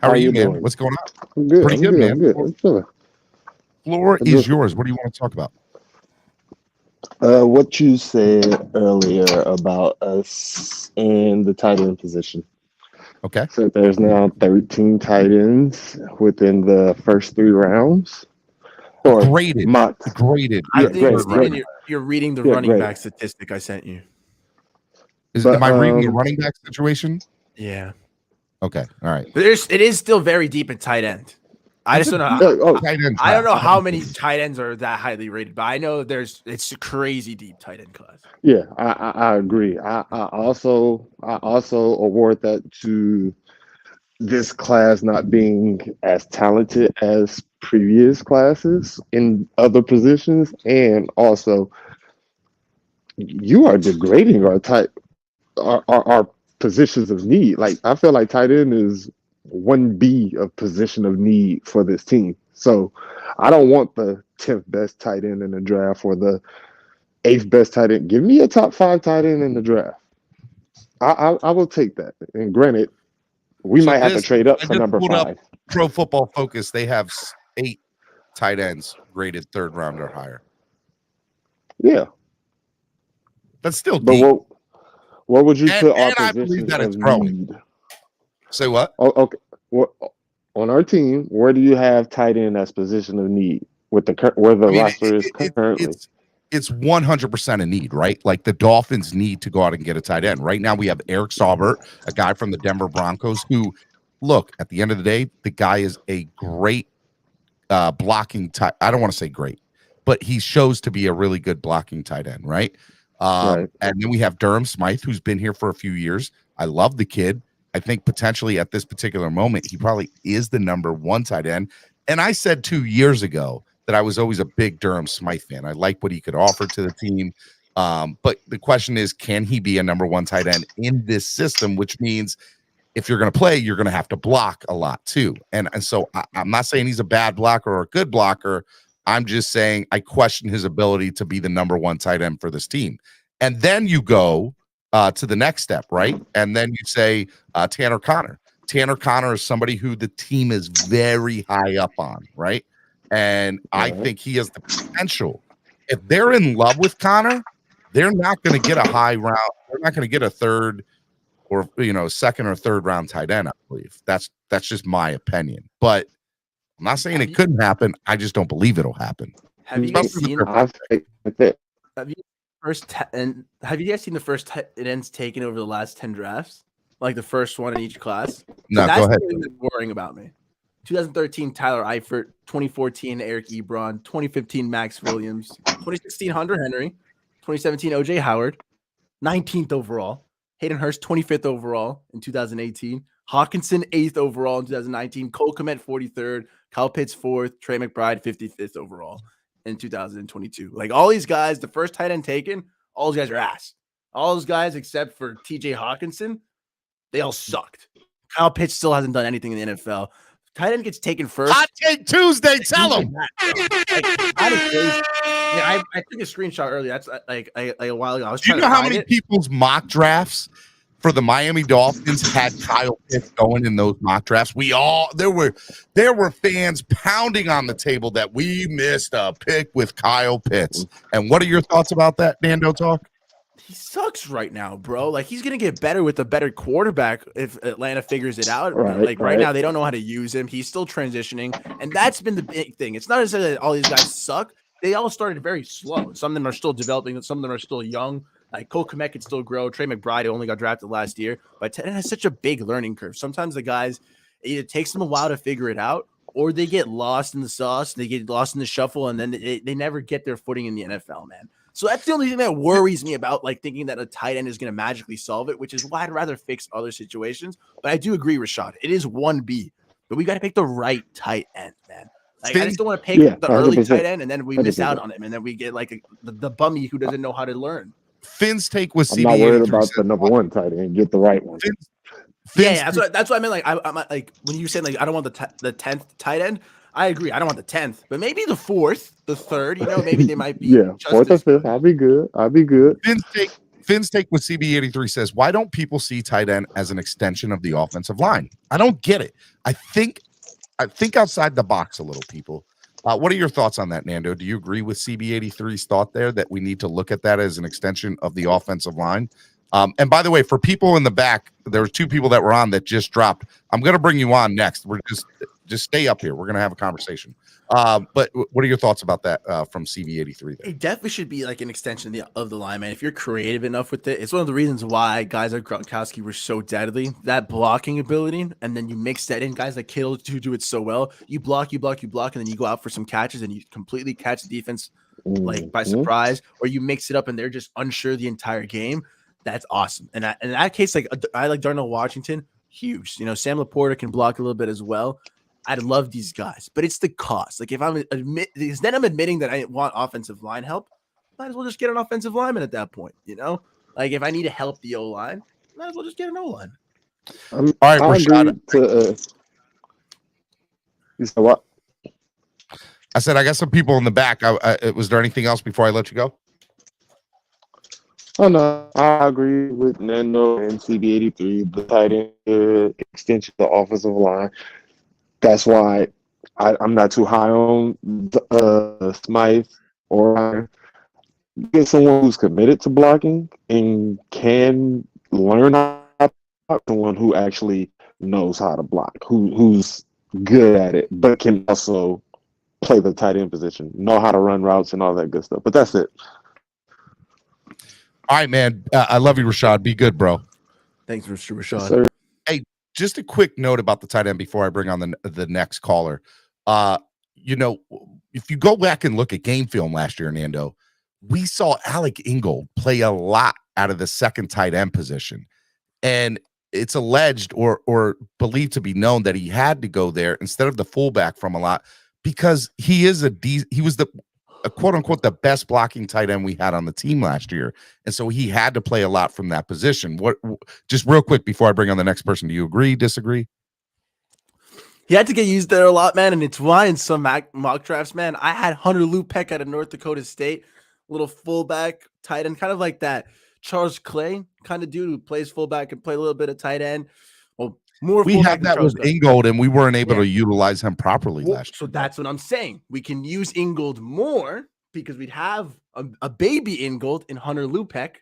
How are you, man? doing? What's going on? I'm good. Pretty good, man. I'm good. I'm chilling. Floor is yours. What do you want to talk about? What you said earlier about us in the tight end position. Okay. So there's now 13 tight ends within the first 3 rounds. Or Graded. I think great, Steven, you're reading the running back statistic I sent you. Am I reading the running back situation? Yeah. Okay. All right. But it is still very deep in tight end. I just don't know. I don't know how many tight ends are that highly rated, but I know it's a crazy deep tight end class. Yeah, I agree. I also award that to this class not being as talented as previous classes in other positions, and also you are degrading our positions of need. Like, I feel like tight end is 1B of position of need for this team. So I don't want the 10th best tight end in the draft or the 8th best tight end. Give me a top 5 tight end in the draft. I will take that. And granted, we might have to trade up for number 5. Pro Football Focus, they have 8 tight ends rated 3rd round or higher. Yeah. That's still deep. But what would you put our I position believe that it's of growing. need? Say what? Oh, okay. Well, on our team, where do you have tight end as position of need with where the roster is currently? It's 100% a need, right? Like, the Dolphins need to go out and get a tight end. Right now, we have Eric Saubert, a guy from the Denver Broncos, who, look, at the end of the day, the guy is a great blocking tight. I don't want to say great, but he shows to be a really good blocking tight end, right? Right. And then we have Durham Smythe, who's been here for a few years. I love the kid. I think potentially at this particular moment, he probably is the #1 tight end. And I said 2 years ago that I was always a big Durham Smythe fan. I like what he could offer to the team. But the question is, can he be a #1 tight end in this system? Which means if you're going to play, you're going to have to block a lot too. And so I'm not saying he's a bad blocker or a good blocker. I'm just saying I question his ability to be the #1 tight end for this team. And then you go to the next step, right? And then you say Tanner Connor. Tanner Connor is somebody who the team is very high up on, right? And I think he has the potential. If they're in love with Connor, they're not going to get a high round. They're not going to get a 3rd or 2nd or 3rd round tight end, I believe. That's just my opinion. But I'm not saying it couldn't happen. I just don't believe it'll happen. Have you guys seen the first tight ends taken over the last 10 drafts? Like the first one in each class? No, that's go ahead. That's worrying about me. 2013, Tyler Eifert. 2014, Eric Ebron. 2015, Max Williams. 2016, Hunter Henry. 2017, OJ Howard. 19th overall. Hayden Hurst, 25th overall in 2018. Hawkinson, 8th overall in 2019. Cole Kmet, 43rd. Kyle Pitts, 4th. Trey McBride, 55th overall in 2022. Like, all these guys, the first tight end taken, all those guys are ass. All those guys except for TJ Hawkinson, they all sucked. Kyle Pitts still hasn't done anything in the NFL. Tight end gets taken first. Hot Take Tuesday, tell him. I took a screenshot earlier. That's like a while ago. I was Do you know how many people's mock drafts for the Miami Dolphins had Kyle Pitts going in those mock drafts? There were fans pounding on the table that we missed a pick with Kyle Pitts. And what are your thoughts about that, Nando Talk? He sucks right now, bro. Like, he's gonna get better with a better quarterback if Atlanta figures it out. Right now, they don't know how to use him. He's still transitioning, and that's been the big thing. It's not necessarily that all these guys suck. They all started very slow. Some of them are still developing. Some of them are still young. Like Cole Kmet can still grow. Trey McBride only got drafted last year, but it has such a big learning curve. Sometimes the guys, it either takes them a while to figure it out, or they get lost in the sauce. They get lost in the shuffle, and then they never get their footing in the NFL, man. So that's the only thing that worries me about like thinking that a tight end is going to magically solve it, which is why I'd rather fix other situations. But I do agree, Rashad. It is 1B, but we got to pick the right tight end, man. Like, I just don't want to pick the early 100%. Tight end and then we 100%. Miss out on him, and then we get like the bummy who doesn't know how to learn. Finn's take was I'm not worried about the number one tight end. Get the right one. That's what I meant. Like I'm like when you said like I don't want the 10th tight end. I agree. I don't want the 10th, but maybe the 4th, the 3rd. You know, maybe they might be. 4th or 5th. I'll be good. Finn's take with CB83 says, "Why don't people see tight end as an extension of the offensive line?" I don't get it. I think outside the box a little, people. What are your thoughts on that, Nando? Do you agree with CB83's thought there that we need to look at that as an extension of the offensive line? And by the way, for people in the back, there were 2 people that were on that just dropped. I'm going to bring you on next. We're just stay up here. We're going to have a conversation. But what are your thoughts about that from CB83 there? It definitely should be like an extension of the line, man. If you're creative enough with it, it's one of the reasons why guys like Gronkowski were so deadly. That blocking ability, and then you mix that in. Guys like Kittle who do it so well. You block, and then you go out for some catches, and you completely catch the defense like by surprise, or you mix it up and they're just unsure the entire game. That's awesome. And in that case, like I like Darnell Washington, huge. You know, Sam Laporta can block a little bit as well. I'd love these guys, but it's the cost. Like if I'm admitting that I want offensive line help, might as well just get an offensive lineman at that point. You know, like if I need to help the O line, might as well just get an O line. All right, Rashad. You said what? I said I got some people in the back. Was there anything else before I let you go? Oh no, I agree with Nando and CB83. The tight end extension of the offensive line. That's why I'm not too high on Smythe or get someone who's committed to blocking and can learn how to block, someone who actually knows how to block, who's good at it, but can also play the tight end position, know how to run routes and all that good stuff. But that's it. All right, man. I love you, Rashad. Be good, bro. Thanks, Mr. Rashad. Sir. Hey, just a quick note about the tight end before I bring on the next caller. You know, if you go back and look at game film last year, Nando, we saw Alec Ingold play a lot out of the second tight end position. And it's alleged or believed to be known that he had to go there instead of the fullback from a lot because he was the quote unquote the best blocking tight end we had on the team last year. And so he had to play a lot from that position. Just real quick before I bring on the next person, do you agree, disagree? He had to get used there a lot, man. And it's why in some mock drafts, man, I had Hunter Lupeck out of North Dakota State, little fullback tight end, kind of like that Charles Clay kind of dude who plays fullback and play a little bit of tight end. Well, more we had that with Ingold, and we weren't able to utilize him properly last year. So that's what I'm saying. We can use Ingold more because we'd have a baby Ingold in Hunter Lupeck,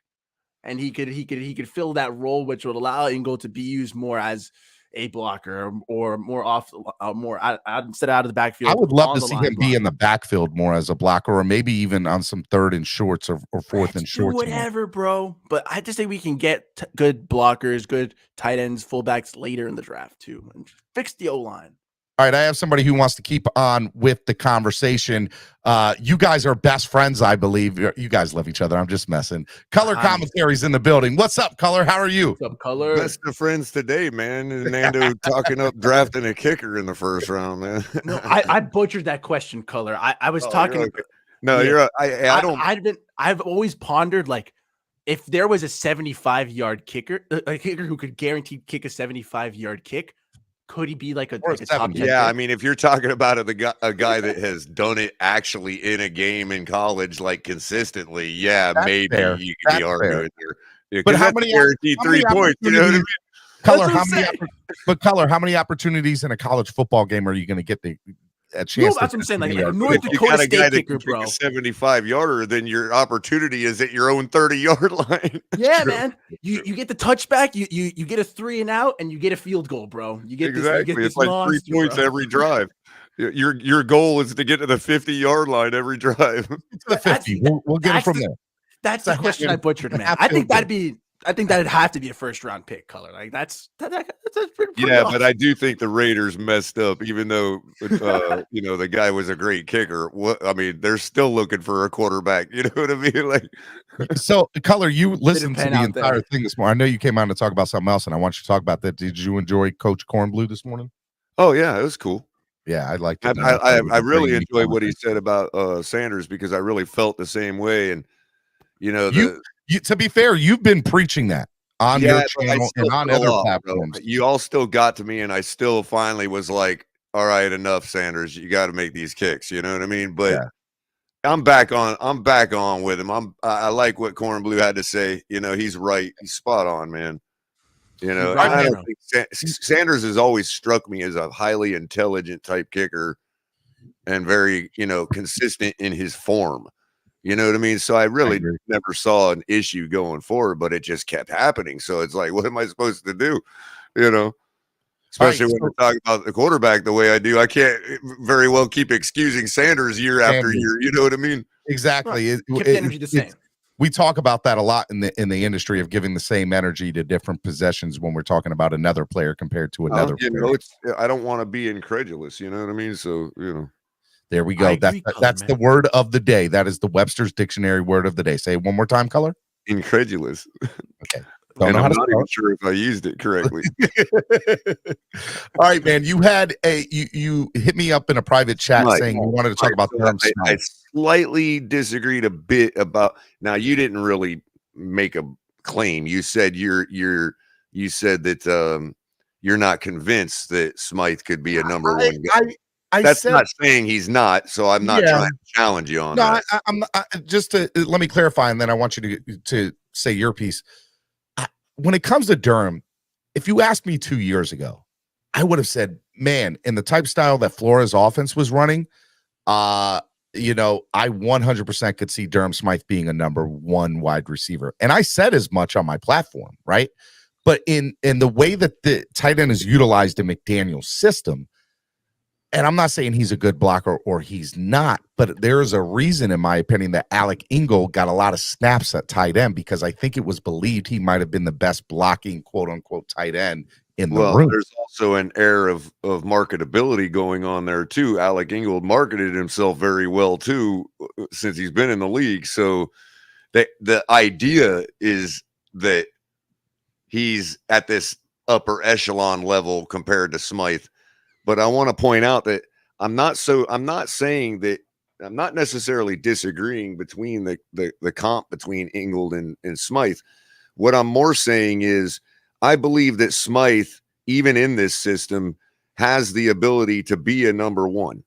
and he could fill that role, which would allow Ingold to be used more as a blocker or more off, instead of out of the backfield. I would love to see him be in the backfield more as a blocker, or maybe even on some third and shorts or fourth and shorts. Whatever, bro. But I just think we can get good blockers, good tight ends, fullbacks later in the draft too, and fix the O line. All right, I have somebody who wants to keep on with the conversation. You guys are best friends, I believe. You guys love each other. I'm just messing. Color Commentary's in the building. What's up, Color? How are you? What's up, Color? Best of friends today, man. And Nando talking up drafting a kicker in the first round, man. No, I butchered that question, Color. I was talking. Okay. No, you're. I don't. I've always pondered like if there was a 75-yard kicker, a kicker who could guaranteed kick a 75-yard kick, could he be like a top 10 Yeah, pick? I mean, if you're talking about a guy that has done it actually in a game in college, like consistently, yeah, That's maybe fair. you could That's be arguing there. Yeah, But 'cause how that's a many guaranteed how many 3 points? You know what I mean? Color, That's what how many opportunities in a college football game are you going to get a chance? No, that's what I'm saying. Like a North If you Dakota got a guy State that kicker, can kick bro. a 75-yarder, then your opportunity is at your own 30-yard line. Yeah, man. You get the touchback, you get a 3 and out, and you get a field goal, bro. You get Exactly. this. You get It's this like 3 monster, points bro. every drive. Your goal is to get to the 50-yard line every drive. To the 50. We'll get it from there. That's the question I butchered, man. I think that'd have to be a first-round pick, Color. Like that's pretty Yeah, awesome. but I do think the Raiders messed up, even though the guy was a great kicker. I mean, they're still looking for a quarterback. You know what I mean? Like, So, Color, you listened to pan the out entire there. thing this morning. I know you came out to talk about something else, and I want you to talk about that. Did you enjoy Coach Kornblue this morning? oh yeah, it was cool. Yeah, I liked it. I really enjoyed what he said about Sanders because I really felt the same way. And to be fair, you've been preaching that on your but I channel still and on fell other off, platforms. bro. You all still got to me, and I still finally was like, "All right, enough, Sanders. You got to make these kicks." You know what I mean? But Yeah. I'm back on with him. I like what Kornblue had to say. He's right. He's spot on, man. Right, I man. don't think Sanders has always struck me as a highly intelligent type kicker and very, consistent in his form. You know what I mean? So I really never saw an issue going forward, but it just kept happening. So it's like, what am I supposed to do? Especially when we're talking about the quarterback the way I do. I can't very well keep excusing Sanders year after year. You know what I mean? Exactly. Keep the energy the same. We talk about that a lot in the industry of giving the same energy to different possessions when we're talking about another player compared to another player. I don't want to be incredulous. You know what I mean? So, There we go. That's the word of the day. That is the Webster's Dictionary word of the day. Say it one more time, Color. Incredulous. Okay. And I'm not even sure if I used it correctly. All right, man. You had you hit me up in a private chat saying you wanted to talk about I slightly disagreed a bit about. Now, you didn't really make a claim. You said you said that you're not convinced that Smythe could be a number one guy. That's not saying he's not. So I'm not trying to challenge you on that. I'm just to let me clarify, and then I want you to say your piece. When it comes to Durham, if you asked me 2 years ago, I would have said, man, in the type style that Flores offense was running, I 100% could see Durham Smythe being a number one wide receiver. And I said as much on my platform, right? But in the way that the tight end is utilized in McDaniel's system, and I'm not saying he's a good blocker or he's not, but there is a reason, in my opinion, that Alec Ingold got a lot of snaps at tight end because I think it was believed he might have been the best blocking, quote unquote, tight end in the room. There's also an air of marketability going on there too. Alec Ingold marketed himself very well too since he's been in the league. So the idea is that he's at this upper echelon level compared to Smythe. But I want to point out that I'm not saying that I'm not necessarily disagreeing between the comp between Ingold and Smythe. What I'm more saying is I believe that Smythe, even in this system, has the ability to be a number one.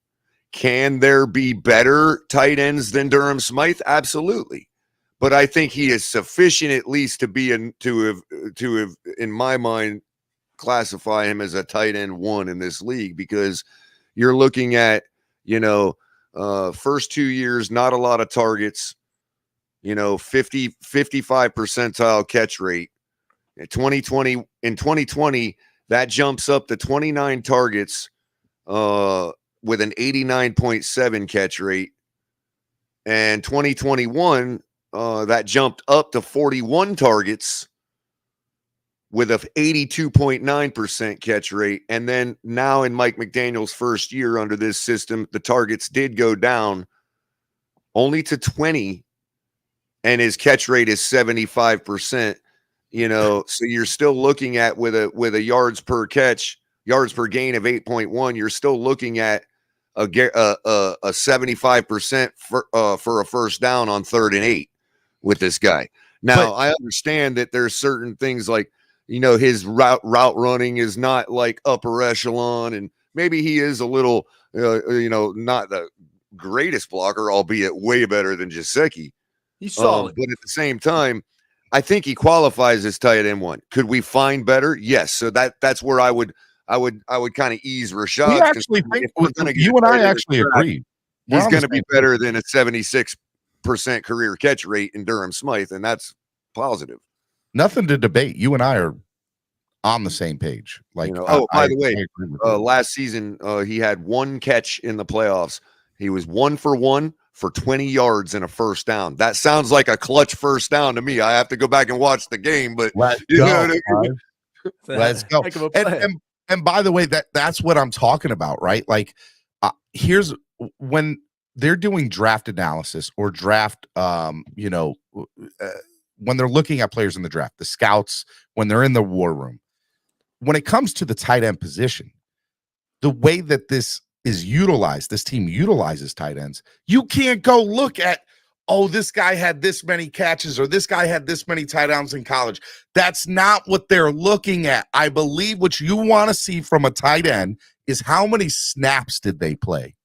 Can there be better tight ends than Durham Smythe? Absolutely. But I think he is sufficient at least to be to have in my mind classify him as a tight end one in this league, because you're looking at, first 2 years, not a lot of targets, 55 percentile catch rate. In 2020, that jumps up to 29 targets with an 89.7 catch rate. And 2021, that jumped up to 41 targets with a 82.9% catch rate. And then now in Mike McDaniel's first year under this system, the targets did go down only to 20, and his catch rate is 75%. So you're still looking at with a yards per gain of 8.1, you're still looking at a 75% for a first down on 3rd and 8 with this guy. Now, I understand that there's certain things like, his route running is not like upper echelon, and maybe he is a little, not the greatest blocker, albeit way better than Gesicki. He's solid. But at the same time, I think he qualifies as tight end 1. Could we find better? Yes. So that's where I would kind of ease Rashad. We actually think you and I actually agree. He's going to be better than a 76% career catch rate in Durham Smythe, and that's positive. Nothing to debate. You and I are on the same page. Like, by the way, last season he had 1 catch in the playoffs. He was 1 for 1 for 20 yards and a first down. That sounds like a clutch first down to me. I have to go back and watch the game, but let's go. And by the way, that's what I'm talking about, right? Like, here's when they're doing draft analysis or draft, when they're looking at players in the draft, the scouts, when they're in the war room, when it comes to the tight end position, the way that this is utilized, this team utilizes tight ends, you can't go look at, this guy had this many catches or this guy had this many tight ends in college. That's not what they're looking at. I believe what you want to see from a tight end is how many snaps did they play?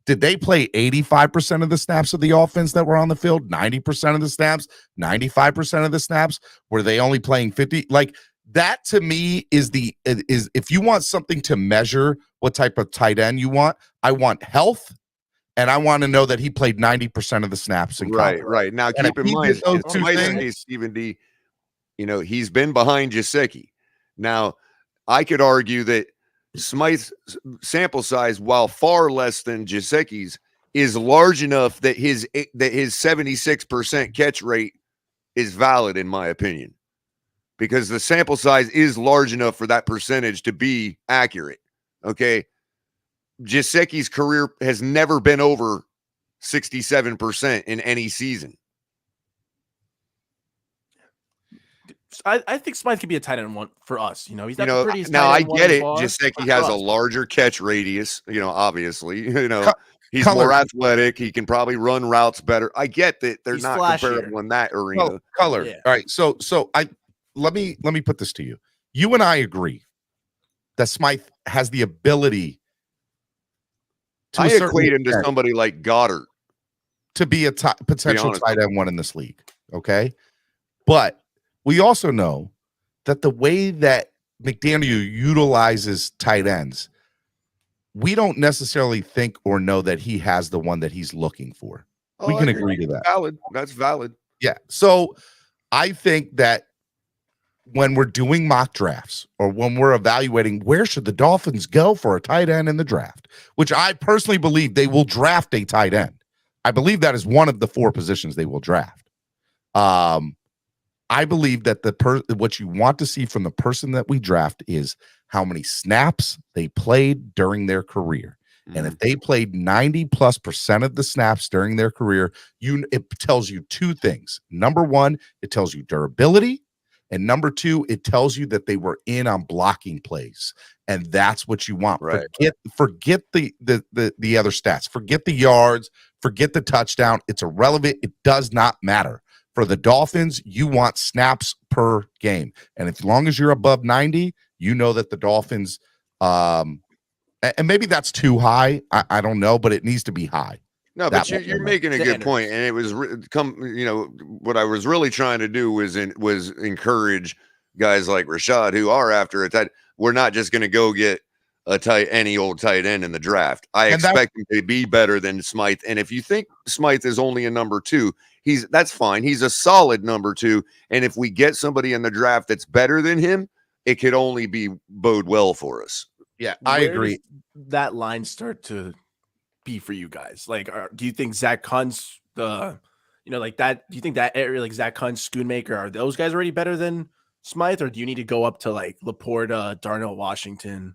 Did they play 85% of the snaps of the offense that were on the field? 90% of the snaps? 95% of the snaps? Were they only playing 50? Like, that to me is if you want something to measure what type of tight end you want, I want health, and I want to know that he played 90% of the snaps in college. Right. Now, keep in mind, Stephen D, he's been behind Gesicki. Now, I could argue that Smythe's sample size, while far less than Gesicki's, is large enough that his 76% catch rate is valid, in my opinion, because the sample size is large enough for that percentage to be accurate. Okay. Gesicki's career has never been over 67% in any season. I think Smythe could be a tight end 1 for us. He's not the prettiest. Now I get it. Gesicki has a larger catch radius. Obviously, he's more athletic. He can probably run routes better. I get that they're not comparable in that arena. Color. Yeah. All right. So let me put this to you. You and I agree that Smythe has the ability. I equate him to somebody like Goddard to be a potential tight end 1 in this league. Okay, but we also know that the way that McDaniel utilizes tight ends, we don't necessarily think or know that he has the one that he's looking for. We can agree to that. That's valid. Yeah. So I think that when we're doing mock drafts or when we're evaluating where should the Dolphins go for a tight end in the draft, which I personally believe they will draft a tight end. I believe that is one of the 4 positions they will draft. I believe that what you want to see from the person that we draft is how many snaps they played during their career. Mm-hmm. And if they played 90+% of the snaps during their career, it tells you 2 things. Number 1, it tells you durability. And number 2, it tells you that they were in on blocking plays. And that's what you want. Right. Forget the other stats. Forget the yards. Forget the touchdown. It's irrelevant. It does not matter. For the Dolphins, you want snaps per game. And as long as you're above 90, you know that the Dolphins, and maybe that's too high. I don't know, but it needs to be high. No, but you're making a good point. And it was what I was really trying to do was encourage guys like Rashad who are after a tight. We're not just going to go get any old tight end in the draft. I expect him to be better than Smythe. And if you think Smythe is only a number 2, that's fine. He's a solid number 2. And if we get somebody in the draft that's better than him, it could only bode well for us. Yeah, I agree. That line start to be for you guys? Like, do you think Zach Kuntz, that? Do you think that area, like Zach Kuntz, Schoonmaker, are those guys already better than Smythe, or do you need to go up to like Laporta, Darnell Washington?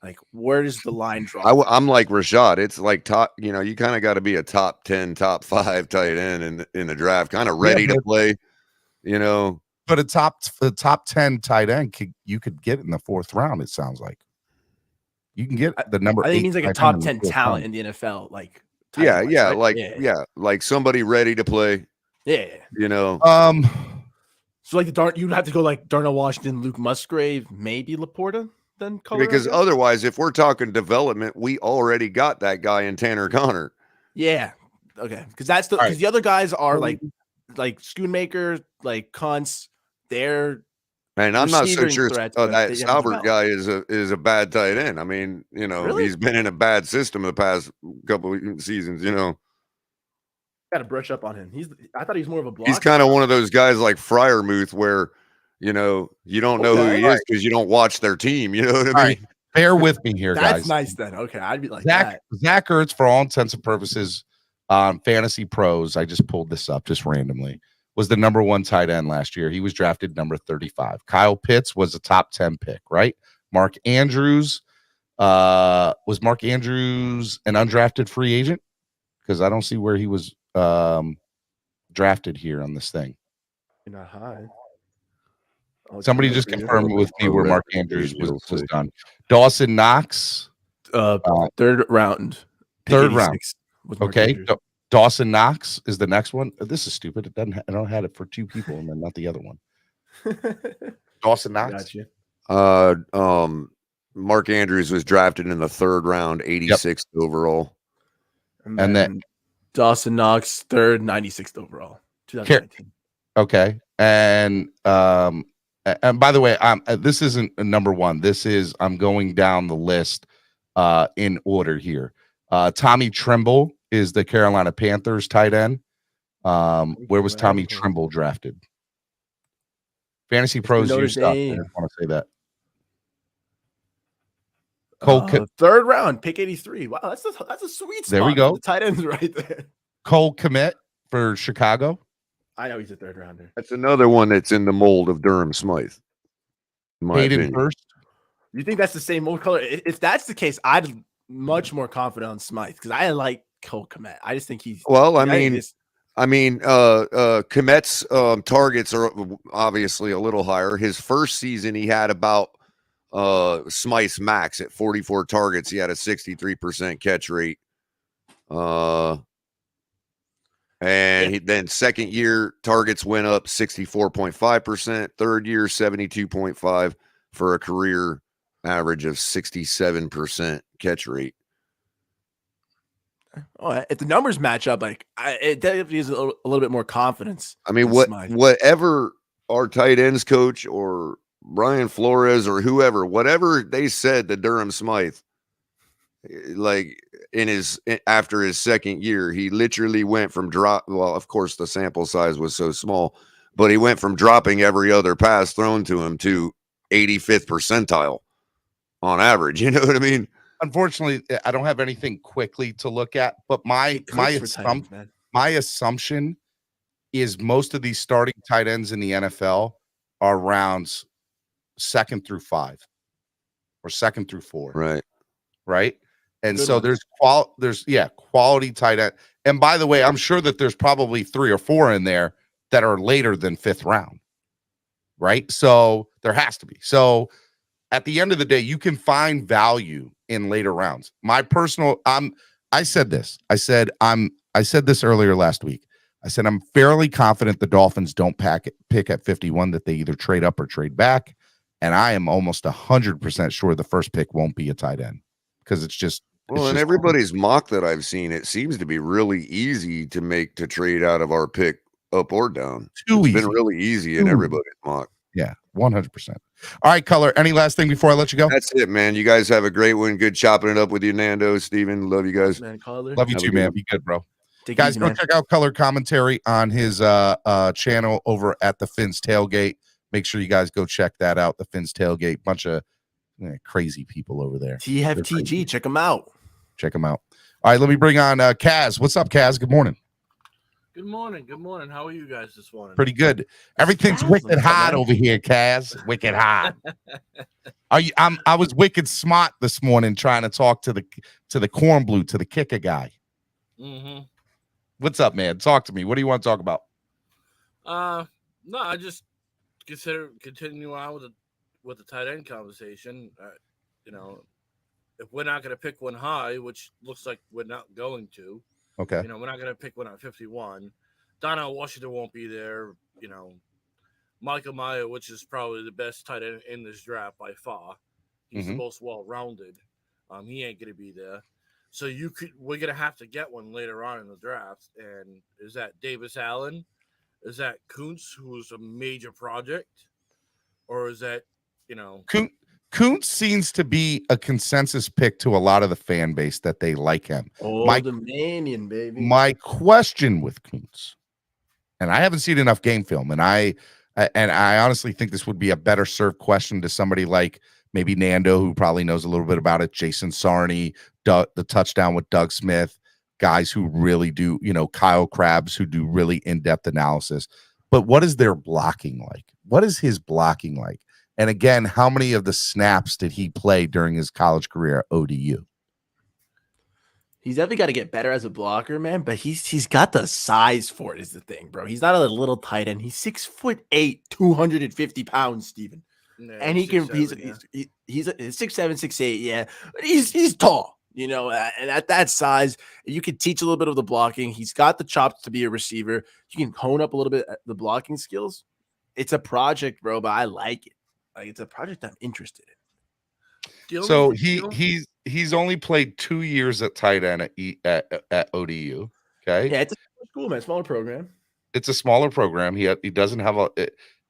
Like, where does the line draw? I'm like Rashad. It's like top. You kind of got to be a top 10, top 5 tight end in the draft, kind of ready to play. But the top 10 tight end you could get in the 4th round. It sounds like you can get the number. I think it means like a top 10 talent in the NFL. Like, like somebody ready to play. Yeah. You know, So like you'd have to go like Darnell Washington, Luke Musgrave, maybe Laporta, then color. because otherwise, if we're talking development, we already got that guy in Tanner Connor. Yeah. Okay. Because that's the All right. because the other guys are like Schoonmaker, like Kuntz, they're And I'm not so receiving sure threats, but that they haven't Salbert developed. guy is a bad tight end. I mean, you know, Really? he's been in a bad system the past couple of seasons. You know, Got to brush up on him. I thought he was more of a blocker. he's kind of one of those guys like Fryermuth where, you know, you don't know who he is because you don't watch their team. You know what I mean? All right. Bear with me here, That's guys. nice then. Okay, I'd be like Zach Ertz, for all intents and purposes, Fantasy Pros, I just pulled this up just randomly, was the number 1 tight end last year. He was drafted number 35. Kyle Pitts was a top 10 pick, right? Mark Andrews, was Mark Andrews an undrafted free agent? Because I don't see where he was drafted here on this thing. You're not high. Somebody just confirmed with me where Mark Andrews was done. Dawson Knox, third round. Third round. Okay. Dawson Knox is the next one. This is stupid. I don't have it for 2 people and then not the other one. Dawson Knox. Gotcha. Mark Andrews was drafted in the 3rd round, 86th overall. And then Dawson Knox, 3rd, 96th overall, 2019. Okay. And by the way, this isn't a number 1. This is, I'm going down the list in order here. Tommy Tremble is the Carolina Panthers tight end. Where was Tommy Tremble drafted? Fantasy Pros used up. I just want to say that. Cole, 3rd round, pick 83. Wow, that's a sweet spot. There we go. The tight ends right there. Cole Kmet for Chicago. I know he's a 3rd rounder. That's another one that's in the mold of Durham Smythe. Hayden Hurst. You think that's the same mold color? If that's the case, I'd much more confident on Smythe because I like Cole Kmet. I just think he's well. I mean, Kmet's targets are obviously a little higher. His first season, he had about Smythe's max at 44 targets. He had a 63% catch rate. Then second year targets went up 64.5%. Third year 72.5 for a career average of 67% catch rate. Oh, if the numbers match up, like it definitely gives a little bit more confidence. I mean, whatever our tight ends coach or Brian Flores or whoever, whatever they said to Durham Smythe, like after his second year, he literally went from well, of course the sample size was so small, but he went from dropping every other pass thrown to him to 85th percentile on average. You know what I mean? Unfortunately, I don't have anything quickly to look at, but my assumption is most of these starting tight ends in the NFL are rounds 2nd through 5 or 2nd through 4. Right. And Good so ones. there's quality tight end. And by the way, I'm sure that there's probably 3 or 4 in there that are later than 5th round. Right. So there has to be. So at the end of the day, you can find value in later rounds. My personal, I said this earlier last week. I said, I'm fairly confident the Dolphins don't pick at 51, that they either trade up or trade back. And I am almost 100% sure the first pick won't be a tight end because it's just. Well, in everybody's mock that I've seen, it seems to be really easy to trade out of our pick up or down. It's been really easy in everybody's mock. Yeah, 100%. All right, Color, any last thing before I let you go? That's it, man. You guys have a great one. Good chopping it up with you, Nando, Steven. Love you guys. Man, Color. Love you too, man. Be good, bro. Take guys, easy, go man. check out Color Commentary on his channel over at the Fins Tailgate. Make sure you guys go check that out. The Fins Tailgate, bunch of crazy people over there. TFTG, check them out. Check them out. All right, let me bring on Kaz. What's up, Kaz? Good morning. Good morning. Good morning. How are you guys this morning? Pretty good. Everything's wicked hot over here, Kaz. Wicked hot. I was wicked smart this morning trying to talk to the Kornblue, to the kicker guy. Mm-hmm. What's up, man? Talk to me. What do you want to talk about? No, I just continue on with the tight end conversation. If we're not going to pick one high, which looks like we're not going to, okay. We're not going to pick one at 51. Donnell Washington won't be there. You know, Michael Mayer, which is probably the best tight end in this draft by far. He's the most well-rounded. He ain't going to be there. So we're going to have to get one later on in the draft. And is that Davis Allen? Is that Kuntz, who's a major project? Or is that, you know... Kuntz seems to be a consensus pick to a lot of the fan base that they like him. The Manion, baby. My question with Kuntz, and I haven't seen enough game film, and I honestly think this would be a better served question to somebody like maybe Nando, who probably knows a little bit about it, Jason Sarney, the touchdown with Doug Smith, guys who really do, you know, Kyle Krabs, who do really in-depth analysis. But what is their blocking like? What is his blocking like? And again, how many of the snaps did he play during his college career at ODU? He's definitely got to get better as a blocker, man. But he's got the size for it. Is the thing, bro. He's not a little tight end. He's 6'8", 250 pounds, Steven. Yeah, And he can. He's 6'7", 6'8". Yeah, but he's tall. You know, and at that size, you can teach a little bit of the blocking. He's got the chops to be a receiver. You can hone up a little bit the blocking skills. It's a project, bro, but I like it. Like, it's a project I'm interested in. So he's only played 2 years at tight end at ODU. Okay. Yeah, it's a school, man. Smaller program. It's a smaller program. He doesn't have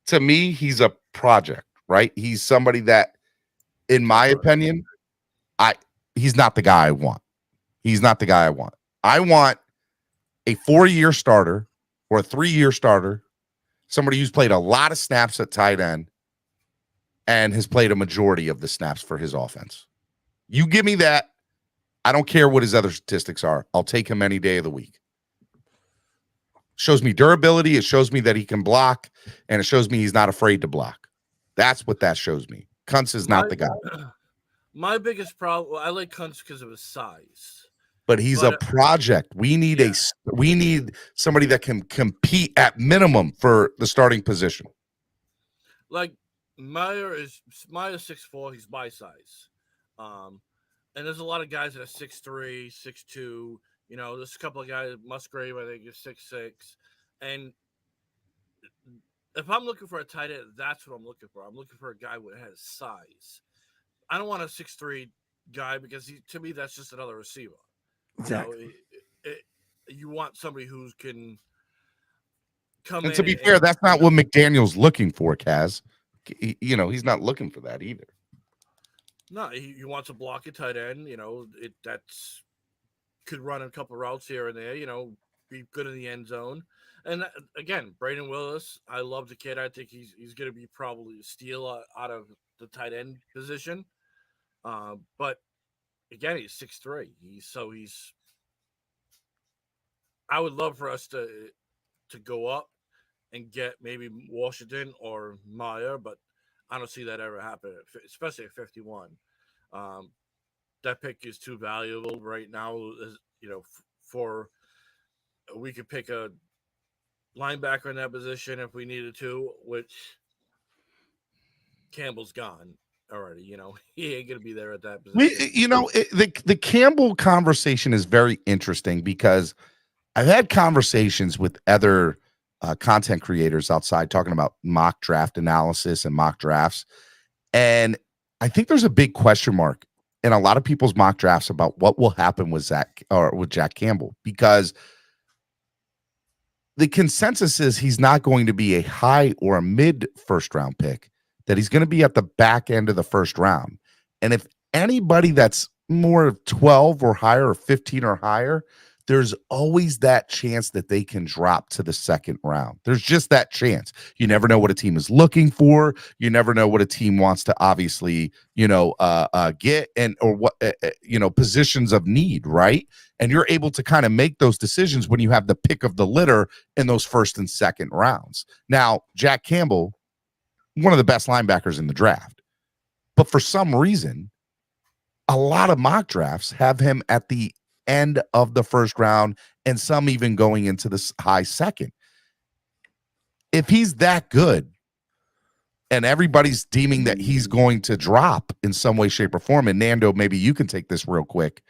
to me, he's a project, right? He's somebody that, in my opinion, he's not the guy I want. He's not the guy I want. I want a 4-year starter or a 3-year starter, somebody who's played a lot of snaps at tight end and has played a majority of the snaps for his offense. You give me that. I don't care what his other statistics are. I'll take him any day of the week. Shows me durability. It shows me that he can block, and it shows me he's not afraid to block. That's what that shows me. Kuntz is not the guy. My biggest problem, I like Kuntz because of his size. But he's a project. We need somebody that can compete at minimum for the starting position. Like, Meyer's 6'4", he's my size. And there's a lot of guys that are 6'3", 6'2". You know, there's a couple of guys, Musgrave, I think, is 6'6". And if I'm looking for a tight end, that's what I'm looking for. I'm looking for a guy who has size. I don't want a 6'3" guy because to me, that's just another receiver. Exactly. You know, you want somebody who can come in. And to be fair, that's not what McDaniel's looking for, Kaz. You know, he's not looking for that either. No, he wants to block a tight end. You know, could run a couple routes here and there. You know, be good in the end zone. And again, Braden Willis, I love the kid. I think he's going to be probably a steal out of the tight end position. But again, he's 6'3". I would love for us to go up and get maybe Washington or Meyer, but I don't see that ever happen, especially at 51. That pick is too valuable right now. You know, we could pick a linebacker in that position if we needed to, which Campbell's gone already. You know, he ain't gonna be there at that position. The Campbell conversation is very interesting because I've had conversations with other content creators outside talking about mock draft analysis and mock drafts. And I think there's a big question mark in a lot of people's mock drafts about what will happen with Jack Campbell, because the consensus is he's not going to be a high or a mid first round pick, that he's going to be at the back end of the first round. And if anybody that's more of 12 or higher or 15 or higher, there's always that chance that they can drop to the second round. There's just that chance. You never know what a team is looking for. You never know what a team wants to obviously, get or what, positions of need, right? And you're able to kind of make those decisions when you have the pick of the litter in those first and second rounds. Now, Jack Campbell, one of the best linebackers in the draft, but for some reason, a lot of mock drafts have him at the end of the first round, and some even going into the high second. If he's that good and everybody's deeming that he's going to drop in some way, shape, or form, and Nando, maybe you can take this real quick.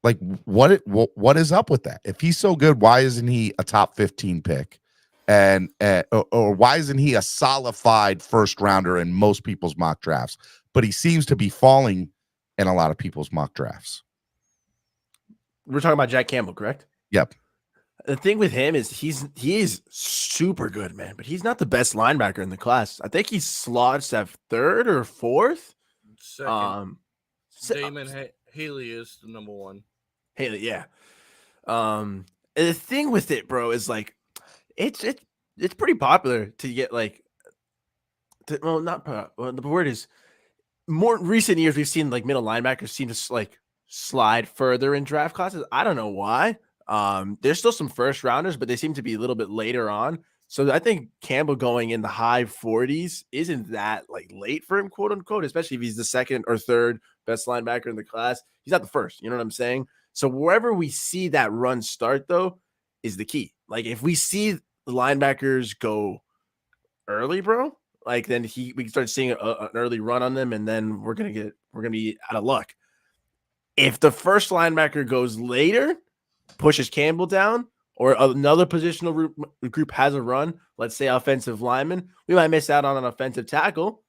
Like, what is up with that? If he's so good, why isn't he a top 15 pick? And or why isn't he a solidified first rounder in most people's mock drafts? But he seems to be falling in a lot of people's mock drafts. We're talking about Jack Campbell, correct? Yep. The thing with him is he is super good, man, but he's not the best linebacker in the class. I think he slots at 3rd or 4th. Second. Damon Haley is the number 1. Haley, yeah. And the thing with it, bro, is like it's pretty popular to get like the word is more recent years we've seen like middle linebackers seem to like slide further in draft classes. I don't know why. There's still some first rounders, but they seem to be a little bit later on. So I think Campbell going in the high 40s isn't that like late for him, quote unquote, especially if he's the 2nd or 3rd best linebacker in the class. He's not the first, you know what I'm saying? So wherever we see that run start, though, is the key. Like if we see the linebackers go early, bro, like then we can start seeing an early run on them, and then we're gonna be out of luck. If the first linebacker goes later, pushes Campbell down, or another positional group has a run, let's say offensive lineman, we might miss out on an offensive tackle,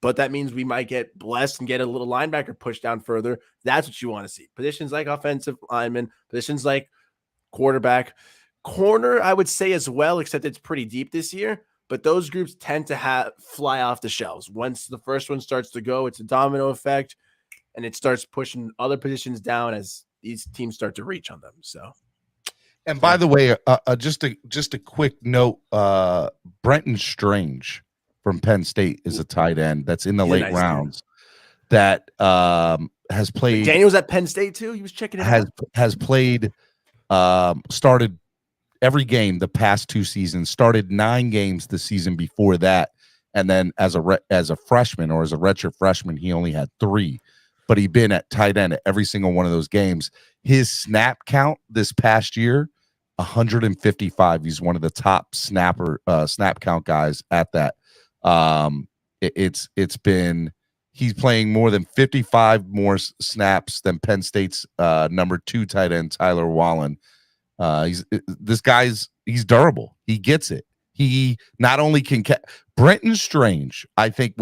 but that means we might get blessed and get a little linebacker pushed down further. That's what you want to see. Positions like offensive lineman, positions like quarterback, corner, I would say as well, except it's pretty deep this year. But those groups tend to fly off the shelves. Once the first one starts to go, it's a domino effect, and it starts pushing other positions down as these teams start to reach on them. So, and by the way, just a quick note: Brenton Strange from Penn State is a tight end that's in the late rounds. That has played. Daniel's at Penn State too. He was checking it out. Has played, started every game the past 2 seasons. Started 9 games the season before that, and then as a freshman or as a redshirt freshman, he only had 3. But he'd been at tight end at every single one of those games. His snap count this past year, 155. He's one of the top snap count guys at that. It's been, he's playing more than 55 more snaps than Penn State's number 2 tight end Tyler Wallen. He's durable. He gets it. He not only can Brenton Strange, I think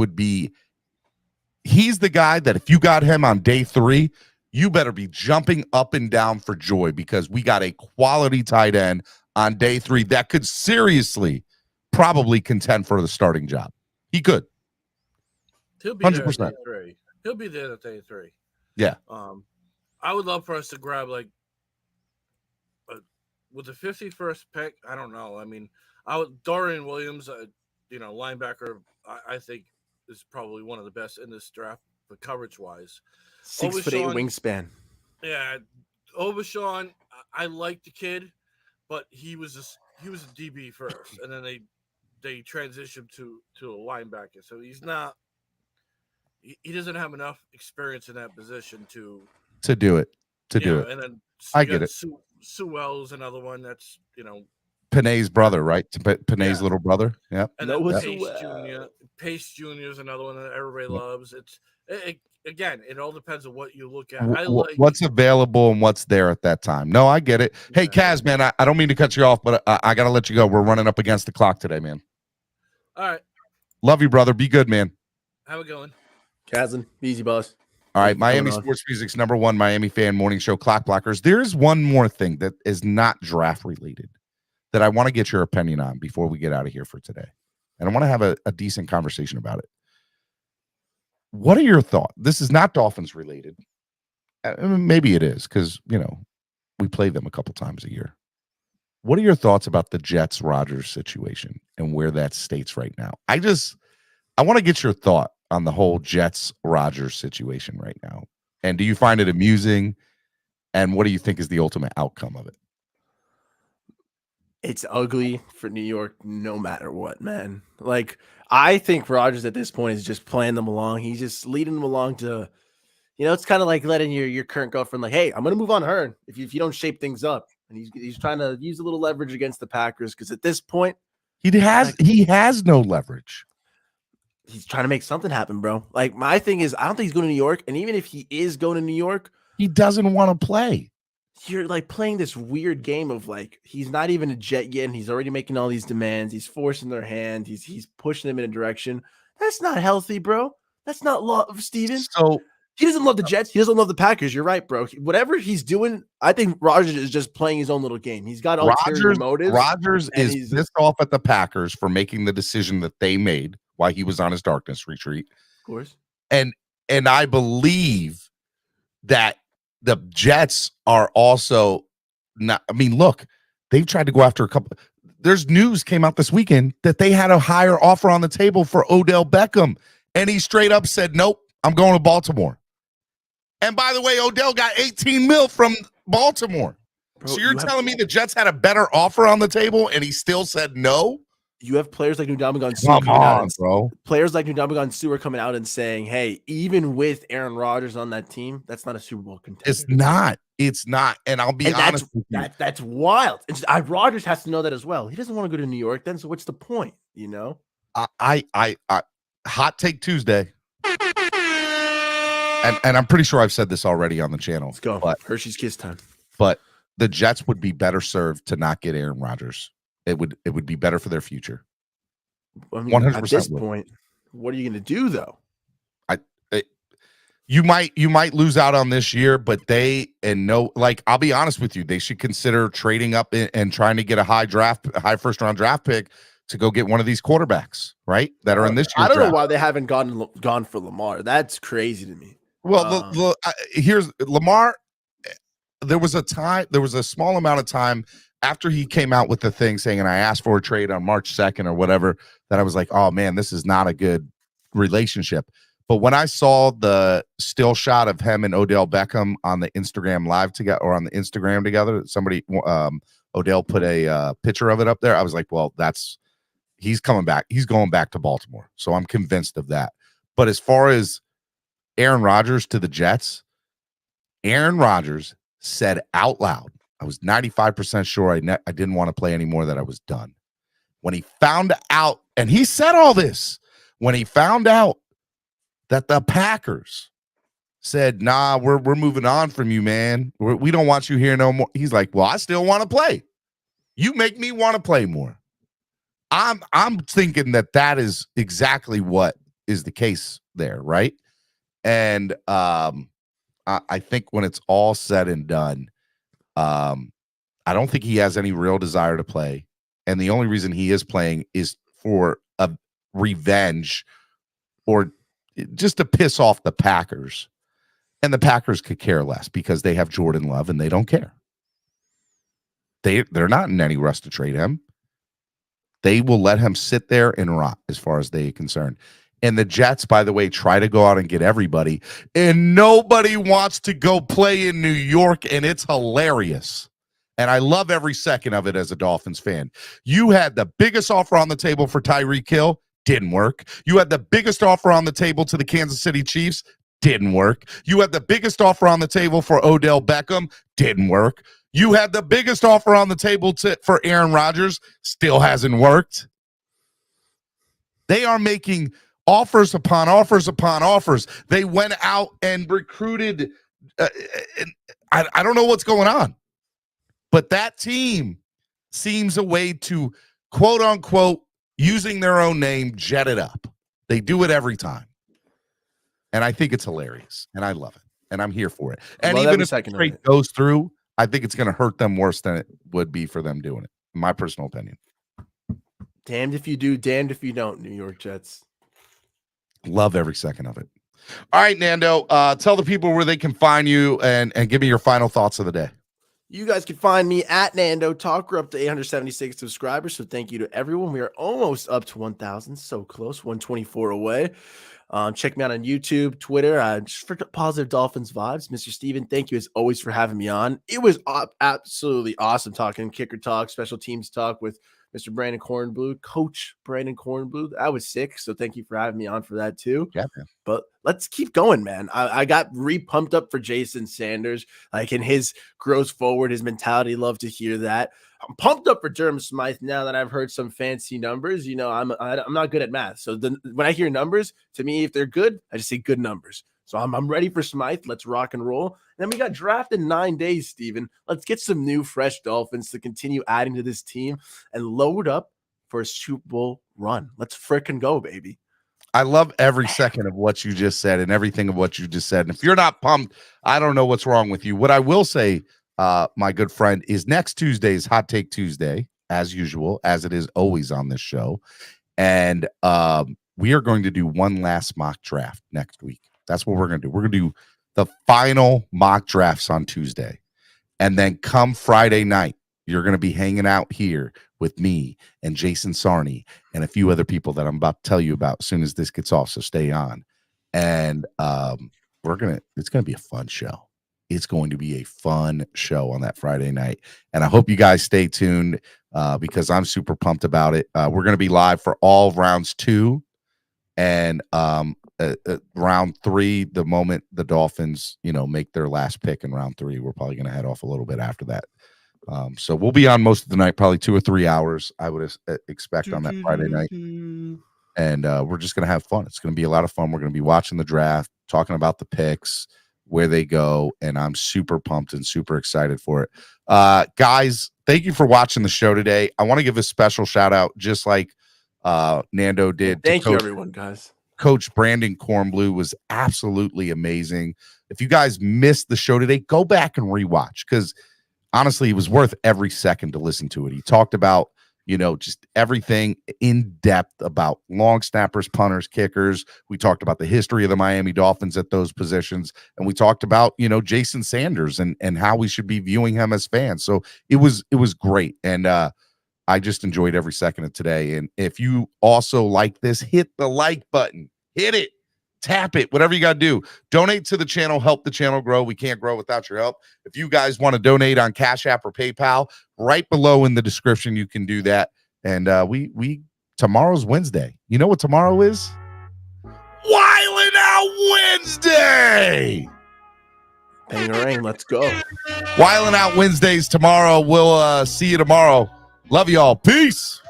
he's the guy that if you got him on day 3, you better be jumping up and down for joy, because we got a quality tight end on day 3 that could seriously probably contend for the starting job. He could. He'll be 100%. There at day 3. He'll be there at day 3. Yeah. I would love for us to grab like with the 51st pick. I don't know. I mean, Dorian Williams, linebacker, I think is probably one of the best in this draft, but coverage wise. 6'8" wingspan. Yeah, Overshawn, I like the kid, but he was a DB first, and then they transitioned to a linebacker. So he's not. He doesn't have enough experience in that position to do it. Do it. And then I get it. Sewell's another one that's Panay's brother, right? Panay's little brother. Yeah. And then Pace Jr. is another one that everybody loves. Again, it all depends on what you look at. What's available and what's there at that time. No, I get it. Hey, Kaz, man, I don't mean to cut you off, but I got to let you go. We're running up against the clock today, man. All right. Love you, brother. Be good, man. How it going? Kazan, easy boss. All right, Miami Sports Music's #1 Miami fan morning show, Clock Blockers. There's one more thing that is not draft related that I want to get your opinion on before we get out of here for today. And I want to have a decent conversation about it. What are your thoughts? This is not Dolphins related. Maybe it is because, we play them a couple times a year. What are your thoughts about the Jets-Rodgers situation and where that states right now? I want to get your thought on the whole Jets-Rodgers situation right now. And do you find it amusing? And what do you think is the ultimate outcome of it? It's ugly for New York no matter what, man. Like, I think Rodgers at this point is just playing them along. He's just leading them along to, it's kind of like letting your current girlfriend, like, hey, I'm going to move on her if you don't shape things up. And he's trying to use a little leverage against the Packers because at this point, he has no leverage. He's trying to make something happen, bro. Like, my thing is, I don't think he's going to New York. And even if he is going to New York, He doesn't want to play. You're like playing this weird game of like he's not even a Jet yet, and he's already making all these demands. He's forcing their hand. He's pushing them in a direction. That's not healthy, bro. That's not love, Steven. So he doesn't love the Jets. He doesn't love the Packers. You're right, bro. Whatever he's doing, I think Rodgers is just playing his own little game. He's got ulterior motives. Rodgers is pissed off at the Packers for making the decision that they made while he was on his darkness retreat. Of course. And I believe that the Jets are also not. I mean, look, they've tried to go after a couple. There's news came out this weekend that they had a higher offer on the table for Odell Beckham, and he straight up said, "Nope, I'm going to Baltimore." And by the way, Odell got 18 mil from Baltimore. Bro, so you're telling me the Jets had a better offer on the table, and he still said no? You have players like Ndamukong Suh. Come on, bro. Players like Ndamukong Suh are coming out and saying, hey, even with Aaron Rodgers on that team, that's not a Super Bowl contender. It's not. It's not. And I'll be honest with you. That's wild. Rodgers has to know that as well. He doesn't want to go to New York then, so what's the point, you know? I Hot Take Tuesday. And I'm pretty sure I've said this already on the channel. Let's go. But Hershey's Kiss time. But the Jets would be better served to not get Aaron Rodgers. It would be better for their future. I mean, 100% at this point, what are you going to do though? You might lose out on this year, but I'll be honest with you, they should consider trading up and trying to get a high first round draft pick to go get one of these quarterbacks, right? That are in this year's I don't draft. know why they haven't gone for Lamar. That's crazy to me. Well, here's Lamar. There was a small amount of time after he came out with the thing saying, and I asked for a trade on March 2nd or whatever, that I was like, oh man, this is not a good relationship. But when I saw the still shot of him and Odell Beckham on the Instagram live together, or on the Instagram together, somebody, Odell put a picture of it up there. I was like, well, he's coming back. He's going back to Baltimore. So I'm convinced of that. But as far as Aaron Rodgers to the Jets, Aaron Rodgers said out loud, I was 95% sure I didn't want to play anymore, that I was done. When he found out, and he said all this, when he found out that the Packers said, nah, we're moving on from you, man. We don't want you here no more. He's like, well, I still want to play. You make me want to play more. I'm thinking that is exactly what is the case there, right? And I think when it's all said and done, I don't think he has any real desire to play. And the only reason he is playing is for a revenge, or just to piss off the Packers. And the Packers could care less because they have Jordan Love and they don't care. They're not in any rush to trade him. They will let him sit there and rot as far as they are concerned. And the Jets, by the way, try to go out and get everybody. And nobody wants to go play in New York, and it's hilarious. And I love every second of it as a Dolphins fan. You had the biggest offer on the table for Tyreek Hill. Didn't work. You had the biggest offer on the table to the Kansas City Chiefs. Didn't work. You had the biggest offer on the table for Odell Beckham. Didn't work. You had the biggest offer on the table for Aaron Rodgers. Still hasn't worked. They are making offers upon offers upon offers. They went out and recruited. I don't know what's going on, but that team seems a way to, quote unquote, using their own name, jet it up. They do it every time. And I think it's hilarious. And I love it. And I'm here for it. And even if the trade goes through, I think it's going to hurt them worse than it would be for them doing it, in my personal opinion. Damned if you do, damned if you don't, New York Jets. Love every second of it. All right, Nando, tell the people where they can find you and give me your final thoughts of the day. You guys can find me at Nando Talk. We're up to 876 subscribers, so thank you to everyone. We are almost up to 1,000, so close, 124 away. Check me out on YouTube, Twitter, just for Positive Dolphins Vibes. Mr. Steven, thank you as always for having me on. It was absolutely awesome talking kicker talk, special teams talk with Mr. Brandon Kornblue, Coach Brandon Kornblue. I was sick, so thank you for having me on for that too. Yeah, man. But let's keep going, man. I got re-pumped up for Jason Sanders, like in his grows forward, his mentality. Love to hear that. I'm pumped up for Durham Smythe now that I've heard some fancy numbers. You know, I'm not good at math, so when I hear numbers, to me, if they're good, I just say good numbers. So I'm ready for Smythe. Let's rock and roll. And then we got drafted in 9 days, Steven. Let's get some new, fresh Dolphins to continue adding to this team and load up for a Super Bowl run. Let's frickin' go, baby. I love every second of what you just said and everything of what you just said. And if you're not pumped, I don't know what's wrong with you. What I will say, my good friend, is next Tuesday's Hot Take Tuesday, as usual, as it is always on this show. And we are going to do one last mock draft next week. That's what we're going to do. We're going to do the final mock drafts on Tuesday. And then come Friday night, you're going to be hanging out here with me and Jason Sarney and a few other people that I'm about to tell you about as soon as this gets off. So stay on. And it's going to be a fun show. It's going to be a fun show on that Friday night. And I hope you guys stay tuned because I'm super pumped about it. We're going to be live for all rounds 2 and round 3. The moment the Dolphins, make their last pick in round 3, we're probably going to head off a little bit after that. So we'll be on most of the night, probably 2 or 3 hours, I would expect on that Friday night. And we're just going to have fun. It's going to be a lot of fun. We're going to be watching the draft, talking about the picks, where they go, and I'm super pumped and super excited for it. Guys, thank you for watching the show today. I want to give a special shout out, just like Nando did. Thank you, everyone, guys. Coach Brandon Kornblue was absolutely amazing. If you guys missed the show today, go back and rewatch, because honestly, it was worth every second to listen to it. He talked about, just everything in depth about long snappers, punters, kickers. We talked about the history of the Miami Dolphins at those positions. And we talked about, Jason Sanders and how we should be viewing him as fans. So it was great. And I just enjoyed every second of today. And if you also like this, hit the like button, hit it, tap it, whatever you got to do. Donate to the channel, help the channel grow. We can't grow without your help. If you guys want to donate on Cash App or PayPal, right below in the description, you can do that. And we tomorrow's Wednesday. You know what tomorrow is? Wildin' Out Wednesday. Bang, let's go. Wildin' Out Wednesdays tomorrow. We'll see you tomorrow. Love y'all. Peace.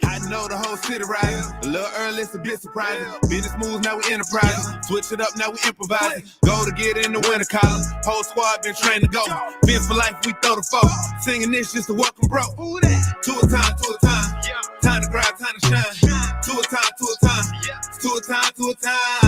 I know the whole city riding. A little early, it's a bit surprising. Business moves, now we enterprising. Switch it up, now we improvising. Go to get in the winter collar. Whole squad been trained to go. Fins for life, we throw the foe. Singing this just to welcome bro. To a time, to a time. Time to grind, time to shine. To a time, to a time. To a time, to a time.